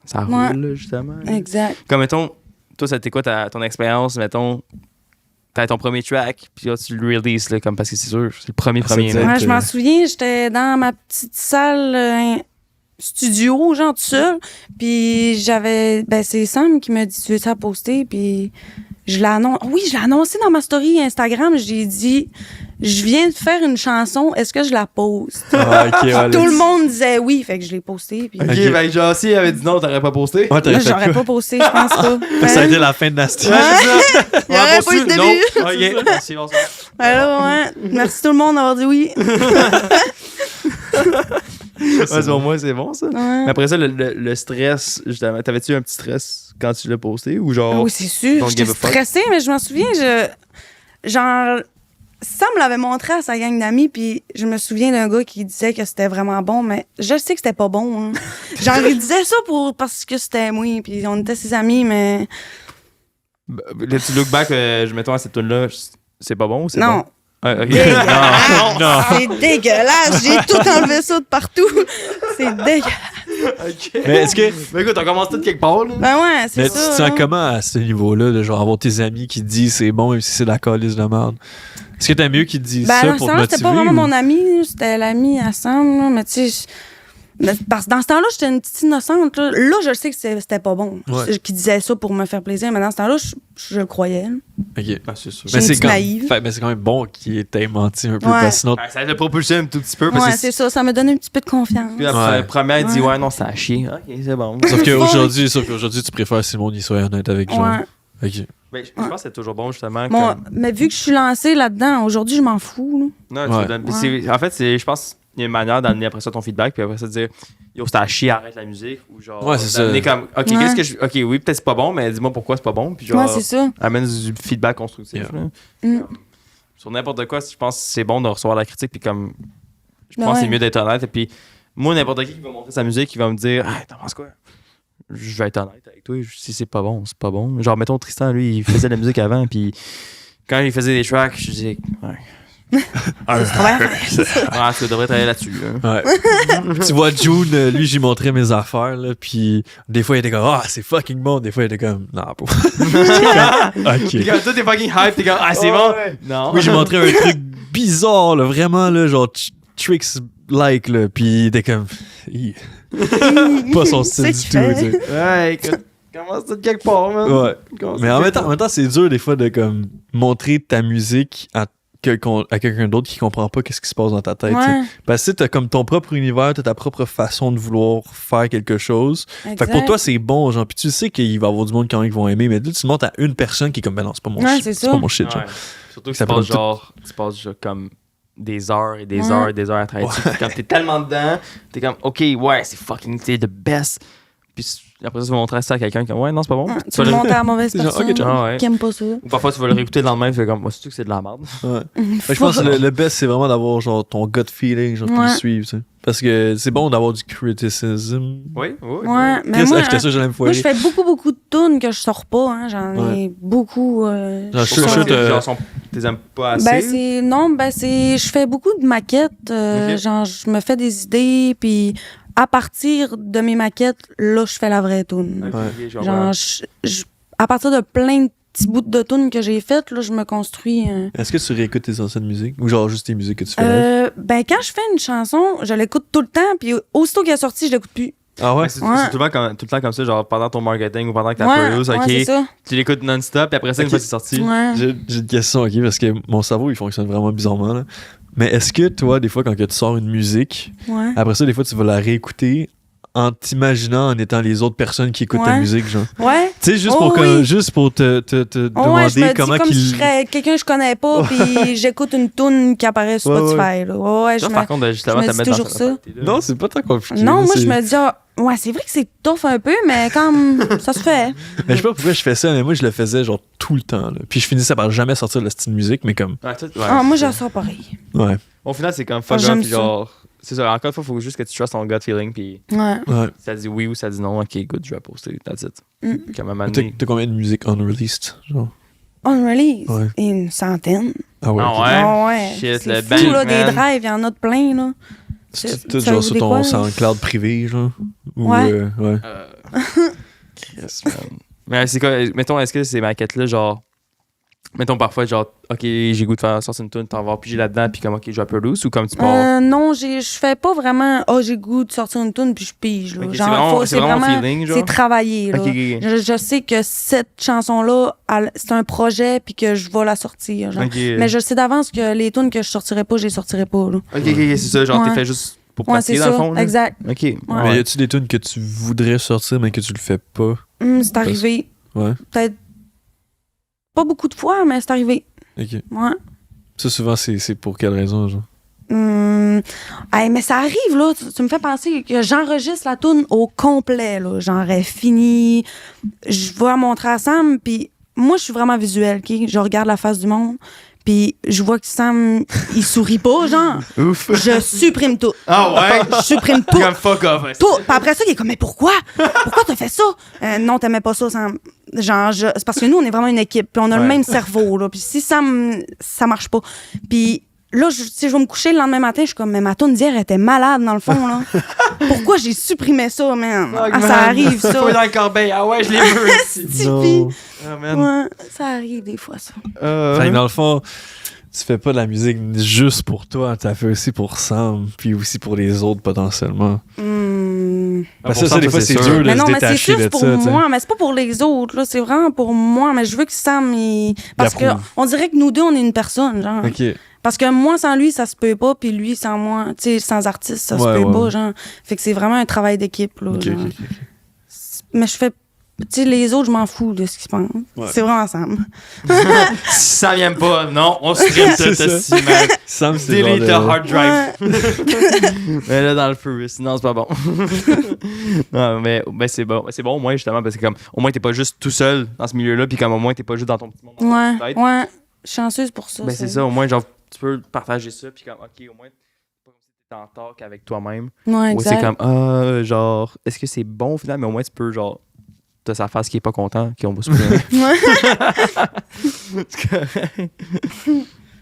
ça roule, là, justement. Exact. Comme, mettons, toi, c'était quoi ton expérience, mettons, t'as ton premier track, puis là, tu le releases, là, comme, parce que c'est sûr, c'est le premier. C'est Là. Ouais, je m'en souviens, j'étais dans ma petite salle studio, genre tout seul. Puis j'avais. Ben, c'est Sam qui m'a dit tu veux ça poster? Puis je l'ai annoncé. Oui, je l'ai annoncé dans ma story Instagram. J'ai dit je viens de faire une chanson, est-ce que je la poste? Tout le monde disait oui, fait que je l'ai posté. Puis... Ok, ben, genre, si il avait dit non, t'aurais pas posté. Ouais, Là, j'aurais pas posté, je pense pas. Ça a été la fin de Nasty. Ouais. Il y aurait pas eu de début. Non. Ok, merci, bonsoir. Alors, ouais. Merci tout le monde d'avoir dit oui. Au moins, c'est bon, ça. Ouais. Mais après ça, le stress, justement, t'avais-tu un petit stress quand tu l'as posté ou genre. Ah oui, c'est sûr. don't J'étais give a fuck? stressée, mais je m'en souviens, genre, Sam l'avait montré à sa gang d'amis, puis je me souviens d'un gars qui disait que c'était vraiment bon, mais je sais que c'était pas bon. Hein. Genre, il disait ça parce que c'était moi, puis on était ses amis, mais Là, tu look back, je mettons à cette tune-là, c'est pas bon ou c'est non. bon? Ok. Dégueulasse. Non. C'est dégueulasse. J'ai tout enlevé ça de partout. C'est dégueulasse. Ok. Mais est-ce que. Mais écoute, on commence tout quelque part, là. Ben ouais, c'est Mais ça. tu te sens là. comment à ce niveau-là, de genre avoir tes amis qui te disent c'est bon, même si c'est de la calice de merde? Est-ce que t'as mieux qu'ils te disent Ben, ça dans ce pour te temps-là, motiver? c'était pas vraiment ou- mon ami, c'était l'ami à Sam, là, mais tu sais. Parce que dans ce temps-là, j'étais une petite innocente. Là, je sais que c'était pas bon. Ouais. Qui disait ça pour me faire plaisir, mais dans ce temps-là, je le croyais. là. Ok. Ah, c'est sûr. J'ai une petite naïve. Mais c'est quand même bon qu'il t'ait menti un peu. Ouais. Parce que sinon, Ça te propulsé un tout petit peu. Parce Ouais, que c'est ça. Ça m'a donné un petit peu de confiance. Puis la Ouais. première, elle dit Ouais. ouais, non, c'est à chier. Ok, c'est bon. sauf qu'aujourd'hui, tu préfères si le monde y soit honnête avec genre. Ouais. Ok. Mais je pense que c'est toujours bon, justement. Bon, comme- mais vu que je suis lancée là-dedans, aujourd'hui, je m'en fous. Non, Ouais. En fait, je pense qu'il y a une manière d'amener après ça ton feedback, puis après ça, de dire yo, c'était à chier, arrête la musique. Ou genre, Ouais, c'est d'amener ça. comme, ok, Ouais. qu'est-ce que je. Ok, oui, peut-être c'est pas bon, mais dis-moi pourquoi c'est pas bon. Puis genre, Ouais, c'est ça. amène du feedback constructif. Yeah. Là. Mm. Sur n'importe quoi, je pense que c'est bon de recevoir la critique, puis comme. Je Ben pense que c'est ouais. mieux d'être honnête. Et puis, moi, n'importe qui va montrer sa musique, il va me dire, ah, t'en penses quoi? Je vais être honnête avec toi. Si c'est pas bon, c'est pas bon. Genre, mettons, Tristan, lui, il faisait de la musique avant, puis quand il faisait des tracks, je disais, ouais. Ah, tu devrais travailler là-dessus. Hein. Ouais. Tu vois, June, lui, j'ai montré mes affaires, là, puis des fois, il était comme, ah, c'est fucking bon. Des fois, il était comme, non, pas. Puis Ok. quand toi, t'es fucking hype, t'es comme, ah, c'est bon. Non. Oui, j'ai montré un truc bizarre, là, vraiment, là, genre, tricks-like, là, puis il était comme, hi. Pas son style du tout, tu sais. Ouais, écoute, commence tout de quelque part, man. Ouais. Commence Mais tout en de même quelque temps, c'est dur des fois de comme montrer ta musique à quelqu'un d'autre qui comprend pas qu'est-ce qui se passe dans ta tête. tu sais. Ouais, Parce que t'as comme ton propre univers, t'as ta propre façon de vouloir faire quelque chose. Fait que pour exact. toi, c'est bon, genre. Puis tu sais qu'il va y avoir du monde quand même qui vont aimer, mais là, tu montres à une personne qui est comme, ben non, c'est pas mon Ouais, shit. c'est C'est ça. pas mon shit, genre. Ouais. Surtout que Ça tu passes prend genre comme des heures et des Ouais. heures et des heures à travailler dessus. Puis quand t'es tellement dedans, t'es comme, ok, ouais, c'est fucking, t'es the best. Puis après ça, tu vas montrer ça à quelqu'un qui ouais, non, c'est pas bon. Ouais, Tu tu vas le le- montres à la mauvaise C'est genre, personne ok, ciao. Ouais. qui aime pas ça. Ou parfois, tu vas le réécouter le lendemain, tu fais comme, moi, c'est-tu que c'est de la merde? Ouais. Fait que je pense que le best, c'est vraiment d'avoir genre ton gut feeling, genre, puis Ouais. le suivre, tu sais. Parce que c'est bon d'avoir du criticism. Oui, oui. Ouais, mais Chris, moi, acheter ça, je l'aime moi, foyer. je fais beaucoup de tunes que je sors pas. Hein. J'en ai beaucoup. Genre, qui je sont- suis sûr que- T'es aimes pas assez? Ben, c'est. Non, ben, c'est. Je fais beaucoup de maquettes. Ok. Genre, je me fais des idées, puis à partir de mes maquettes, là, je fais la vraie tune. Ok, ok, je comprends. Genre, à partir de plein de petits bouts de tunes que j'ai faites, là, je me construis. Est-ce que tu réécoutes tes anciennes musiques? Ou genre juste tes musiques que tu fais? Ben, quand je fais une chanson, je l'écoute tout le temps, puis aussitôt qu'elle est sortie, je l'écoute plus. Ah ouais? C'est tout le temps comme ça, genre pendant ton marketing ou pendant que t'as produit, ok, c'est ça. tu l'écoutes non-stop, et après ça, une fois que c'est sorti. Ouais. J'ai une question, ok, parce que mon cerveau, il fonctionne vraiment bizarrement, là. Mais est-ce que toi, des fois, quand que tu sors une musique, Ouais. après ça, des fois, tu vas la réécouter en t'imaginant en étant les autres personnes qui écoutent ta Ouais. musique, genre? Ouais. Tu sais, juste, Oh, pour oui. juste pour te Ouais, je demander me dis comment comme qu'il... si je serais quelqu'un que je connais pas, puis j'écoute une toune qui apparaît sur Ouais, Spotify. Là. Ouais, Toi, par contre, justement, je me t'as dis mettre toujours ça. Non, c'est pas tant compliqué. Non, là, moi, c'est- je me dis, ouais, c'est vrai que c'est tough un peu, mais comme ça se fait. Mais je sais pas pourquoi je fais ça, mais moi, je le faisais, genre, tout le temps, là. Puis je finissais par jamais sortir le style de musique, mais comme... Moi, j'en sors pareil. Ouais. Au final, c'est comme fuck J'aime off, puis ça. genre. C'est ça, encore une fois, il faut juste que tu trustes ton gut feeling, puis Ouais. Ouais. ça dit oui ou ça dit non, ok, good, je vais poster, that's it. Mm. Comme à un moment T'as donné. t'as combien de musique unreleased, genre? On release. Ouais. Une centaine. Ah ouais. Ah ok. ouais? Ah ouais. Shit, C'est le fou, bank, là, des man. drives, il y en a de plein, là. C'est tout ça genre vous sur dit ton quoi? SoundCloud privé, genre? Ou, Ouais. ouais. Yes, man. Mais c'est quoi, mettons, est-ce que ces maquettes-là, genre. Mettons parfois, genre, ok, j'ai goût de faire sortir une tune, t'en vas piger là-dedans, puis comme, ok, je vais produce, ou comme tu pars. Non, je fais pas vraiment, j'ai goût de sortir une toune, puis je pige, là. Ok, Genre, c'est vraiment feeling, genre. c'est travaillé, là. Ok, ok, Je sais que cette chanson-là, c'est un projet, puis que je vais la sortir, genre. ok. Mais je sais d'avance que les tunes que je sortirai pas, je les sortirai pas, là. Ok, c'est ça, genre, Ouais. t'es fait juste pour Ouais, c'est pratiquer dans le ça, fond, là. exact. Ok. Ouais. Mais y a-tu des tunes que tu voudrais sortir, mais que tu le fais pas? C'est arrivé. Ouais. Peut-être pas beaucoup de fois, mais c'est arrivé. Ok. Ouais. Ça, souvent, c'est pour quelle raison, genre? Hey, mais ça arrive, là. Tu me fais penser que j'enregistre la toune au complet, là. Genre, elle est finie. Je vais la montrer à Sam, puis moi, je suis vraiment visuelle, OK? Je regarde la face du monde, puis je vois que Sam, il sourit pas, genre. Ouf. Je supprime tout. Ah ouais? Je supprime tout. Comme fuck off. Tout. Puis après ça, il est comme, mais pourquoi? Pourquoi t'as fait ça? Non, t'aimais pas ça, Sam. Genre, c'est parce que nous, on est vraiment une équipe, puis on a le Ouais. même cerveau, là. Puis si ça marche pas. Puis là, je vais me coucher le lendemain matin, je suis comme, mais ma toune d'hier était malade, dans le fond, là. Pourquoi j'ai supprimé ça, man? Ça arrive, ça. Faut dans le corbeil. Ah ouais, je l'ai vu ici. Tipeee. Ah, man. Ouais, ça arrive des fois, ça. Fait que dans le fond, tu fais pas de la musique juste pour toi, t'as fait aussi pour Sam, puis aussi pour les autres potentiellement. Parce que pour ça, des Sam, fois, ça, c'est c'est dur sûr. de Mais se non, mais c'est détacher sûr, de c'est pour ça. tu sais. moi, mais c'est pas pour les autres, là. C'est vraiment pour moi, mais je veux que Sam, parce que approuve. on dirait que nous deux, on est une personne, genre. Ok. Parce que moi, sans lui, ça se peut pas, puis lui, sans moi, tu sais, sans artiste, ça se Ouais, peut ouais, pas, ouais. genre. Fait que c'est vraiment un travail d'équipe, là. Ok, genre. ok, ok. Mais je fais. Tu sais, les autres, je m'en fous de ce qu'ils pensent. Ouais. C'est vraiment Sam. Si ça vient pas, non, on stream tout, C'est ça. aussi, man. Sam, c'est Delete the genre de... hard drive. Ouais. Mais là, dans le feu, sinon, c'est pas bon. Non, mais c'est bon. C'est bon, au moins, justement, parce que comme, au moins, t'es pas juste tout seul dans ce milieu-là, puis comme, au moins, t'es pas juste dans ton petit monde. dans ta Ouais, tête. ouais. Je suis chanceuse pour ça. Ben, c'est ça, au moins, genre, tu peux partager ça, puis comme, ok, au moins, c'est pas comme si t'étais en talk avec toi-même. Ouais, Ou exact. c'est comme, genre, est-ce que c'est bon au final, mais au moins, tu peux, genre, t'as sa face qui est pas content, qui on va se Ouais. C'est correct.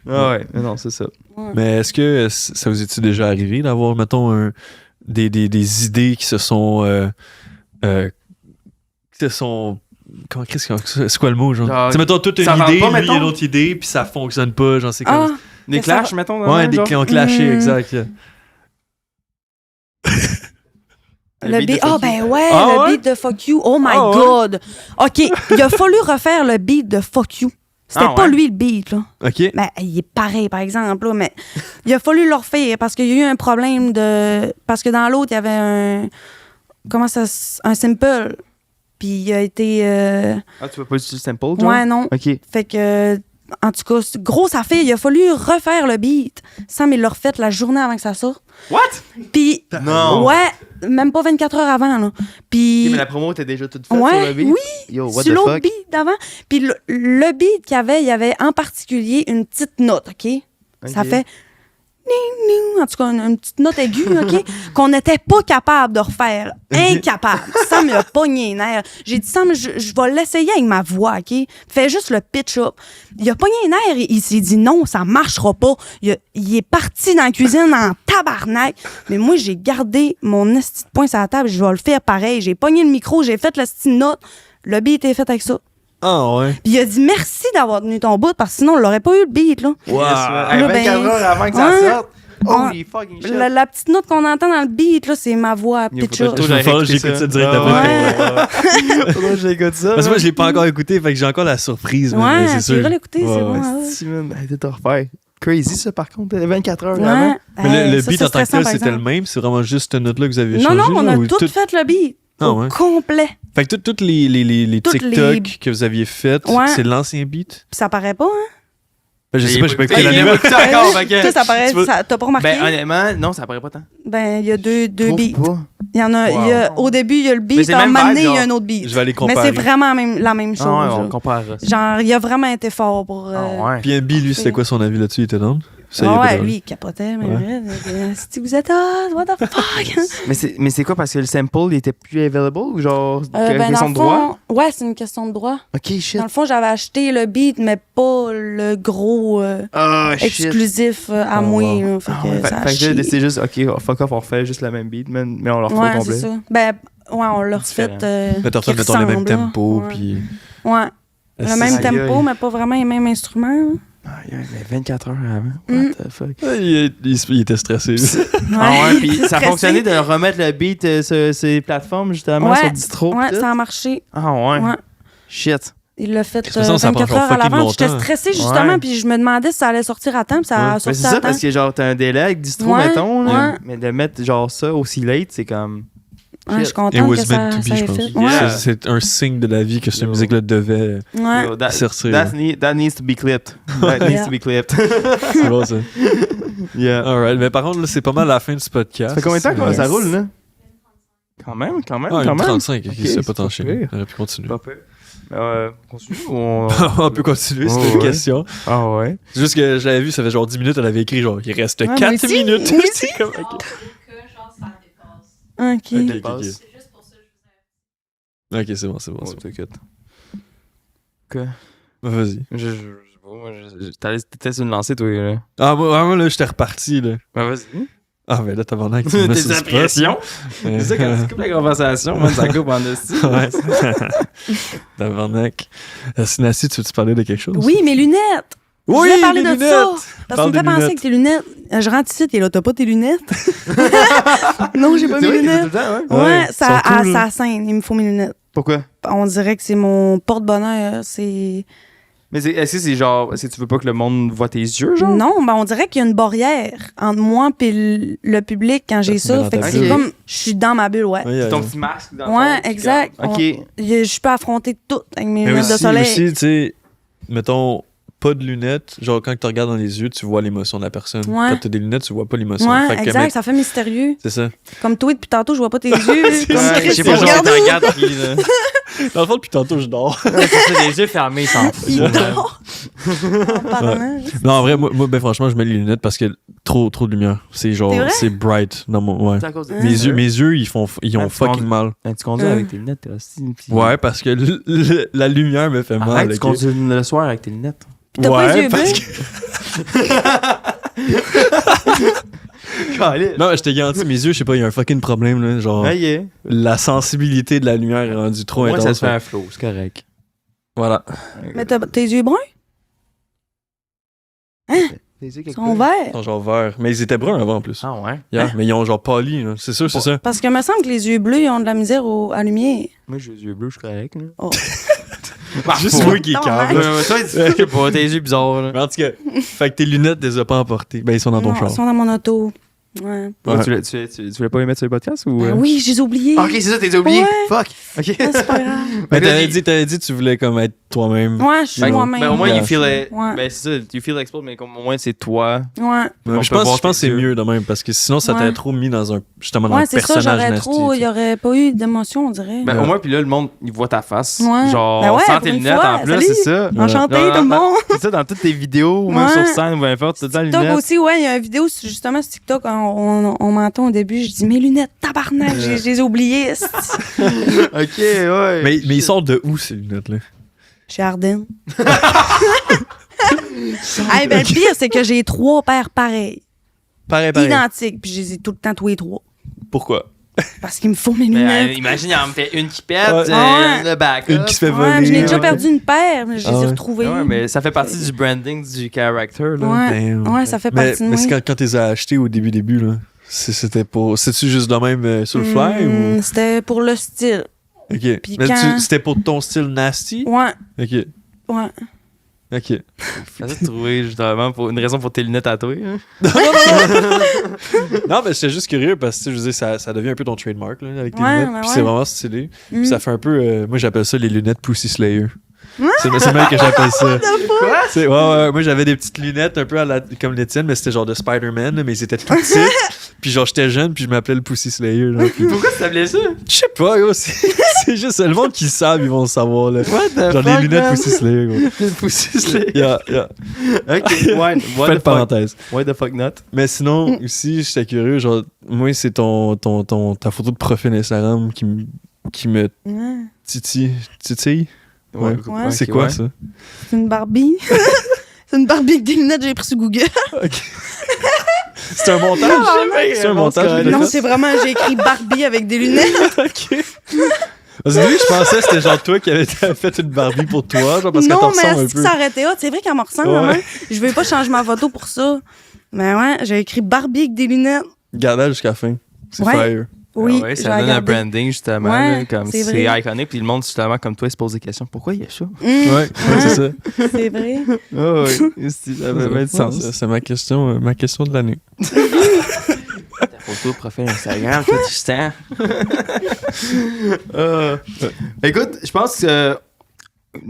Ah ouais, mais non, c'est ça. Mais est-ce que ça vous est-il déjà arrivé d'avoir, mettons, des idées qui se sont... Comment, c'est quoi le mot, genre? Genre, Tu sais, mettons, toute une ça va idée, pas, lui, il y a une mettons? autre idée, puis ça fonctionne pas, genre, c'est comme... Ah, Des Mais ça clashs, va- mettons? ouais, des clients clashés, exact. le beat. Ah, ben ouais, Ah le ouais? beat de Fuck You. Oh my Ah ouais? God. OK, il a fallu refaire le beat de Fuck You. C'était Ah pas ouais? lui le beat, là. OK. Ben, il est pareil, par exemple, là, mais il a fallu le refaire parce qu'il y a eu un problème de. Parce que dans l'autre, il y avait un. Comment ça. Un simple. Puis il a été. Ah, tu veux pas utiliser simple, genre? Ouais, non. Ok. Fait que. En tout cas, grosse affaire, il a fallu refaire le beat. Sam, il l'a refait la journée avant que ça sorte. What? Puis. Non. Ouais, même pas 24 heures avant, là. Puis. Ok, mais la promo était déjà toute faite Ouais, sur le beat? oui, Yo, what sur the l'autre fuck? beat d'avant. Puis le beat qu'il y avait en particulier une petite note, OK? Ça Ok. fait... ning, ning, en tout cas, une petite note aiguë, OK? Qu'on n'était pas capable de refaire. Incapable. Sam a pogné les nerfs. J'ai dit, Sam, je vais l'essayer avec ma voix, OK? Fais juste le pitch-up. Il a pogné les nerfs. Il s'est dit, non, ça marchera pas. Il est parti dans la cuisine en tabarnak. Mais moi, j'ai gardé mon esti de poing sur la table. Je vais le faire pareil. J'ai pogné le micro, j'ai fait la petite note. Le beat était fait avec ça. Ah, ouais. Puis il a dit merci d'avoir tenu ton bout parce que sinon on l'aurait pas eu le beat là. Wow. Là, 24 ben, heures avant que ça ouais. sorte. Holy fucking shit. La petite note qu'on entend dans le beat, là, c'est ma voix, petite chose. J'écoute ça direct après. Faudrait que j'écoute ça. Parce que moi, je l'ai pas encore écouté, fait que j'ai encore la surprise. Ouais, c'est sûr. tu iras l'écouter, c'est bon. T'es refaire. Crazy, ça, par contre. 24 heures Ouais. avant. Mais le Ça, beat c'est en tant que stressant, tel, par c'était le exemple. même. C'est vraiment juste cette note-là que vous avez Non, changé. non, on a ou tout fait le beat. Ah, Au ouais. complet. Fait que toutes les Toutes TikTok les- que vous aviez faites, Ouais. c'est l'ancien beat? Puis ça paraît pas, hein? Ben, je sais pas, j'ai pas écouté la Il nouvelle. écoute ça encore, fait que- Toi, ça paraît. Tu vois- T'as pas remarqué? Ben, honnêtement, non, ça paraît pas tant. Ben, il y a deux Trouve beats. pas. Il y en a, il y a- au début, il y a le Mais beat, c'est puis à un le même moment donné, vibe, il y a genre. un autre beat. Je vais aller Mais comparer. c'est vraiment la même chose. Ah ouais, on là. comparera ça. Genre, il a vraiment été fort pour. Ah ouais. Puis NB, lui, c'était quoi son avis là-dessus? Il était down? Ça, il a Ah pas ouais, drôle. lui, il capotait, mais Ouais. vrai. Si vous êtes hot, what the fuck? Mais c'est quoi, parce que le sample, il était plus available ou genre, Ben, question dans de le droit? fond, ouais, c'est une question de droit. Ok, shit. Dans le fond, j'avais acheté le beat, mais pas le gros Ah, shit. exclusif à Oh, moi. wow. Là, fait Ah que ouais, ça a fait que chié. là, c'est juste, ok, fuck off, on refait juste le même beat, mais on le refait au Ouais, complet. c'est ça. Ben, ouais, on l'a refait. Différent. Mais t'as refait, qui mettons, le même ressemble, là. tempo, Ouais. puis... Ouais. Le C'est- même aïe, tempo, aïe. mais pas vraiment les mêmes instruments. hein. Ah, mais 24 heures avant. Mm. What the fuck? Il était stressé. Ah ouais, puis ça a Stressé. fonctionné de remettre le beat sur ces plateformes, justement, Ouais, sur Distro. Ouais, pis tout? ça a marché. Ah ouais. Ouais. Shit. Il l'a fait Parce que ça, ça prend 24 genre heures à fucking l'avance. J'étais longtemps. stressée, justement, Ouais. puis je me demandais si ça allait sortir à temps, puis ça a Mais sorti c'est à ça, temps. parce que genre, t'as un délai avec Distro, Ouais, mettons, là, ouais. mais de mettre genre ça aussi late, c'est comme. Ouais, je suis It contente was que ça, meant to be, ça je ait pense. fait. Yeah. Ouais. C'est un signe de la vie que cette Yo. musique-là devait Ouais. Yo, that, sortir. that needs to be clipped. That needs Yeah. to be clipped. C'est bon, ça. Yeah. Alright, mais par contre, là, c'est pas mal la fin du podcast. Ça fait combien de temps que Yes. ça roule, là? Quand même, quand même, Ah, quand une même. 35, ok, c'est pas c'est tant pas chier. pire. On aurait pu continuer. Pas peu. Continue ou on... On peut continuer, c'est Oh, une ouais. question. Ah ouais. C'est juste que je l'avais vu, ça fait genre 10 minutes, elle avait écrit genre, il reste Ouais, moi 4 aussi, minutes. moi C'est comme, ok. OK. Ok, Dépasse. Ok, c'est bon, c'est bon. Oh, c'est bon. t'inquiète. Quoi? Bah, vas-y. Je sais pas, moi, t'étais sur une lancée, toi, là. Moi, là, j'étais reparti, là. Ben, vas-y. Ah, ben là, t'as vendu que tu me mets sur Tes le spot. impressions? Ouais. C'est ça, quand tu coupes la conversation, man, ça coupe en esti. Ouais. Tabarnak. Sinassi, tu veux-tu parler de quelque chose? Oui, mes lunettes. Je Oui, voulais parler les de lunettes. ça. Parce Parle que tu me fais des penser lunettes. avec tes lunettes. Je rentre ici, t'es là, t'as pas tes lunettes? Non, j'ai pas C'est mes vrai qu'il dit tout lunettes. le temps, ouais? Ouais, ça, surtout, là. ça scène, il me faut mes lunettes. Pourquoi? On dirait que c'est mon porte-bonheur. C'est. Mais est-ce que c'est genre, est-ce que tu veux pas que le monde voit tes yeux, genre? Non, ben on dirait qu'il y a une barrière entre moi et le public quand j'ai te met ça. dans Fait que ta c'est bulle. comme. Je suis dans ma bulle, ouais. Ouais, C'est ton petit masque dans le Ouais, fond, puis exact. comme- Ok. Je peux affronter tout avec mes Mais lunettes de aussi, soleil. tu sais, mettons, pas de lunettes. Genre, quand tu regardes dans les yeux, tu vois l'émotion de la personne. Ouais. Quand t'as des lunettes, tu vois pas l'émotion. Ouais, Fait que, exact, mais- ça fait mystérieux. C'est ça. Comme toi, depuis tantôt, je vois pas tes yeux. C'est Comme ça, Chris, je sais tu pas, genre, regardes t'en où? regardes, puis là. Dans le fond, depuis tantôt, je dors. Ouais, c'est ça, les yeux fermés, ils s'en foutent. Il Ouais. dort. En parlant. Non, en vrai, moi, ben, franchement, je mets les lunettes parce que trop de lumière. C'est genre, C'est vrai? c'est bright dans mon. Ouais. C'est à cause de Mes ça. yeux, ils ont Ah, tu fucking conduis- mal. Tu conduis avec tes lunettes, t'es aussi. puis- Ouais, parce que la lumière me fait mal. Arrête, tu ok? conduis le soir avec tes lunettes. T'as pas les yeux parce bleus? que- Non, je t'ai garanti, mes yeux, je sais pas, il y a un fucking problème, là. Genre, Ah, yeah. la sensibilité de la lumière est rendue trop Moi, ça te intense. fait un flow, c'est correct. Voilà. Mais t'as tes yeux bruns? Tes yeux Ils sont verts. Ils sont genre verts. Mais ils étaient bruns avant en plus. Ah ouais? Yeah, mais ils ont genre pâli, là. C'est sûr, c'est ça. Parce que me semble que les yeux bleus, ils ont de la misère à lumière. Moi, j'ai les yeux bleus, je suis correct, là. Oh. Juste moi qui est Tabarnak. cave, là. Toi, je sais pas, tes yeux bizarres, là. Mais en tout cas, fait que tes lunettes, tu les as pas emportées. Ben, ils sont dans ton Non, char. ils sont dans mon auto. Ouais. Ouais. Tu voulais pas les mettre sur le podcast ou. Ben oui, je les ai oubliés. Ah, ok, c'est ça, t'es oublié. Ouais. Fuck. Ok. Ah, c'est pas grave. Mais là, t'avais dit que tu voulais comme être toi-même. Ouais, je suis Ben, moi-même. Ben, au moins, Ouais. you feel it. Ouais. Ben, c'est ça, you feel explode, mais comme au moins, c'est toi. Ouais. Ouais, On je peut voir pense que tes c'est yeux. mieux de même parce que sinon ça Ouais. t'aurait trop mis dans un justement dans Ouais, le c'est ça, personnage j'aurais nasty. trop. tu Il sais. y aurait pas eu d'émotion, on dirait. Ben, Ouais. au moins, puis là, le monde, il voit ta face. Ouais. Genre, Ben ouais, sans pour tes une lunettes fois, en plus, salut. c'est ça. Enchanté, Dans- tout le dans- monde. C'est ça, dans toutes tes vidéos, ou même Ouais. sur scène ou peu importe, tout le temps les TikTok lunettes. aussi, ouais, il y a une vidéo justement sur TikTok, on m'entend au début, je dis mes lunettes, tabarnak, je les ai oubliées. esti. Ok, ouais. Mais ils sortent de où ces lunettes là? Chez Ardennes. Hey, ben, le pire, c'est que j'ai 3 paires pareilles, Pareil. identiques, puis je les ai tout le temps tous les 3. Pourquoi? Parce qu'il me faut mes Mais, lunettes. imagine, il en fait une qui pète, Ouais. le backup. Une qui se fait Ouais, voler. je n'ai déjà ouais. perdu une paire, mais je les ai Ah ouais. retrouvées. Ouais, mais ça fait partie du branding du character. Là. Ouais, Damn. ouais, ça fait Mais, partie de mais moi. c'est quand tu les as achetés au début, là. C'était pour. C'est-tu juste de même sur le fly ou. C'était pour le style. Ok. Puis Mais quand- c'était pour ton style nasty? Ouais, Ok. ouais. Ok. J'ai trouvé justement pour une raison pour tes lunettes à toi. Hein. Non, mais j'étais juste curieux parce que, tu sais, je veux dire, ça devient un peu ton trademark, là, avec tes Ouais, lunettes. ouais, Puis ouais. c'est vraiment stylé. Mm. Puis ça fait un peu. Moi, j'appelle ça les lunettes Pussy Slayer. C'est même que j'appelle ça. Quoi? Ouais, moi j'avais des petites lunettes un peu comme les tiennes, mais c'était genre de Spider-Man, là, mais ils étaient tout petits. Puis genre j'étais jeune, puis je m'appelais le Pussy Slayer. Genre, puis- Pourquoi tu t'appelais ça? Je sais pas, gros, c'est juste le monde qui le savent, ils vont le savoir. Là. Genre les lunettes Pussy Slayer, gros. Pussy Slayer. Yeah. Ok, ouais. Fais le parenthèse. Why the fuck not? Mais sinon, aussi, j'étais curieux, genre, moi c'est ta photo de profil Instagram qui me Ouais. titille. Ouais. Ouais. C'est quoi ça? C'est une Barbie. C'est une Barbie avec des lunettes que j'ai pris sur Google. Ok. C'est un montage? C'est un montage? que t'as Non, fait? c'est vraiment, j'ai écrit Barbie avec des lunettes. Ok. Parce que lui, je pensais que c'était genre toi qui avais fait une Barbie pour toi, genre parce que Non, t'en mais ressembles un est-ce que peu. ça aurait été hot? C'est vrai qu'elle me ressemble, Ouais. hein. Je vais pas changer ma photo pour ça. Mais ouais, j'ai écrit Barbie avec des lunettes. Garde-la jusqu'à la fin. C'est Ouais. fire. Oui, Ah ouais, je ça vais donne un regarder. branding justement. Ouais, là, comme c'est c'est vrai. iconique. Puis le monde, justement, comme toi, il se pose des questions. Pourquoi il y a ça? Ouais, c'est ça. C'est vrai. Oh, oui. Ça avait bien de sens. C'est ma question de l'année. Ta photo, profil Instagram, toi, tu sens. Écoute, je pense que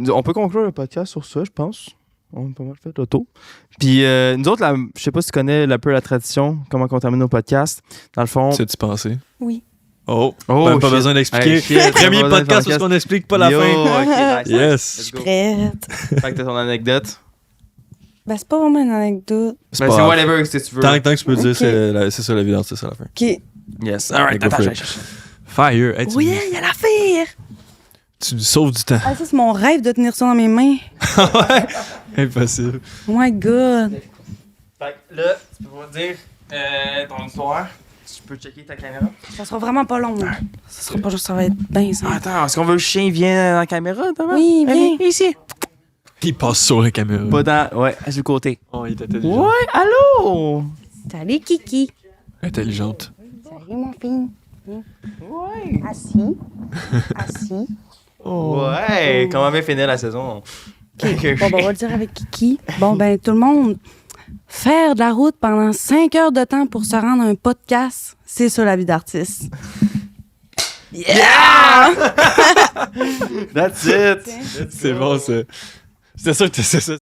on peut conclure le podcast sur ça, je pense. On a pas mal fait le tour. Puis nous autres, je sais pas si tu connais un peu la tradition, comment on termine nos podcasts. Dans le fond. Tu pensé? Oui. Oh, Oh, même pas shit. besoin d'expliquer. Hey, shit, Premier pas besoin de podcast parce qu'on n'explique pas la Yo, fin. ok, nice, Yes. Let's go. Prête. Fait que t'as ton anecdote. Ben, c'est pas vraiment une anecdote. C'est Ben, pas c'est grave. whatever si tu veux. Tant que tu peux dire, Ok. c'est ça l'évidence, c'est ça la fin. OK. Yes. Alright, Go for attends, it. Fire. Hey, Oui, il y a la faire. tu nous sauves du temps. Ah, ça, c'est mon rêve de tenir ça dans mes mains. Impossible. Oh my God. Fait que là, tu peux pas dire ton histoire. Tu peux checker ta caméra. Ça sera vraiment pas long. là. Ça sera pas juste, ça va être bien simple. Attends, est-ce qu'on veut que le chien vienne dans la caméra, Thomas? Oui, viens. Ici. Il passe sur la caméra. Pas dans. Ouais, sur le côté. Oh, il est intelligent. Ouais, allô? Salut, Kiki. Intelligente. Salut, mon fille. Ouais. Assis. Assis. Ouais, comment bien finir la saison? OK. Bon, ben, on va le dire avec Kiki. Bon, ben, tout le monde, faire de la route pendant 5 heures de temps pour se rendre à un podcast, c'est ça, la vie d'artiste. Yeah! That's it. C'est bon, ça. C'était sûr que c'est ça.